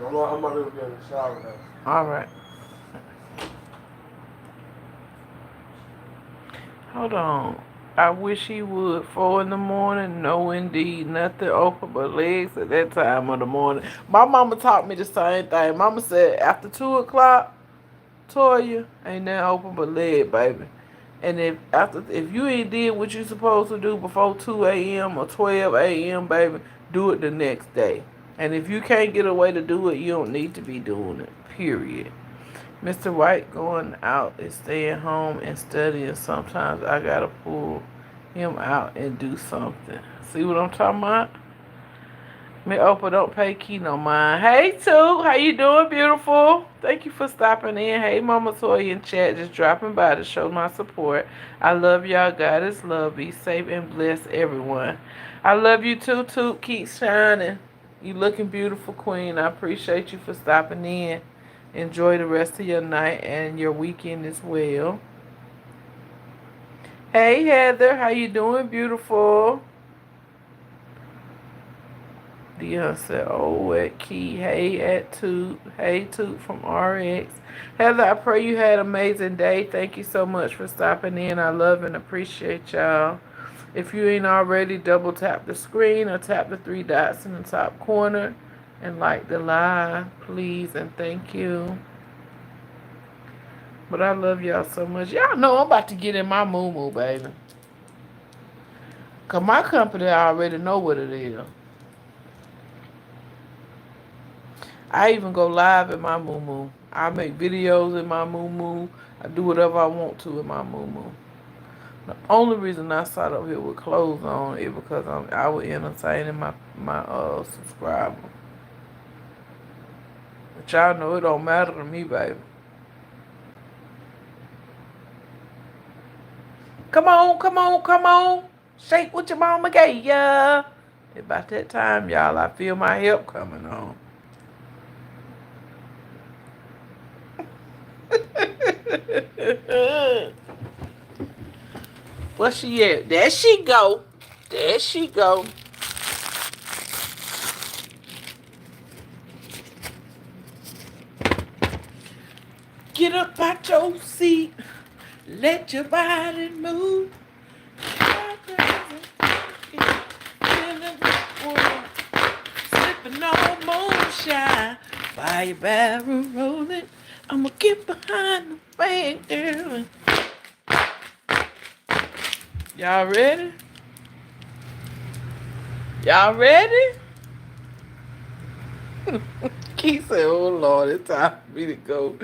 I'm about to get in the shower now. All right. Hold on. I wish he would. 4 in the morning. No, indeed, nothing open but legs at that time of the morning. My mama taught me the same thing. Mama said after 2 o'clock, Toya, ain't nothing open but leg, baby. And if you ain't did what you supposed to do before 2 a.m. or 12 a.m., baby, do it the next day. And if you can't get a way to do it, you don't need to be doing it. Period. Mr. White going out is staying home and studying. Sometimes I gotta pull him out and do something. See what I'm talking about? Me Oprah don't pay Key no mind. Hey Toot, how you doing, beautiful? Thank you for stopping in. Hey Mama Toya in chat, just dropping by to show my support. I love y'all. God is love. Be safe and bless everyone. I love you too, Toot. Keep shining. You looking beautiful, Queen. I appreciate you for stopping in. Enjoy the rest of your night and your weekend as well. Hey Heather, how you doing, beautiful? Dion said, oh, at Key. Hey, at Toot. Hey, Toot from RX. Heather, I pray you had an amazing day. Thank you so much for stopping in. I love and appreciate y'all. If you ain't already, double tap the screen or tap the 3 dots in the top corner and like the live, please, and thank you. But I love y'all so much. Y'all know I'm about to get in my moo-moo, baby. Because my company already know what it is. I even go live in my moo-moo. I make videos in my moo-moo. I do whatever I want to in my moo-moo. The only reason I sat up here with clothes on is because I was entertaining my subscriber. But y'all know it don't matter to me, baby. Come on. Shake what your mama gave ya. About that time, y'all, I feel my help coming on. Where she at? There she go. There she go. Get up out your seat. Let your body move. Sipping on moonshine. Fire barrel rolling. I'ma get behind the fan, girl. Y'all ready? Y'all ready? Keith said, "Oh Lord, it's time for me to go."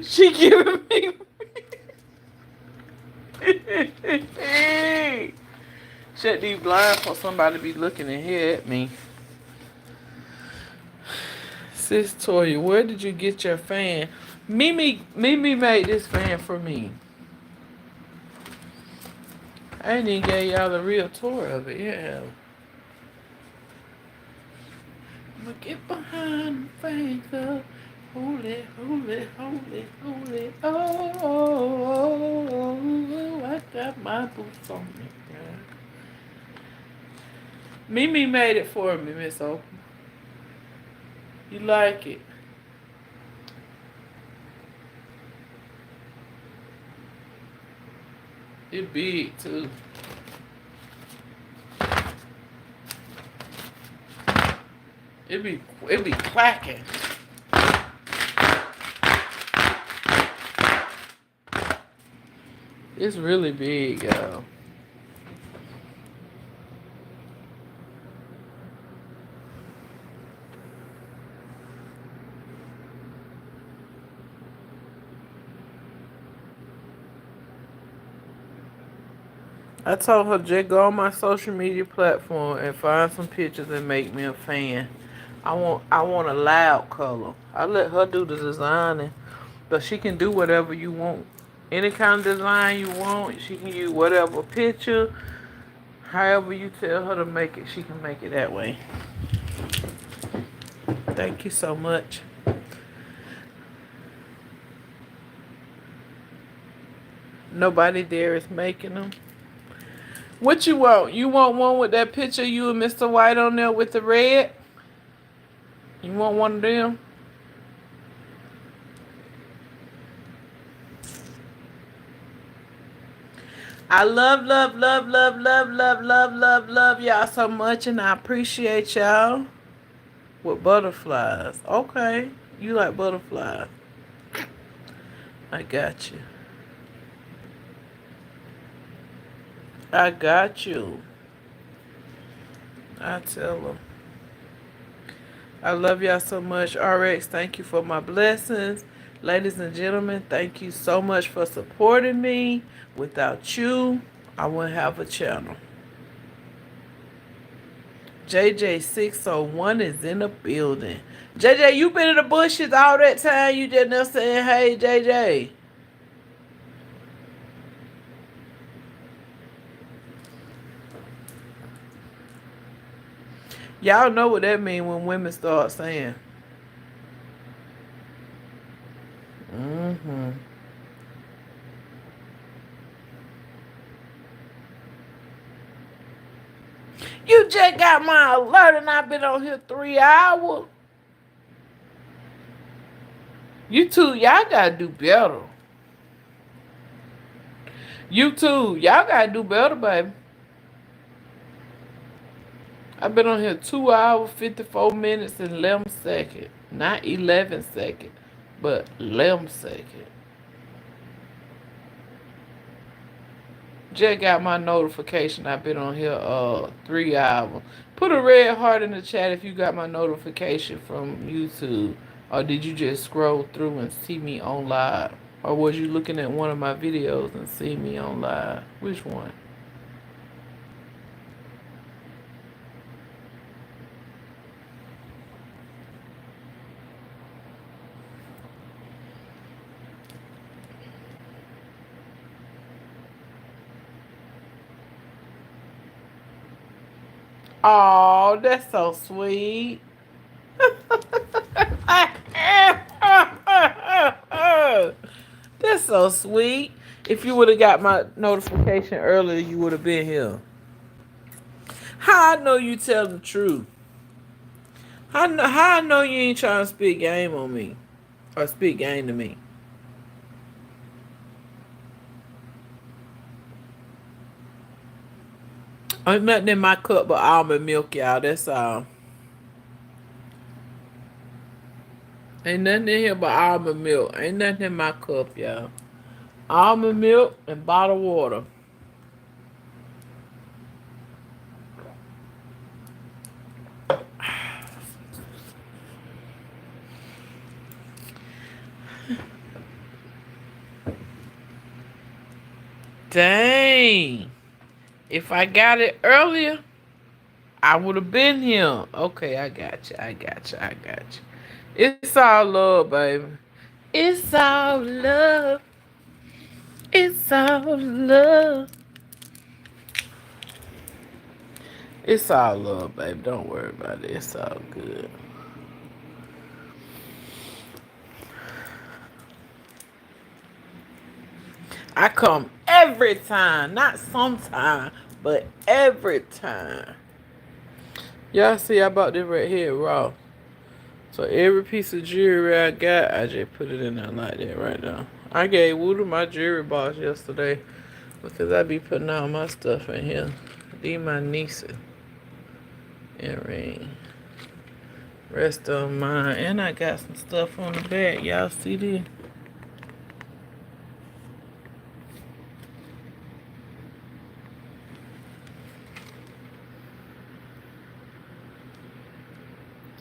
She giving me. Shut these blinds for somebody to be looking in here at me. Sis Toya, where did you get your fan? Mimi made this fan for me. I ain't even gave y'all the real tour of it. Yeah. I'ma get behind the fan club. Hold it, hold it, hold it, hold it. Oh, I got my boots on me, girl. Mimi made it for me, Miss O. You like it? It big too. It be clacking. It's really big, y'all. I told her just go on my social media platform and find some pictures and make me a fan. I want a loud color. I let her do the designing, but she can do whatever you want. Any kind of design you want, she can use whatever picture. However you tell her to make it, she can make it that way. Thank you so much. Nobody there is making them. What you want? You want one with that picture of you and Mr. White on there with the red? You want one of them? I love y'all so much, and I appreciate y'all with butterflies. Okay, you like butterflies. I got you. I got you. I tell them. I love y'all so much. RX, thank you for my blessings. Ladies and gentlemen, thank you so much for supporting me. Without you, I wouldn't have a channel. JJ601 is in the building. JJ, you been in the bushes all that time. You just not saying, hey, JJ. Y'all know what that mean when women start saying. Mm-hmm. You just got my alert and I've been on here 3 hours. You two, y'all gotta do better. You two, y'all gotta do better, baby. I've been on here 2 hours, 54 minutes, and 11 seconds. Not 11 seconds, but 11 seconds. Just got my notification. I've been on here 3 hours. Put a red heart in the chat if you got my notification from YouTube. Or did you just scroll through and see me on live? Or was you looking at one of my videos and see me on live? Which one? Oh, that's so sweet. That's so sweet. If you would have got my notification earlier, you would have been here. How I know you tell the truth? How I know you ain't trying to spit game on me or spit game to me? Ain't nothing in my cup but almond milk, y'all. That's all. Ain't nothing in here but almond milk. Ain't nothing in my cup, y'all. Almond milk and bottled water. Dang. If I got it earlier, I would have been here. Okay, I got you. I got you. I got you. It's all love, baby. It's all love. It's all love. It's all love, baby. Don't worry about it. It's all good. I come every time, not sometime, but every time. Y'all see, I bought this right here raw. So every piece of jewelry I got, I just put it in there like that right now. I gave Woodoo my jewelry box yesterday because I be putting all my stuff in here. These my nieces earring. Rest of mine. And I got some stuff on the back. Y'all see this?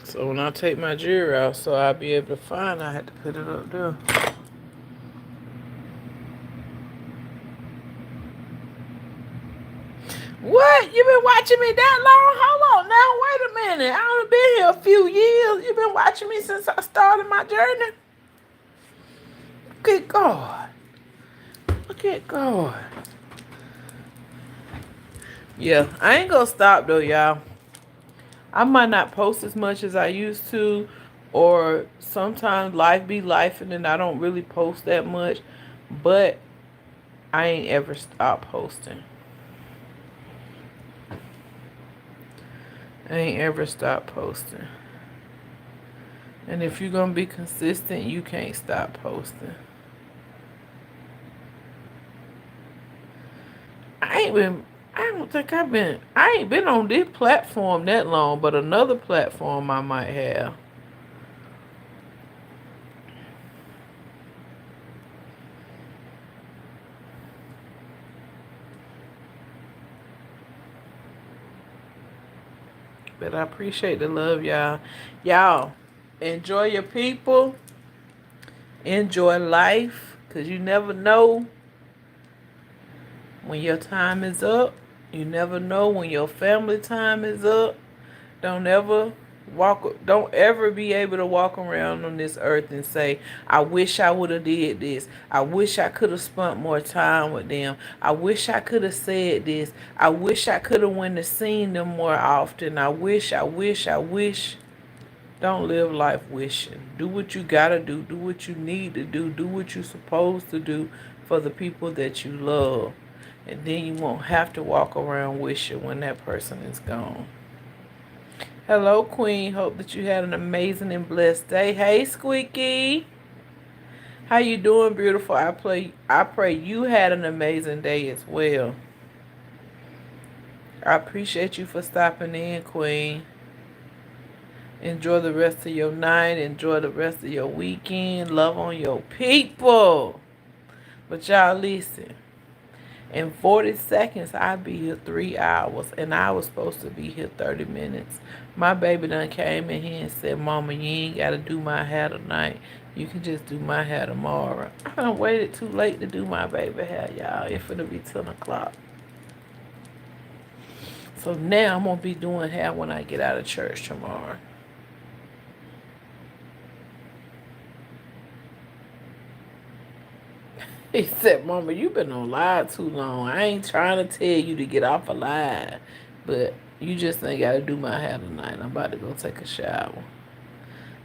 So when I take my jewelry out so I'll be able to find, I had to put it up there. What? You been watching me that long? Hold on now. Wait a minute. I only been here a few years. You been watching me since I started my journey? Look at God. Look at God. Yeah, I ain't gonna stop though, y'all. I might not post as much as I used to, or sometimes life be life and then I don't really post that much, but I ain't ever stopped posting. I ain't ever stopped posting. And if you're gonna be consistent, you can't stop posting. I ain't been I don't think I ain't been on this platform that long, but another platform I might have. But I appreciate the love, y'all. Y'all, enjoy your people. Enjoy life. Cause you never know when your time is up. You never know when your family time is up. Don't ever don't ever be able to walk around on this earth and say, I wish I would have did this. I wish I could have spent more time with them. I wish I could have said this. I wish I could have went to seen them more often. I wish. Don't live life wishing. Do what you gotta do. Do what you need to do. Do what you're supposed to do for the people that you love. And then you won't have to walk around wishing when that person is gone. Hello, Queen. Hope that you had an amazing and blessed day. Hey, Squeaky. How you doing, beautiful? I pray you had an amazing day as well. I appreciate you for stopping in, Queen. Enjoy the rest of your night. Enjoy the rest of your weekend. Love on your people. But y'all listen. In 40 seconds, I'll be here 3 hours, and I was supposed to be here 30 minutes. My baby done came in here and said, Mama, you ain't got to do my hair tonight. You can just do my hair tomorrow. I done waited too late to do my baby hair, y'all. It'll be 10 o'clock. So now I'm going to be doing hair when I get out of church tomorrow. He said, Mama, you been on live too long. I ain't trying to tell you to get off a live, but you just ain't got to do my hair tonight. I'm about to go take a shower.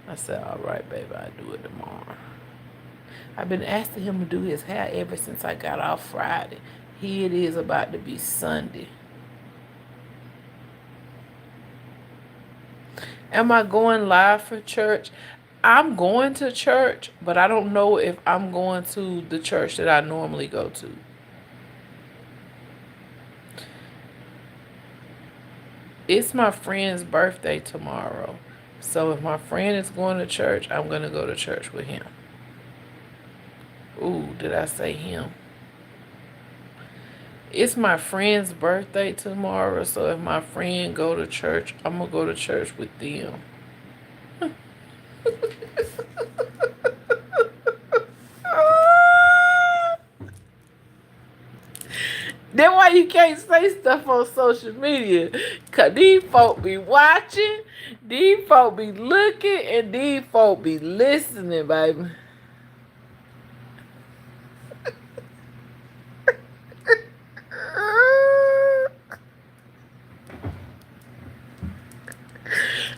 I said, all right, baby, I'll do it tomorrow. I've been asking him to do his hair ever since I got off Friday. Here it is about to be Sunday. Am I going live for church? I'm going to church, but I don't know if I'm going to the church that I normally go to. It's my friend's birthday tomorrow. So if my friend is going to church, I'm going to go to church with him. Ooh, did I say him? It's my friend's birthday tomorrow, so if my friend go to church, I'm gonna go to church with them. Then why you can't say stuff on social media? Cause these folk be watching, these folk be looking, and these folk be listening, baby.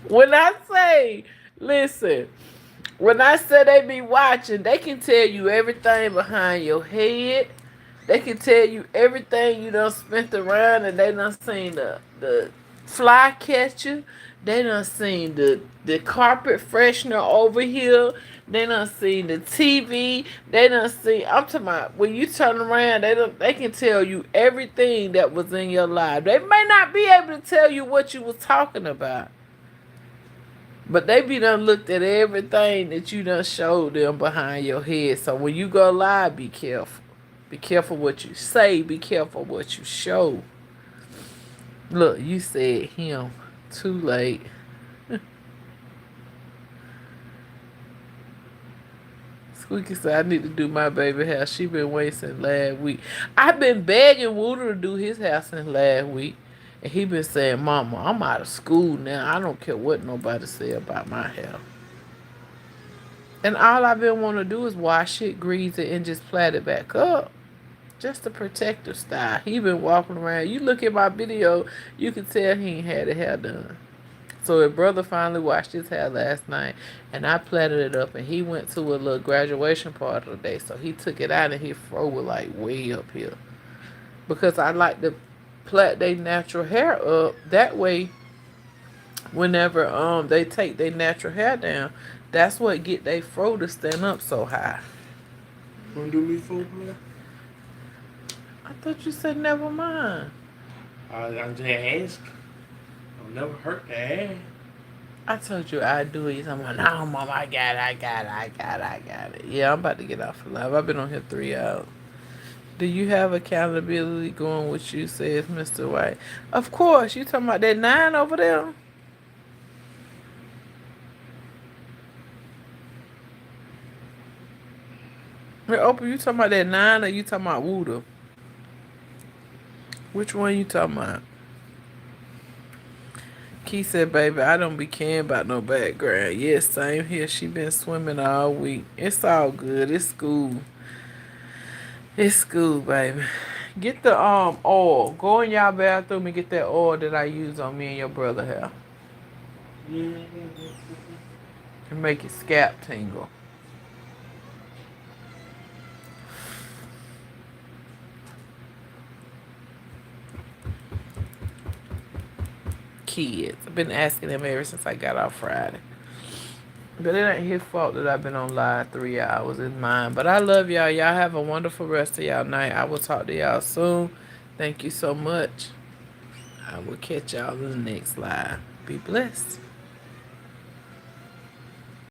When I say, listen, when I say they be watching, they can tell you everything behind your head. They can tell you everything you done spent around, and they done seen the fly catcher. They done seen the carpet freshener over here. They done seen the TV. They done seen. I'm talking about when you turn around, they can tell you everything that was in your life. They may not be able to tell you what you was talking about, but they be done looked at everything that you done showed them behind your head. So when you go live, be careful. Be careful what you say. Be careful what you show. Look, you said him. Too late. Squeaky said I need to do my baby hair. She been waiting since last week. I've been begging Wooder to do his hair since last week. And he been saying, Mama, I'm out of school now. I don't care what nobody say about my hair. And all I've been wanting to do is wash it, grease it, and just plait it back up. Just a protective style. He been walking around. You look at my video, you can tell he ain't had the hair done. So his brother finally washed his hair last night, and I plaited it up, and he went to a little graduation party today. So he took it out, and his fro was like way up here. Because I like to plait their natural hair up. That way, whenever they take their natural hair down, that's what get their fro to stand up so high. Wanna do me for player? I thought you said never mind. I'm just asking. I'll never hurt to ask. I told you I'd do it. I'm like, no, Mom, I got it. Yeah, I'm about to get off of live. I've been on here 3 hours. Do you have accountability going with you, says Mr. White? Of course. You talking about that 9 over there? Hey, Oprah, you talking about that 9 or you talking about Wooder? Which one you talking about? Key said, baby, I don't be caring about no background. Yes, same here. She been swimming all week. It's all good. It's school. It's school, baby. Get the oil. Go in y'all bathroom and get that oil that I use on me and your brother hair. And make your scalp tingle. Kids. I've been asking them ever since I got off Friday. But it ain't his fault that I've been on live 3 hours. It's mine. But I love y'all. Y'all have a wonderful rest of y'all night. I will talk to y'all soon. Thank you so much. I will catch y'all in the next live. Be blessed.